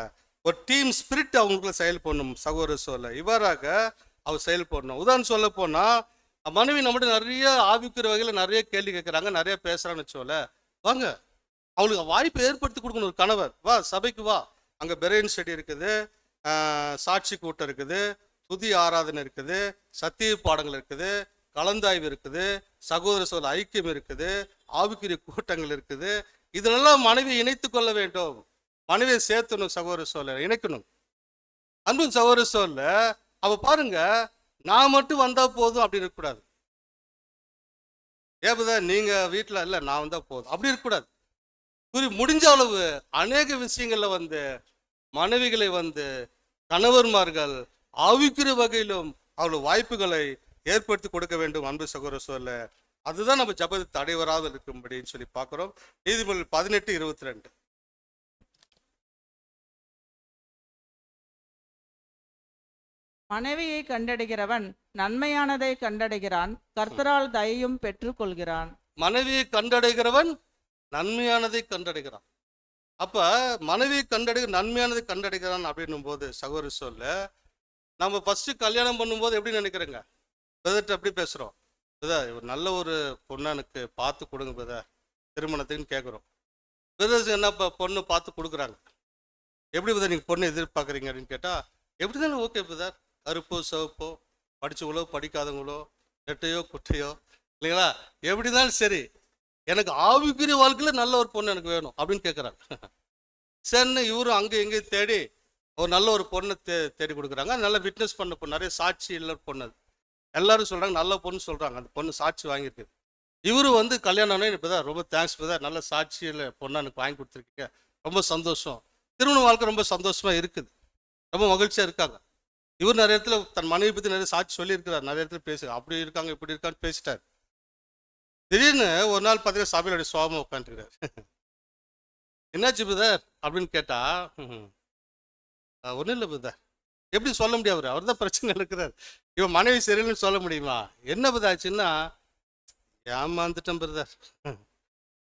ஒரு டீம் ஸ்பிரிட் அவங்களுக்குள்ள செயல்படணும். சகோதர சொல்ல இவ்வாறாக அவர் செயல்படணும். உதாரணம் சொல்ல போனால் மனைவி நம்மகிட்ட நிறைய ஆவிக்கிற வகையில் நிறைய கேள்வி கேட்குறாங்க, நிறைய பேசுகிறான்னு வச்சோல, வாங்க அவளுக்கு வாய்ப்பை ஏற்படுத்தி கொடுக்கணும். ஒரு கணவர் வா சபைக்கு வா, அங்கே பெரேன் ஸ்டடி இருக்குது, சாட்சி கூட்டம் இருக்குது, துதி ஆராதனை இருக்குது, சத்திய பாடங்கள் இருக்குது, கலந்தாய்வு இருக்குது, சகோதர சொல்ல ஐக்கியம் இருக்குது, ஆவிக்குரிய கூட்டங்கள் இருக்குது. இதெல்லாம் மனைவியை இணைத்து கொள்ள வேண்டும். மனைவியை சேர்த்தணும். சகோதர சொல்ல இணைக்கணும். அன்பு சகோதர சொல்ல அவ பாருங்க நான் மட்டும் வந்தா போதும் அப்படி இருக்கக்கூடாது. ஏபதா நீங்க வீட்டில் இல்லை நான் வந்தா போதும் அப்படி இருக்கக்கூடாது. முடிஞ்ச அளவு அநேக விஷயங்கள்ல வந்து மனைவிகளை வந்து கணவன்மார்கள் ஆவிக்கிற வகையிலும் அவ்வளவு வாய்ப்புகளை ஏற்படுத்தி கொடுக்க வேண்டும். அன்பு சகோதர சொல்ல அதுதான் நம்ம ஜபத்தை தடைவராது இருக்கும்படின்னு சொல்லி பார்க்கிறோம். நீதிமொழிகள் 18:22. மனைவியை கண்டடைகிறவன் நன்மையானதை கண்டடைகிறான், கர்த்தரால் தயையும் பெற்றுக் கொள்கிறான். மனைவியை கண்டடைகிறவன் நன்மையானதை கண்டடைகிறான். அப்ப மனைவியை நன்மையானதை கண்டடைகிறான் அப்படின்னும் போது சகோதர சொல்ல நம்ம ஃபர்ஸ்ட் கல்யாணம் பண்ணும்போது எப்படி நினைக்கிறேங்க? பிரதர்கிட்ட எப்படி பேசுறோம்? பிரதர் ஒரு நல்ல ஒரு பொண்ணை எனக்கு பார்த்து கொடுங்க பிரதர் திருமணத்துக்குன்னு கேட்குறோம். பிரதர்ஸ் என்ன பொண்ணு பார்த்து கொடுக்குறாங்க. எப்படி பிரதர் நீங்கள் பொண்ணு எதிர்பார்க்குறீங்க அப்படின்னு கேட்டால் எப்படி தானே ஓகே பிரதர், கருப்போ சிவப்போ படித்தவங்களோ படிக்காதவங்களோ நெட்டையோ குட்டையோ இல்லைங்களா, எப்படி இருந்தாலும் சரி எனக்கு ஆவிக்குரிய வாழ்க்கையில் நல்ல ஒரு பொண்ணு எனக்கு வேணும் அப்படின்னு கேட்குறாங்க. சரின்னு இவரும் அங்கே எங்கேயும் தேடி ஒரு நல்ல ஒரு பொண்ணை தேடி கொடுக்குறாங்க. நல்ல விட்னஸ் பண்ண பொண்ணு, நிறைய சாட்சி இல்லை பொண்ணு. அது எல்லாரும் சொல்கிறாங்க நல்ல பொண்ணு சொல்கிறாங்க. அந்த பொண்ணு சாட்சி வாங்கியிருக்கு. இவரு வந்து கல்யாணம்னா இப்போ தான் ரொம்ப தேங்க்ஸ் பிரதர், நல்ல சாட்சியில் பொண்ணை எனக்கு வாங்கி கொடுத்துருக்கீங்க, ரொம்ப சந்தோஷம். திருமண வாழ்க்கை ரொம்ப சந்தோஷமாக இருக்குது, ரொம்ப மகிழ்ச்சியாக இருக்காங்க. இவர் நிறைய இடத்துல தன் மனைவி பற்றி நிறைய சாட்சி சொல்லியிருக்கிறார், நிறைய இடத்துல பேசு அப்படி இருக்காங்க இப்படி இருக்கான்னு பேசிட்டார். திடீர்னு ஒரு நாள் பார்த்தீங்கன்னா சபையிலுடைய சுவாமம் உட்காந்துருக்கிறார். என்னாச்சு பிரதர் அப்படின்னு கேட்டா ஒன்றும் இல்லை பிரதர். எப்படி சொல்ல முடியாது, அவர் தான் பிரச்சனை இருக்கிறார். இவன் மனைவி சரியில்லைன்னு சொல்ல முடியுமா? என்ன பிரதர் ஆச்சுன்னா ஏமாந்துட்டேன் பிரதர்.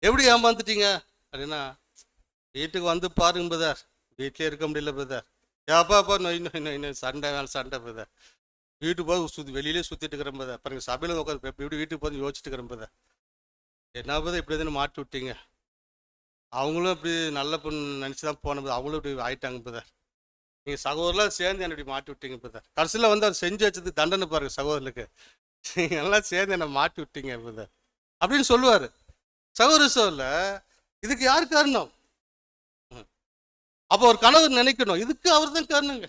எப்படி ஏமாந்துட்டீங்க அப்படின்னா வீட்டுக்கு வந்து பாருங்க பிரதர், வீட்டிலே இருக்க முடியல பிரதர், ஏப்பாப்பா நொய் சண்டை வேலை சண்டை பிரதர், வீட்டுக்கு போய் வெளியிலே சுற்றிட்டு இருக்கிறேன் பிரதர், பாருங்க சபையில் உட்காந்து எப்படி வீட்டுக்கு போய் யோசிச்சுட்டு இருக்கிறேன் பிரதர். என்ன பிரதர் இப்படி எதுன்னு மாட்டி விட்டீங்க, அவங்களும் இப்படி நல்ல பொண்ணு நினச்சி தான் போன பிரதர், அவங்களும் இப்படி ஆயிட்டாங்க பிரதர், நீங்கள் சகோதரெலாம் சேர்ந்து என்னை இப்படி மாட்டி விட்டீங்க பிரதர். கடைசியில் வந்து அவர் செஞ்சு வச்சதுக்கு தண்டனை பாருங்க சகோதரனுக்கு, நீங்கள் எல்லாம் சேர்ந்து என்னை மாட்டி விட்டீங்க பிரதர் அப்படின்னு சொல்லுவார். சகோதர சொல்ல இதுக்கு யார் காரணம்? அப்போ ஒரு கணவர் நினைக்கணும் இதுக்கு அவர் தான் காரணங்க.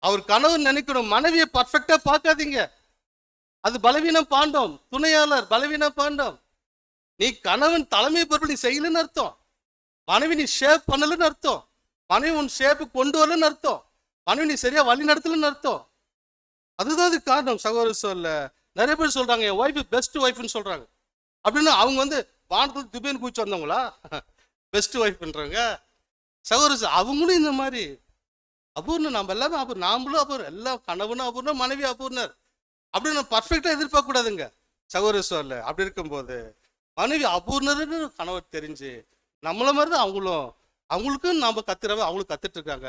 அவர் கணவர் நினைக்கணும் மனைவியை பர்ஃபெக்டா பார்க்காதீங்க, அது பலவீனம் பாண்டம், துணையாளர் பலவீனம் பாண்டம். நீ கணவன் தலைமை பொறுப்பு நீ செய்யலன்னு அர்த்தம், மனைவி நீ ஷேப் பண்ணலன்னு அர்த்தம், மனைவி உன் ஷேப்பு கொண்டு வரலன்னு அர்த்தம், மனைவி நீ சரியா வழி நடத்தலன்னு அர்த்தம். அதுதான் அது காரணம். சகோதர சொல்ல நிறைய பேர் சொல்றாங்க என் ஒய்ஃபு பெஸ்ட் ஒய்ஃப்னு சொல்றாங்க. அப்படின்னா அவங்க வந்து வானத்தில் துபேன்னு கூச்சு வந்தவங்களா பெஸ்ட் ஒய்ஃப்ன்றாங்க? சகோதர அவங்களும் இந்த மாதிரி அபூர்ணம், நம்ம எல்லாமே அபூர், நாமளும் அபூர்ணம், எல்லாம் கணவனும் அபூர்ணம் மனைவி அபூர்ணர் அப்படின்னு நம்ம பர்ஃபெக்டா எதிர்பார்க்க கூடாதுங்க. சகோதர சொல்ல அப்படி இருக்கும்போது மனைவி அபூர்ணர்னு கணவர் தெரிஞ்சு நம்மள மாதிரி தான் அவங்களுக்கும் நம்ம கத்துறவ அவங்களும் கத்துட்டு இருக்காங்க.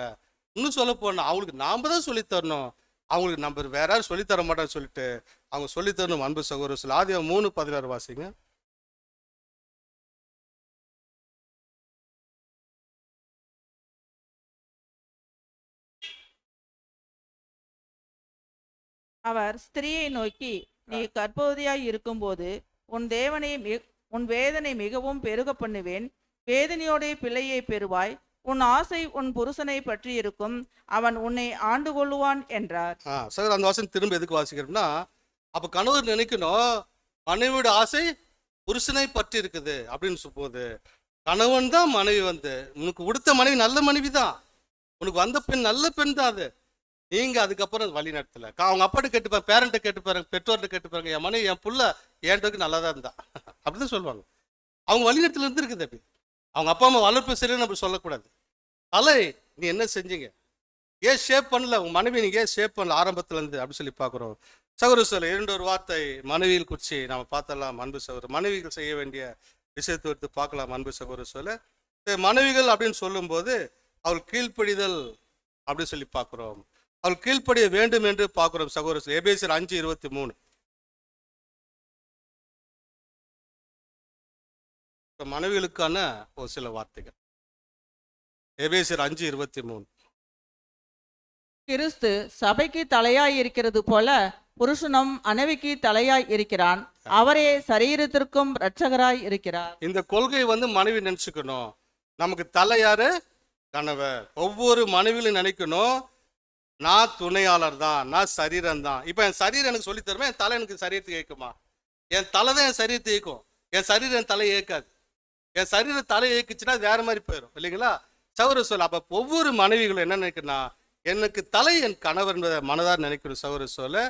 இன்னும் சொல்ல போனா அவங்களுக்கு நாம தான் சொல்லித் தரணும். அவங்களுக்கு நம்ம வேற யாரும் சொல்லித் தர மாட்டான்னு சொல்லிட்டு அவங்க சொல்லித் தரணும். அன்பு சகோதரர் சொல்ல ஆதியாகமம் 3:16 வாசிங்க. அவர் ஸ்திரியை நோக்கி, நீ கர்ப்பவதியாய் இருக்கும்போது உன் வேதனை மிகவும் பெருக பண்ணுவேன். வேதனையோடே பிள்ளையை பெறுவாய். உன் ஆசை உன் புருஷனை பற்றி இருக்கும். அவன் உன்னை ஆண்டு கொள்ளுவான் என்றார். சார் அந்த வாசம் திரும்ப எதுக்கு வாசிக்கிறோம்னா, அப்ப கணவர் நினைக்கணும் மனைவியோட ஆசை புருஷனை பற்றி இருக்குது அப்படின்னு சொல்லும்போது, கணவன் தான் மனைவி வந்து உனக்கு கொடுத்த மனைவி நல்ல மனைவி தான், உனக்கு வந்த பெண் நல்ல பெண் தான். அது நீங்க அதுக்கப்புறம் வழி நடத்தல. அவங்க அப்பாட்ட கேட்டுப்பாங்க, பேரண்ட்டை கேட்டுப்பாருங்க, பெற்றோர்கிட்ட கேட்டுப்பாருங்க, என் மனைவி என் புள்ள ஏன்டோக்கு நல்லா தான் இருந்தா அப்படிதான் சொல்லுவாங்க. அவங்க வழி நடத்தல இருந்து இருக்குது. அப்படி அவங்க அப்பா அம்மா வளர்ப்பு சரின்னு நம்ம சொல்லக்கூடாது. அலை நீ என்ன செஞ்சீங்க, ஏன் ஷேப் பண்ணல உங்க மனைவி, நீங்க ஏன் ஷேப் பண்ணல ஆரம்பத்துல இருந்து அப்படி சொல்லி பார்க்குறோம். சகோதர சொல்ல 2 வார்த்தை மனைவியில் குறிச்சு நாம பார்த்தலாம். அன்பு சகோதரர் மனைவிகள் செய்ய வேண்டிய விஷயத்தை எடுத்து பார்க்கலாம். அன்பு சகோதர சொல்ல மனைவிகள் அப்படின்னு சொல்லும்போது அவள் கீழ்ப்படிதல் அப்படின்னு சொல்லி பார்க்குறோம். அவள் கீழ்ப்படிய வேண்டும் என்று பார்க்கிறோம். சகோதரர் எபேசியர் 5:23 மனைவிகளுக்கான ஒரு சில வார்த்தைகள். எபேசியர் 5:23 கிறிஸ்து சபைக்கு தலையாய் இருக்கிறது போல புருஷனும் மனைவிக்கு தலையாய் இருக்கிறான். அவரே சரீரத்திற்கும் இரட்சகராய் இருக்கிறார். இந்த கொள்கை மனைவி நினைச்சுக்கணும். நமக்கு தலை யாரு? கணவர். ஒவ்வொரு மனைவியிலும் நினைக்கணும், நான் துணையாளர் தான், நான் சரீரம் தான். இப்போ என் சரீரம் எனக்கு சொல்லி தருவேன், என் தலை எனக்கு சரீரத்தை இயக்குமா? என் தலை தான் என் சரீரத்தை இயக்கும், என் சரீரம் என் தலை இயக்காது. என் சரீரம் தலை இயக்குச்சுன்னா வேற மாதிரி போயிடும் இல்லைங்களா? சகோதர சொல்ல அப்போ ஒவ்வொரு மனைவிகளும் என்ன நினைக்கணும்னா, எனக்கு தலை என் கணவர் என்பதை மனதார் நினைக்கணும். சகோதர சொல்ல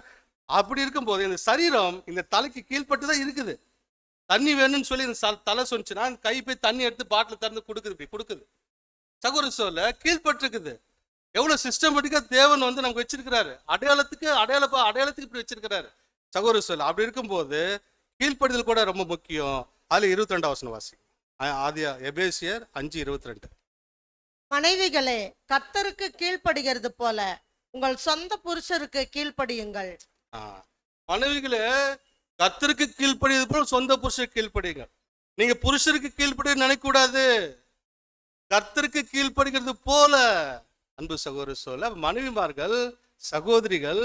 அப்படி இருக்கும்போது இந்த சரீரம் இந்த தலைக்கு கீழ்பட்டு தான் இருக்குது. தண்ணி வேணும்னு சொல்லி இந்த தலை சொன்னிச்சுன்னா கை போய் தண்ணி எடுத்து பாட்டில் திறந்து கொடுக்குது, இப்படி கொடுக்குது. சகோதர சொல்ல கீழ்பட்டு இருக்குது. எவ்வளவு சிஸ்டமேட்டிக்கா தேவன் நமக்கு வச்சிருக்கிறாரு, அடையாளத்துக்கு இப்படி வச்சிருக்கிறாரு. சகோதர சொல்ல அப்படி இருக்கும்போது கீழ்ப்படுதல் கூட ரொம்ப முக்கியம். அதுல 22 வசனம் வாசி. ஆதியா எபேசியர் 5:22 மனைவிகளே கர்த்தருக்கு கீழ்ப்படுகிறது போல உங்கள் சொந்த புருஷருக்கு கீழ்ப்படியுங்கள். மனைவிகளே கர்த்தருக்கு கீழ்ப்படியது போல சொந்த புருஷருக்கு கீழ்ப்படியுங்க. நீங்க புருஷருக்கு கீழ்ப்படிய நினைக்க கூடாது, கர்த்தருக்கு கீழ்ப்படுகிறது போல. அன்பு சகோதர சொல்ல மனைவிமார்கள் சகோதரிகள்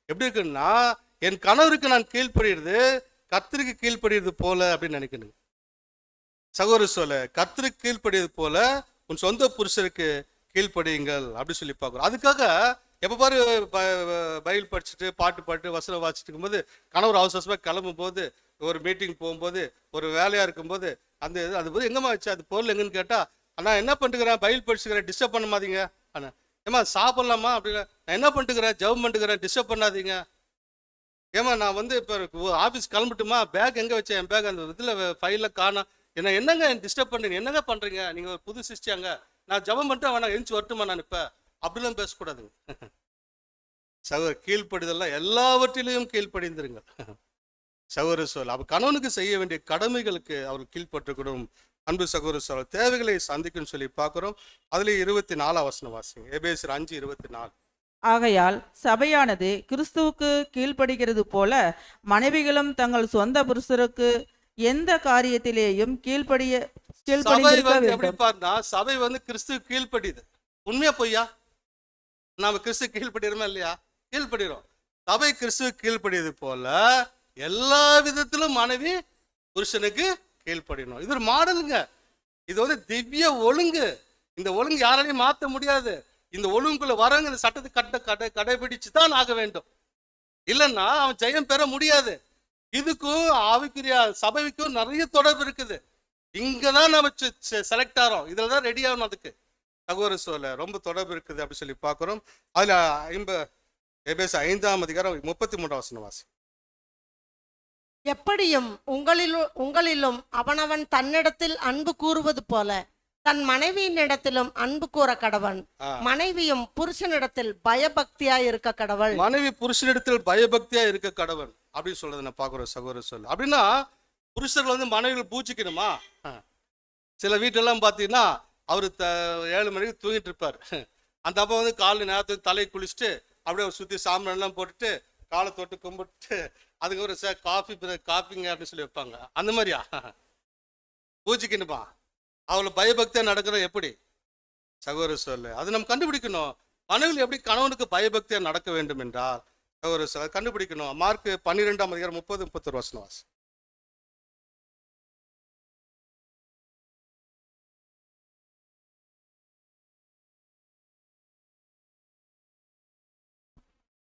எப்படி இருக்குன்னா, என் கணவருக்கு நான் கீழ்ப்படுகிறது கர்த்தருக்கு கீழ்ப்படுகிறது போல அப்படின்னு நினைக்கணும். சகோதர சொல்ல கர்த்தருக்கு கீழ்ப்படியது போல உன் சொந்த புருஷருக்கு கீழ்ப்படியுங்கள் அப்படி சொல்லி பார்க்குறோம். அதுக்காக எப்போ பாரு பைபிள் படிச்சுட்டு பாட்டு பாட்டு வசனம் வாசிட்டு இருக்கும்போது, கணவர் அவசரமாக கிளம்பும் போது, ஒரு மீட்டிங் போகும்போது, ஒரு வேலையாக இருக்கும்போது, அது போது எங்கம்மா வச்சு அது பொருள் எங்கன்னு கேட்டால், அண்ணா என்ன பண்ணிட்டுக்கிறேன், பைபிள் படிச்சுக்கிறேன், டிஸ்டர்ப் பண்ண மாட்டீங்க. அண்ணா ஏமா சாப்பிட்லாமா அப்படின்னா, நான் என்ன பண்ணிட்டுக்கிறேன், ஜெபம் பண்ணிட்டுக்கிறேன், டிஸ்டர்ப் பண்ணாதீங்க. ஏமா நான் இப்போ ஆஃபீஸ் கிளம்பிட்டுமா, பேக் எங்கே வச்சேன், என் பேக் அந்த இதில் ஃபைலில் காணோம், என்னங்க டிஸ்டர்ப் பண்ணுறீங்க, என்னங்க பண்ணுறீங்க, நீங்கள் ஒரு புது சிஸ்டியாங்க, நான் ஜெபம் பண்ணிட்டு வேணா எழுந்து வரட்டுமா, நான் இப்போ அப்படிலாம் பேசக்கூடாதுங்க. சகோதர கீழ்ப்படிதெல்லாம் எல்லாவற்றிலையும் கீழ்ப்படிந்திருங்க. சகோதர சொல் அப்போ கணவனுக்கு செய்ய வேண்டிய கடமைகளுக்கு அவர் கீழ்ப்பட்டுக்கணும். அன்பு சகோதர சொல் தேவைகளை சந்திக்கும் சொல்லி பார்க்குறோம். அதுல 24 வசனம் வாசிங்க. எபேசியர் 5:24 ஆகையால் சபையானது கிறிஸ்துவுக்கு கீழ்ப்படுகிறது போல மனைவிகளும் தங்கள் சொந்த புருஷருக்கு எந்த காரியத்திலேயும் எப்படி பாருன்னா, சபை கிறிஸ்து கீழ்ப்படிது. உண்மையா பொய்யா? நாம கிறிஸ்து கீழ்படுறோமா இல்லையா? கீழ்படுறோம். சபை கிறிஸ்து கீழ்ப்படியது போல எல்லா விதத்திலும் மனைவி புருஷனுக்கு கீழ்ப்படியணும். இது ஒரு மாடலுங்க. இது திவ்ய ஒழுங்கு. இந்த ஒழுங்கு யாராலையும் மாற்ற முடியாது. இந்த ஒழுங்குக்குள்ள வரவங்க இந்த சட்டத்தை கடைபிடிச்சு தான் ஆக வேண்டும். இல்லைன்னா அவன் ஜெயம் பெற முடியாது. இதுக்கும் ஆவிக்குரிய சபைக்கும் நிறைய தொடர்பு இருக்குது. இங்கதான் நம்ம செலக்ட் ஆகிறோம், இதுலதான் ரெடி ஆகணும். அதுக்கு சகோதர சொல்ல ரொம்ப தொடர்பு இருக்குது அப்படி சொல்லி பார்க்கிறோம். அதுல எபேசியர் 5:33 வசனம் வாசி. எப்படியும் உங்களிலும் அவனவன் தன்னிடத்தில் அன்பு கூறுவது போல தன் மனைவியின் இடத்திலும் அன்பு கூற கடவன். மனைவியும் புருஷனிடத்தில் பயபக்தியா இருக்க கடவள். மனைவி புருஷனிடத்தில் பயபக்தியா இருக்க கடவன் அப்படின்னு சொல்றதை நான் பார்க்குறோம். சகோதர சொல்ல அப்படின்னா புருஷர்கள் மனைவிகள் பூச்சிக்கணுமா? சில வீட்டெல்லாம் பார்த்தீங்கன்னா அவரு 7 மணிக்கு தூங்கிட்டு இருப்பார், அந்த அம்மா வந்து காலைல நேரத்துக்கு தலையை குளிச்சுட்டு அப்படியே ஒரு சுற்றி சாம்பிரான்லாம் போட்டுட்டு காலை தொட்டு கும்பிட்டு அதுக்கப்புறம் சார் காஃபிங்க அப்படின்னு சொல்லி வைப்பாங்க. அந்த மாதிரியா பூஜைக்குன்னுப்பா அவளை பயபக்தியாக நடக்கிற எப்படி சகோதர சொல்லு அது நம்ம கண்டுபிடிக்கணும். மனைவியில் எப்படி கணவனுக்கு பயபக்தியாக நடக்க வேண்டும் என்றால் சகோதர சொல்ல கண்டுபிடிக்கணும். மார்க் 12:30-31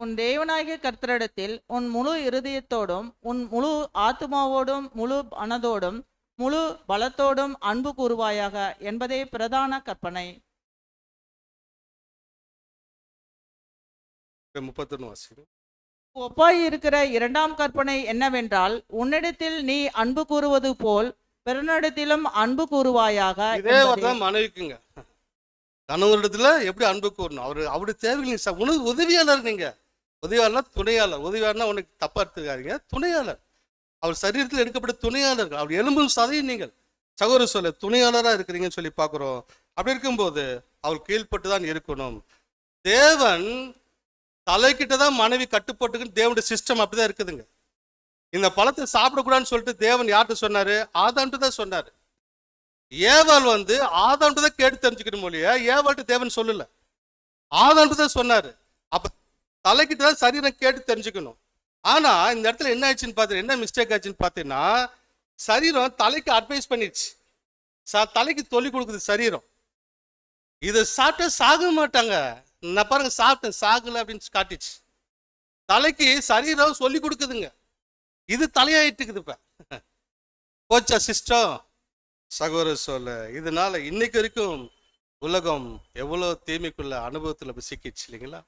உன் தேவனாகிய கர்த்தரிடத்தில் உன் முழு இருதயத்தோடும் உன் முழு ஆத்துமாவோடும் முழு மனதோடும் முழு பலத்தோடும் அன்பு கூறுவாயாக என்பதே பிரதான கற்பனை. 31 ஒப்பாய் இருக்கிற இரண்டாம் கற்பனை என்னவென்றால், உன்னிடத்தில் நீ அன்பு கூறுவது போல் பிறனிடத்திலும் அன்பு கூறுவாயாக. இதே தான் மனைவிக்குங்க. கணவரிடத்துல எப்படி அன்பு கூறணும், அவருடைய தேவைகள் உனக்கு உதவியாளர். நீங்க உதவியாளர் துணையாளர். உதவியாளர்னா உனக்கு தப்பா எடுத்துக்காதீங்க, துணையாளர். அவர் சரீரத்தில் எடுக்கப்பட்ட துணையாளர்கள். அவர் எலும்பும் சதையும் நீங்கள் சகோதர சொல்ல துணையாளராக இருக்கிறீங்கன்னு சொல்லி பார்க்குறோம். அப்படி இருக்கும்போது அவர் கீழ்பட்டு தான் இருக்கணும். தேவன் தலைக்கிட்ட தான் மனைவி கட்டுப்பட்டுக்குன்னு தேவனுடைய சிஸ்டம் அப்படிதான் இருக்குதுங்க. இந்த பழத்தை சாப்பிடக்கூடாதுன்னு சொல்லிட்டு தேவன் யார்கிட்ட சொன்னாரு? ஆதாம்ட்டு தான் சொன்னாரு. ஏவாள் வந்து ஆதாம்ட்டு தான் கேட்டு தெரிஞ்சுக்கணும் மொழிய, ஏவாள்கிட்ட தேவன் சொல்லல, ஆதாம்ட்டு தான் சொன்னாரு. அப்ப தலைக்கிட்ட தான் சரீரம் கேட்டு தெரிஞ்சுக்கணும். ஆனா இந்த இடத்துல என்ன ஆச்சுன்னு பார்த்தீங்கன்னா, என்ன மிஸ்டேக் ஆச்சுன்னு பார்த்தீங்கன்னா, சரீரம் தலைக்கு அட்வைஸ் பண்ணிடுச்சு. தலைக்கு சொல்லி கொடுக்குது சரீரம், இதை சாப்பிட்டா சாக மாட்டாங்க. நான் பாருங்க சாப்பிட்டேன் சாகல அப்படின்னு காட்டிச்சு. தலைக்கு சரீரம் சொல்லி கொடுக்குதுங்க, இது தலையாயிட்டுக்குது. இப்ப போச்சா சிஸ்டம் சகோதர சொல்ல. இதனால இன்னைக்கு வரைக்கும் உலகம் எவ்வளவு தீமைக்குள்ள அனுபவத்துல சிக்கிச்சு இல்லைங்களா?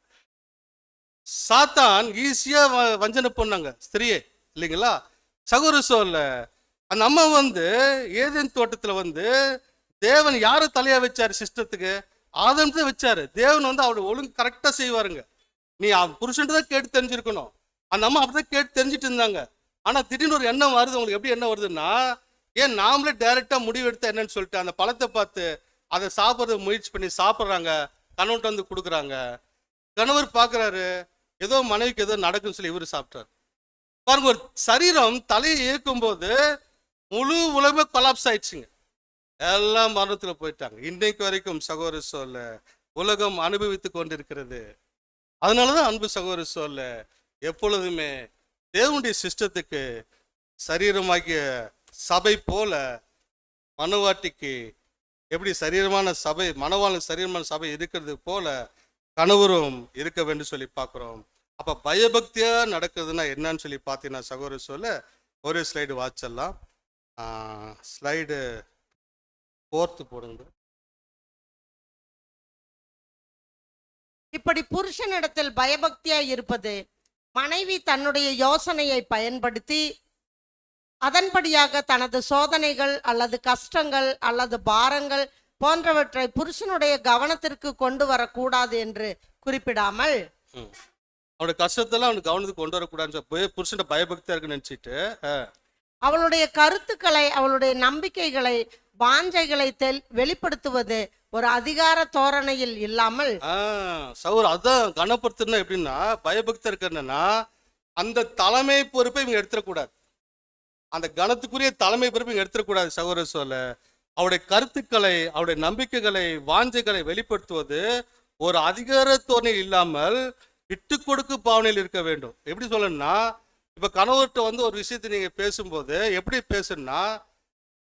சாத்தான் ஈஸியா வஞ்சனை பண்ணாங்க ஸ்திரியே இல்லைங்களா? சகோதர சொல்ல அந்த அம்மா வந்து ஏதேன் தோட்டத்துல வந்து தேவன் யாரை தலையா வச்சாரு சிஸ்டத்துக்கு? ஆதாம் தான் வச்சாரு. தேவன் வந்து அவரை ஒழுங்கு கரெக்டா செய்வாருங்க. நீ புருஷன் தான் கேட்டு தெரிஞ்சிருக்கணும். அந்த அம்மா அப்படிதான் கேட்டு தெரிஞ்சுட்டு இருந்தாங்க. ஆனா திடீர்னு ஒரு எண்ணம் வருது. உங்களுக்கு எப்படி எண்ணம் வருதுன்னா, ஏன் நாமளே டைரக்டா முடிவு எடுத்த என்னன்னு சொல்லிட்டு அந்த பழத்தை பார்த்து அதை சாப்பிட்றது முயற்சி பண்ணி சாப்பிட்றாங்க. கணவன்ட்டு வந்து கொடுக்குறாங்க. கணவர் பார்க்குறாரு, ஏதோ மனைவிக்கு ஏதோ நடக்குன்னு சொல்லி இவரு சாப்பிட்டாரு. பாருங்க, ஒரு சரீரம் தலையை இயக்கும் போது முழு உலகமே கொலாப்ஸ் ஆயிடுச்சுங்க. எல்லாம் மரணத்துல போயிட்டாங்க. இன்னைக்கு வரைக்கும் சகோதர சொல்ல உலகம் அனுபவித்து கொண்டிருக்கிறது. அதனாலதான் அன்பு சகோதர சொல்ல எப்பொழுதுமே தேவனுடைய சிஸ்டத்துக்கு சரீரமாகிய சபை போல மனவாட்டிக்கு எப்படி சரீரமான சபை, மனவாள சரீரமான சபை இருக்கிறது போல கணவரும் இருக்க வேண்டும் சொல்லி பார்க்குறோம். அப்ப பயபக்தியா நடக்குதுன்னா என்னன்னு சொல்லி பார்த்தீங்கன்னா சகோதர சொல்ல ஒரு ஸ்லைடு வாட்செல்லாம். ஸ்லைடு 4 போடுங்க. இப்படி புருஷனிடத்தில் பயபக்தியாய் இருப்பது மனைவி தன்னுடைய யோசனையை பயன்படுத்தி அதன்படியாக தனது சோதனைகள் அல்லது கஷ்டங்கள் அல்லது பாரங்கள் போன்றவற்றை புருஷனுடைய கவனத்திற்கு கொண்டு வரக்கூடாது என்று குறிப்பிடாமல், அவனுடைய கஷ்டத்தெல்லாம் அவனுக்கு கவனத்துக்கு கொண்டு வரக்கூடாதுன்னு புருஷன் பயபக்தியா இருக்குன்னு நினைச்சிட்டு அவளுடைய கருத்துக்களை, அவளுடைய நம்பிக்கைகளை, வாஞ்சைகளை வெளிப்படுத்துவது ஒரு அதிகார தோரணையில் இல்லாமல், சௌர் அதான் கனப்படுத்துனா எப்படின்னா, பயபக்தி இருக்கிறன்னா அந்த தலைமை பொறுப்பை இவங்க எடுத்துடக்கூடாது. அந்த கனத்துக்குரிய தலைமை பொறுப்பை இவங்க எடுத்துடக்கூடாது. சகோதர சொல்ல அவருடைய கருத்துக்களை, அவருடைய நம்பிக்கைகளை, வாஞ்சைகளை வெளிப்படுத்துவது ஒரு அதிகார தோரணையில் இல்லாமல் விட்டு கொடுக்கு பாவனையில் இருக்க வேண்டும். எப்படி சொல்லணும்னா, இப்ப கணவர்கிட்ட வந்து ஒரு விஷயத்தை நீங்க பேசும்போது எப்படி பேசணும்னா,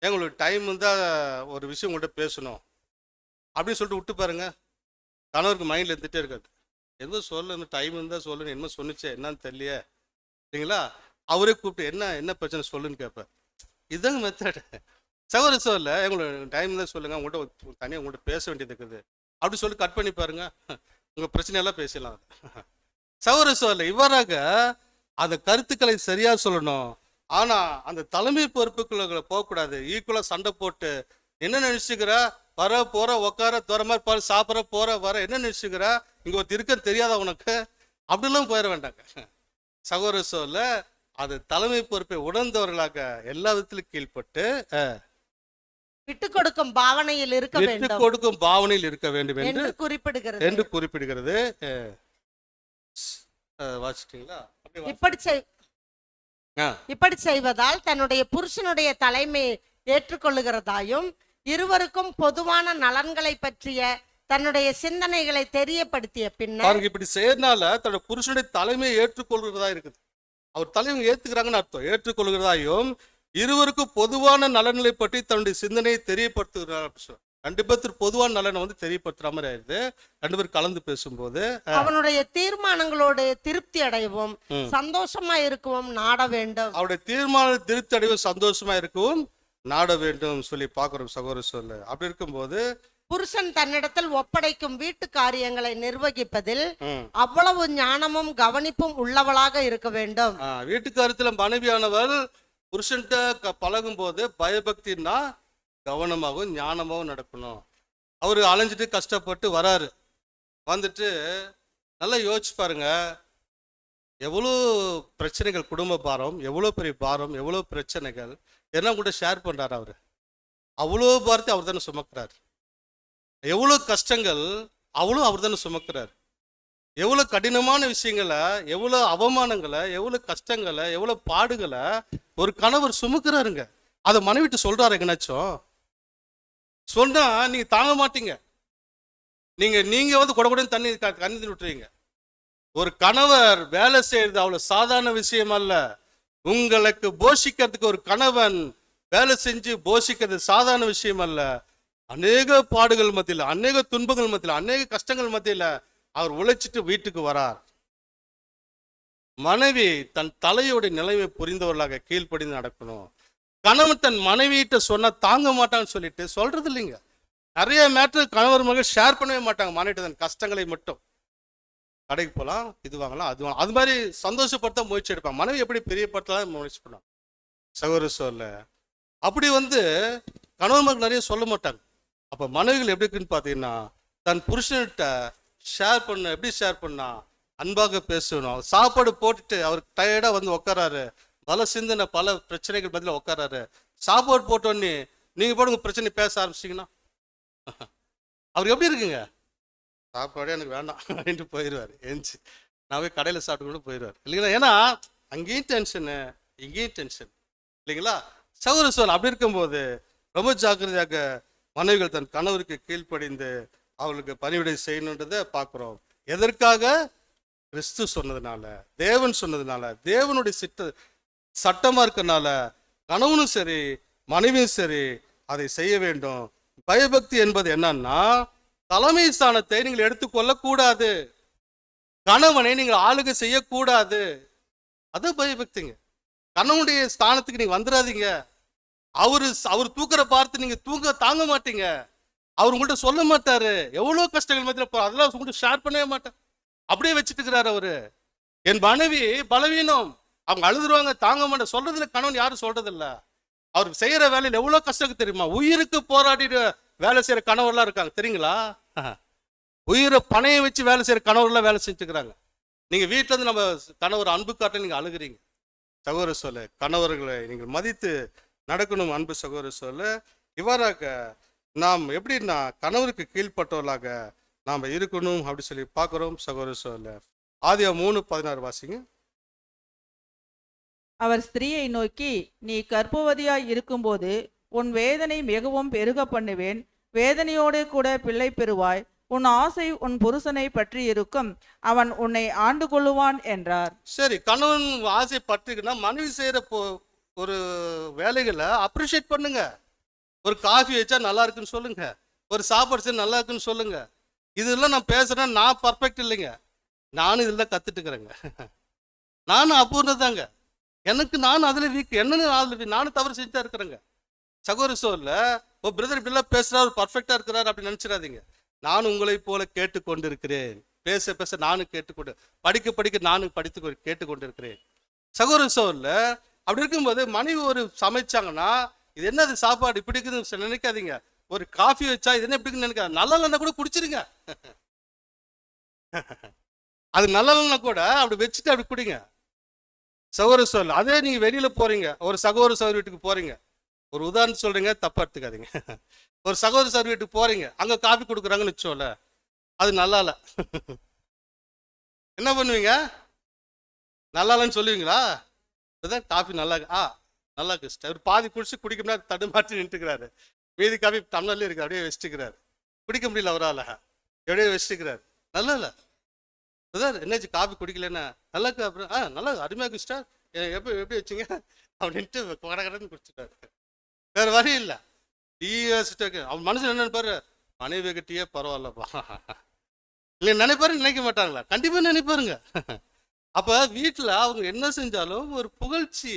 எங்களுக்கு டைம் இருந்தால் ஒரு விஷயம் உங்கள்கிட்ட பேசணும் அப்படின்னு சொல்லிட்டு விட்டு பாருங்க, கணவருக்கு மைண்டில் இருந்துகிட்டே இருக்காது. எதுவும் சொல்லணும், டைம் இருந்தால் சொல்லணும், என்ன சொன்னிச்சே என்னன்னு தெரியலையே சரிங்களா? அவரே கூப்பிட்டு என்ன பிரச்சனை சொல்லுன்னு கேட்பார். இதுதாங்க மெத்தட். சகோதர சொல்ல எங்களுக்கு டைம் தான் சொல்லுங்க, உங்கள்கிட்ட தனியாக உங்கள்கிட்ட பேச வேண்டியது இருக்குது அப்படி சொல்லி கட் பண்ணி பாருங்க, உங்கள் பிரச்சனையெல்லாம் பேசலாம். சகோதர சொல்ல இவ்வாறாக அந்த கருத்துக்களை சரியா சொல்லணும். ஆனா அந்த தலைமை பொறுப்புக்குள்ள போகக்கூடாது. ஈக்குவலா சண்டை போட்டு என்ன நினைச்சுக்கிற, வர போற உக்கார தோற மாதிரி பாரு, சாப்பிட்ற போற வர என்ன நினைச்சுக்கிற, இங்க ஒரு இருக்குன்னு தெரியாதா உனக்கு, அப்படிலாம் போயிட வேண்டாங்க. சகோதர சொல்ல அது தலைமை பொறுப்பை உணர்ந்தவர்களாக எல்லா விதத்திலும் கீழ்பட்டு விட்டு கொடுக்கும் பாவனையில் இருக்க விட்டு வேண்டும் கொடுக்கும் பாவனையில் இருக்க வேண்டும் என்று என்று குறிப்பிடுகிறது. குறிப்பிடுகிறது. வாசிட்டீங்களா? இப்படி செய் ஆ. இப்படி செய்வதால் தன்னுடைய புருஷனுடைய தலைமை ஏற்றுக்கொள்ளுகிறதாயும் இருவருக்கும் பொதுவான நலன்களை பற்றிய தன்னுடைய சிந்தனைகளை தெரியப்படுத்திய பின்னர் பாருங்க, இப்படி செய்யறதுனால தன்னோட புருஷனுடைய தலைமையை ஏற்றுக்கொள்கிறதா இருக்குது. அவர் தலைமை ஏத்துக்கிறாங்கன்னு அர்த்தம். ஏற்றுக்கொள்கிறதாயும் இருவருக்கும் பொதுவான நலன்களை பற்றி தன்னுடைய சிந்தனையை தெரியப்படுத்துகிறார். ரெண்டு பேருக்கு பொதுவான நலனை தெரியப்படுத்துற மாதிரி ஆயிடுது. ரெண்டு பேரும் கலந்து பேசும்போது அவனுடைய தீர்மானங்களோடு திருப்தி அடையவும் சந்தோஷமா இருக்கவும் நாட வேண்டும். அவருடைய தீர்மான திருப்தி அடையவும் சந்தோஷமா இருக்கவும் நாட வேண்டும் சொல்லி பாக்குறோம் சகோதர சொல்ல. அப்படி இருக்கும்போது புருஷன் தன்னிடத்தில் ஒப்படைக்கும் வீட்டு காரியங்களை நிர்வகிப்பதில் அவ்வளவு ஞானமும் கவனிப்பும் உள்ளவளாக இருக்க வேண்டும். வீட்டுக்காரத்துல மனைவியானவள் புருஷன்கிட்ட பழகும் போது பயபக்தின்னா கவனமாகவும் ஞானமாகவும் நடக்கணும். அவரு அலைஞ்சிட்டு கஷ்டப்பட்டு வராரு, வந்துட்டு நல்லா யோசிச்சு பாருங்க, எவ்வளோ பிரச்சனைகள், குடும்ப பாரம், எவ்வளோ பெரிய பாரம், எவ்வளோ பிரச்சனைகள் எல்லாம் கூட ஷேர் பண்றாரு. அவரு அவ்வளோ பாரத்தை அவர் தானே சுமக்கிறார். எவ்வளோ கஷ்டங்கள் அவ்வளோ அவர் தானே சுமக்கிறார். எவ்வளோ கடினமான விஷயங்களை, எவ்வளோ அவமானங்களை, எவ்வளோ கஷ்டங்களை, எவ்வளோ பாடுகளை ஒரு கணவர் சுமக்கிறாருங்க. அதை மனைவிட்டு சொல்றாரு. எங்கனாச்சும் சொன்னா நீங்க தாங்க மாட்டீங்க. நீங்க கொடகொடன்னு தண்ணி கண்ணி விட்டுறீங்க. ஒரு கணவர் வேலை செய்யறது அவ்வளவு சாதாரண விஷயம் அல்ல. உங்களுக்கு போஷிக்கிறதுக்கு ஒரு கணவன் வேலை செஞ்சு போஷிக்கிறது சாதாரண விஷயம் அல்ல. அநேக பாடுகள் மத்தியில், அநேக துன்பங்கள் மத்தியில், அநேக கஷ்டங்கள் மத்தியில் அவர் உழைச்சிட்டு வீட்டுக்கு வரார். மனைவி தன் தலையோட நிலைமை புரிந்தவர்களாக கீழ்ப்படிந்து நடக்கணும். கணவன் தன் மனைவியிட்ட சொன்னா தாங்க மாட்டான்னு சொல்லிட்டு சொல்றது இல்லைங்க. நிறைய மேட்டர் கணவர் மகள் ஷேர் பண்ணவே மாட்டாங்க. மனைவிட்ட தன் கஷ்டங்களை மட்டும், கடைக்கு போகலாம், இது வாங்கலாம், அது வாங்கலாம், அது மாதிரி சந்தோஷப்படுத்த முயற்சி எடுப்பாங்க. மனைவி எப்படி பிரியப்படுத்தலாம் முயற்சி பண்ணாங்க சகோதர சொல்ல. அப்படி கணவர் மகள் நிறைய சொல்ல மாட்டாங்க. அப்ப மனைவிகள் எப்படி இருக்குன்னு பாத்தீங்கன்னா, தன் புருஷன்கிட்ட ஷேர் பண்ண, எப்படி ஷேர் பண்ணா அன்பாக பேசணும். சாப்பாடு போட்டுட்டு அவர் டயர்டா உட்காராரு, பல சிந்தனை, பல பிரச்சனைகள் பதில உட்காராரு. சாப்பாடு போட்டோன்னே நீங்க போடுங்க பிரச்சனை பேச ஆரம்பிச்சிங்கன்னா அவருக்கு எப்படி இருக்குங்க? சாப்பாடே எனக்கு வேண்டாம் அப்படின்ட்டு போயிடுவார். எஞ்சி நான் போய் கடையில் சாப்பிட்டு கூட போயிடுவார் இல்லைங்களா? ஏன்னா அங்கேயும் டென்ஷனு, இங்கேயும் டென்ஷன் இல்லைங்களா சகோதர சொல். அப்படி இருக்கும்போது ரொம்ப ஜாக்கிரதையாக மனைவிகள் தன் கணவருக்கு கீழ்ப்படிந்து அவளுக்கு பணிவிடை செய்யணுன்றதை பார்க்குறோம். எதற்காக? கிறிஸ்து சொன்னதுனால, தேவன் சொன்னதுனால, தேவனுடைய சட்டமா இருக்கனால கணவனும் சரி மனைவியும் சரி அதை செய்ய வேண்டும். பயபக்தி என்பது என்னன்னா, தலைமை ஸ்தானத்தை நீங்கள் எடுத்துக்கொள்ள கூடாது, கணவனை நீங்கள் ஆளுகை செய்யக்கூடாது. அது பயபக்திங்க. கணவனுடைய ஸ்தானத்துக்கு நீங்க வந்துடாதீங்க. அவர் தூக்குற பார்த்து நீங்க தாங்க மாட்டீங்க. அவர் உங்கள்கிட்ட சொல்ல மாட்டாரு. எவ்வளவு கஷ்டங்கள் மத்தியில் அதெல்லாம் உங்கள்கிட்ட ஷேர் பண்ணவே மாட்டார். அப்படியே வச்சுட்டு இருக்கிறாரு அவரு. என் மனைவி பலவீனம், அவங்க அழுதுருவாங்க, தாங்க மாட்டேன் சொல்றதுல கணவன் யாரும் சொல்றது இல்ல. அவருக்கு செய்யற வேலையில் எவ்வளவு கஷ்டம் தெரியுமா? உயிருக்கு போராடிட்டு வேலை செய்யற கணவர்லாம் இருக்காங்க தெரியுங்களா? உயிரை பணைய வச்சு வேலை செய்யற கணவர்லாம் வேலை செஞ்சுக்கிறாங்க. நீங்க வீட்டுல இருந்து நம்ம கணவர் அன்பு காட்ட நீங்க அழுகுறீங்க. சகோதர சொல்ல, கணவர்களை நீங்கள் மதித்து நடக்கணும். அன்பு சகோதர சொல்ல, இவ்வாறாக நாம் எப்படின்னா கணவருக்கு கீழ்பட்டவர்களாக நாம் இருக்கணும் அப்படி சொல்லி பார்க்கிறோம் சகோதர சொல்ல. ஆதியா 3:16 வாசிங்க. அவர் ஸ்திரீயை நோக்கி, நீ கர்ப்பவதியாய் இருக்கும்போது உன் வேதனை மிகவும் பெருக பண்ணுவேன், வேதனையோடு கூட பிள்ளை பெறுவாய், உன் ஆசை உன் புருஷனை பற்றி இருக்கும், அவன் உன்னை ஆண்டு கொள்ளுவான் என்றார். சரி, கணவன் ஆசை பற்றிக்குன்னா மனைவி செய்யற ஒரு வேலைகளை அப்ரிஷியேட் பண்ணுங்க. ஒரு காஃபி வச்சா நல்லா இருக்குன்னு சொல்லுங்க, ஒரு சாப்பாடு செய்ய நல்லா இருக்குன்னு சொல்லுங்க. இதெல்லாம் நான் பேசுறேன், நான் பர்ஃபெக்ட் இல்லைங்க, நானும் இதில் கத்துட்டு இருக்கிறேங்க. நானும் அபூர்ணதாங்க, நானும் அதுல வீக், நானும் தவறு செஞ்சுதான் இருக்கிறேங்க. சகோதர சோர்ல ஒரு பிரதர் இப்படிலாம் பேசுறாரு, பர்ஃபெக்டா இருக்கிறாரு அப்படி நினைச்சிடாதீங்க. நான் உங்களை போல கேட்டுக்கொண்டு இருக்கிறேன், பேச பேச நானும் கேட்டுக்கொண்டு, படிக்க படிக்க நானும் படித்து கேட்டுக்கொண்டு இருக்கிறேன். சகோதர சோர்ல அப்படி இருக்கும்போது மனைவி ஒரு சமைச்சாங்கன்னா, இது என்னது சாப்பாடு இப்படி இருக்குதுன்னு நினைக்காதீங்க. ஒரு காஃபி வச்சா இது என்ன எப்படி நினைக்காது, நல்லா இல்லைன்னா கூட குடிச்சிருங்க. அது நல்லா இல்லைன்னா கூட அப்படி வச்சுட்டு அப்படி குடிங்க. சகோதர சோல். அதே நீங்க வெளியில போறீங்க, ஒரு சகோதர சகோதரி வீட்டுக்கு போறீங்க, ஒரு உதாரணம் சொல்றீங்க, தப்பா எடுத்துக்காதீங்க. ஒரு சகோதர சார் வீட்டுக்கு போறீங்க, அங்க காஃபி கொடுக்குறாங்கன்னு வச்சோம்ல, அது நல்லா இல்ல. என்ன பண்ணுவீங்க? நல்லா இல்லைன்னு சொல்லுவீங்களா? இதுதான் காஃபி நல்லா இருக்கு. நல்லா இருக்கு சிஸ்டர். ஒரு பாதி குடிச்சு குடிக்க முடியாது, தடுமாற்றி நின்றுக்கிறாரு. மீதி காஃபி டம்ளர்லேயே இருக்கு, அப்படியே வச்சுக்கிறாரு. குடிக்க முடியல அவரால், எப்படியே வச்சுக்கிறாரு. நல்லா இல்லை சார், என்னாச்சு காஃபி குடிக்கலன்னா? நல்லா இருக்கு. அப்புறம் நல்லா இருக்கு, அருமையாக இருக்கு சிஸ்டர், எப்படி வச்சிங்க அப்படின்ட்டு கடகடன்னு குடிச்சிட்டாரு. வேற வழி இல்லை. டீ வச்சுட்டு அவன் மனுஷன் என்ன நினைப்பாரு? மனைவி டீயே பரவாயில்லப்பா இல்லை நினைப்பாரு, நினைக்க மாட்டாங்களா? கண்டிப்பா நினைப்பாருங்க. அப்ப வீட்டுல அவங்க என்ன செஞ்சாலும் ஒரு புகழ்ச்சி,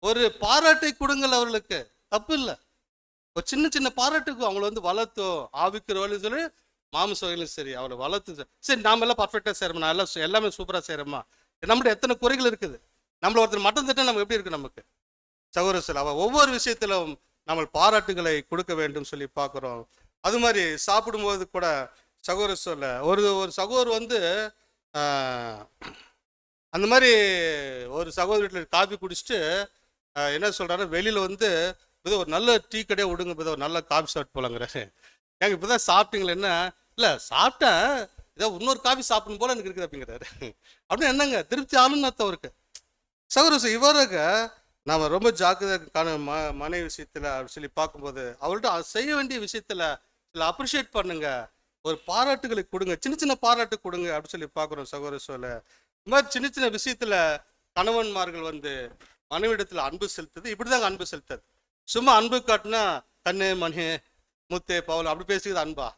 ஒரு பாராட்டை கொடுங்கள் அவர்களுக்கு, தப்பு இல்லை. ஒரு சின்ன சின்ன பாராட்டுக்கு அவங்கள வந்து வளர்த்தோம், ஆவிக்கிற வழி சொல்லி மாமிச வகையிலும் சரி அவளை வளர்த்து. சரி, நாம எல்லாம் பர்ஃபெக்டா செய்யறோமா? நான் எல்லாம் எல்லாமே சூப்பரா செய்யறோமா? நம்மகிட்ட எத்தனை குறைகள் இருக்குது? நம்மள ஒருத்தர் மட்டும் திட்டம் நம்ம எப்படி இருக்கு? நமக்கு சகோதரர் அவ ஒவ்வொரு விஷயத்திலும் நம்ம பாராட்டுகளை கொடுக்க வேண்டும் சொல்லி பார்க்குறோம். அது மாதிரி சாப்பிடும்போது கூட சகோதரர் சொல்ல ஒரு சகோதரர் வந்து அந்த மாதிரி ஒரு சகோதர வீட்டில் காஃபி குடிச்சிட்டு என்ன சொல்றாரு, வெளியில வந்து ஏதோ ஒரு நல்ல டீ கடையை விடுங்க, ஏதோ ஒரு நல்ல காஃபி சாப்பிட்டு போலாங்கிறாரு. ஏங்க இப்பதான் சாப்பிட்டீங்களா? என்ன இல்லை சாப்பிட்டேன், ஏதோ இன்னொரு காஃபி சாப்பிடணும் போல எனக்கு இருக்குது அப்படிங்கிறாரு. அப்படின்னு என்னங்க திருப்தி ஆளுன்னு அவருக்கு. சகோதர இவராக நாம் ரொம்ப ஜாக்கிரதை மனைவி விஷயத்தில் சொல்லி பார்க்கும்போது அவள்கிட்ட செய்ய வேண்டிய விஷயத்தில் சில அப்ரிஷியேட் பண்ணுங்க, ஒரு பாராட்டுகளை கொடுங்க, சின்ன சின்ன பாராட்டு கொடுங்க அப்படின்னு சொல்லி பார்க்குறோம். சகோதர சொல்ல இந்த மாதிரி சின்ன சின்ன விஷயத்தில் கணவன்மார்கள் வந்து மனைவிடத்தில் அன்பு செலுத்துது. இப்படிதாங்க அன்பு செலுத்துது. சும்மா அன்பு காட்டுனா கண்ணு மணி முத்தே பவுல் அப்படி பேசிக்கிறது அன்பா?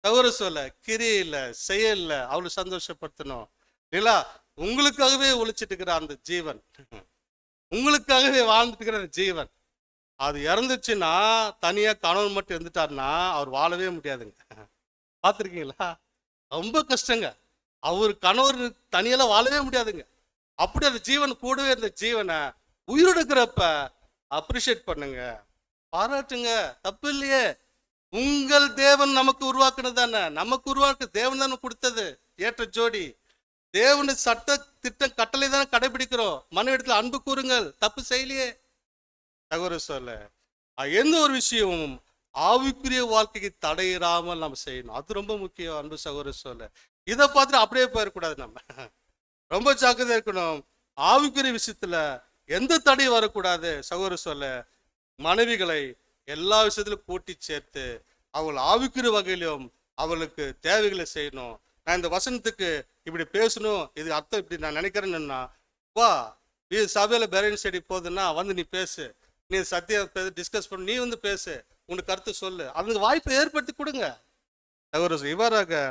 சகோதர சொல்ல கிரியில செயல்ல அவளை சந்தோஷப்படுத்தணும். இல்லா உங்களுக்காகவே ஒழிச்சிட்டு இருக்கிற அந்த ஜீவன், உங்களுக்காகவே வாழ்ந்துட்டு இருக்கிற ஜீவன், அது இறந்துச்சுன்னா தனியா கணவன் மட்டும் இருந்துட்டாருன்னா அவர் வாழவே முடியாதுங்க. பார்த்துருக்கீங்களா? ரொம்ப கஷ்டங்க. அவர் கணவர் தனியெல்லாம் வாழவே முடியாதுங்க. அப்படி அந்த ஜீவன் கூடவே இருந்த ஜீவனை உயிரோடு இருக்கிறப்ப அப்ரிஷியேட் பண்ணுங்க, பாராட்டுங்க, தப்பு இல்லையே. உங்கள் தேவன் நமக்கு உருவாக்குனது தானே, நமக்கு உருவாக்கு தேவன் தானே கொடுத்தது ஏற்ற ஜோடி. தேவனு சட்ட திட்டம் கட்டளை தானே கடைபிடிக்கிறோம். மனைவிடத்தில் அன்பு கூறுங்கள், தப்பு செய்யலையே. சகோதர சொல்ல எந்த ஒரு விஷயமும் ஆவிக்குரிய வாழ்க்கைக்கு தடையிடாமல் நம்ம செய்யணும், அது ரொம்ப முக்கியம். அன்பு சகோதர சொல்ல இதை பார்த்துட்டு அப்படியே போயிடக்கூடாது, நம்ம ரொம்ப ஜாக்கிரதையா இருக்கணும். ஆவிக்குரிய விஷயத்துல எந்த தடையும் வரக்கூடாது. சகோதர சொல்ல மனைவிகளை எல்லா விஷயத்திலும் கூட்டி சேர்த்து அவள் ஆவிக்குரிய வகையிலும் அவளுக்கு தேவைகளை செய்யணும். நான் இந்த வசனத்துக்கு இப்படி பேசணும், இது அர்த்தம் இப்படி நான் நினைக்கிறேன்னா, வா சபையில பேரன் செடி போகுதுன்னா வந்து நீ பேசு, நீ சத்தியம் டிஸ்கஸ் பண்ண, நீ வந்து பேசு, உனக்கு கருத்து சொல்லு, அதுக்கு வாய்ப்பை ஏற்படுத்தி கொடுங்க. இவ்வாறாக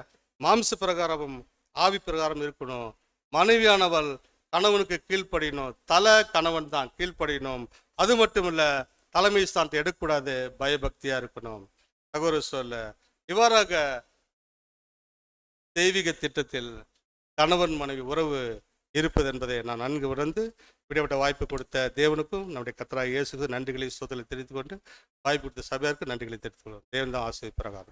மாம்ச பிரகாரமும் ஆவி பிரகாரம் இருக்கணும். மனைவியானவள் கணவனுக்கு கீழ்ப்படியணும், தலை கணவன் தான் கீழ்ப்படியணும். அது மட்டும் இல்ல தலைமை ஸ்தானத்தை எடுக்கக்கூடாது, பயபக்தியா இருக்கணும். சகோதர சொல்ல இவ்வாறாக தெய்வீக திட்டத்தில் கணவன் மனைவி உறவு இருப்பது என்பதை நான் நன்கு உணர்ந்து இப்படிப்பட்ட வாய்ப்பு கொடுத்த தேவனுக்கும் நம்முடைய கர்த்தராகிய இயேசுவுக்கு நன்றிகளை ஸ்தோத்திரங்களை தெரிவித்துக் கொண்டு வாய்ப்பு கொடுத்த சபையாருக்கு நன்றிகளை தெரிவித்துக் கொள்வோம். தேவன் தான் ஆசீர்வதிப்பாராக.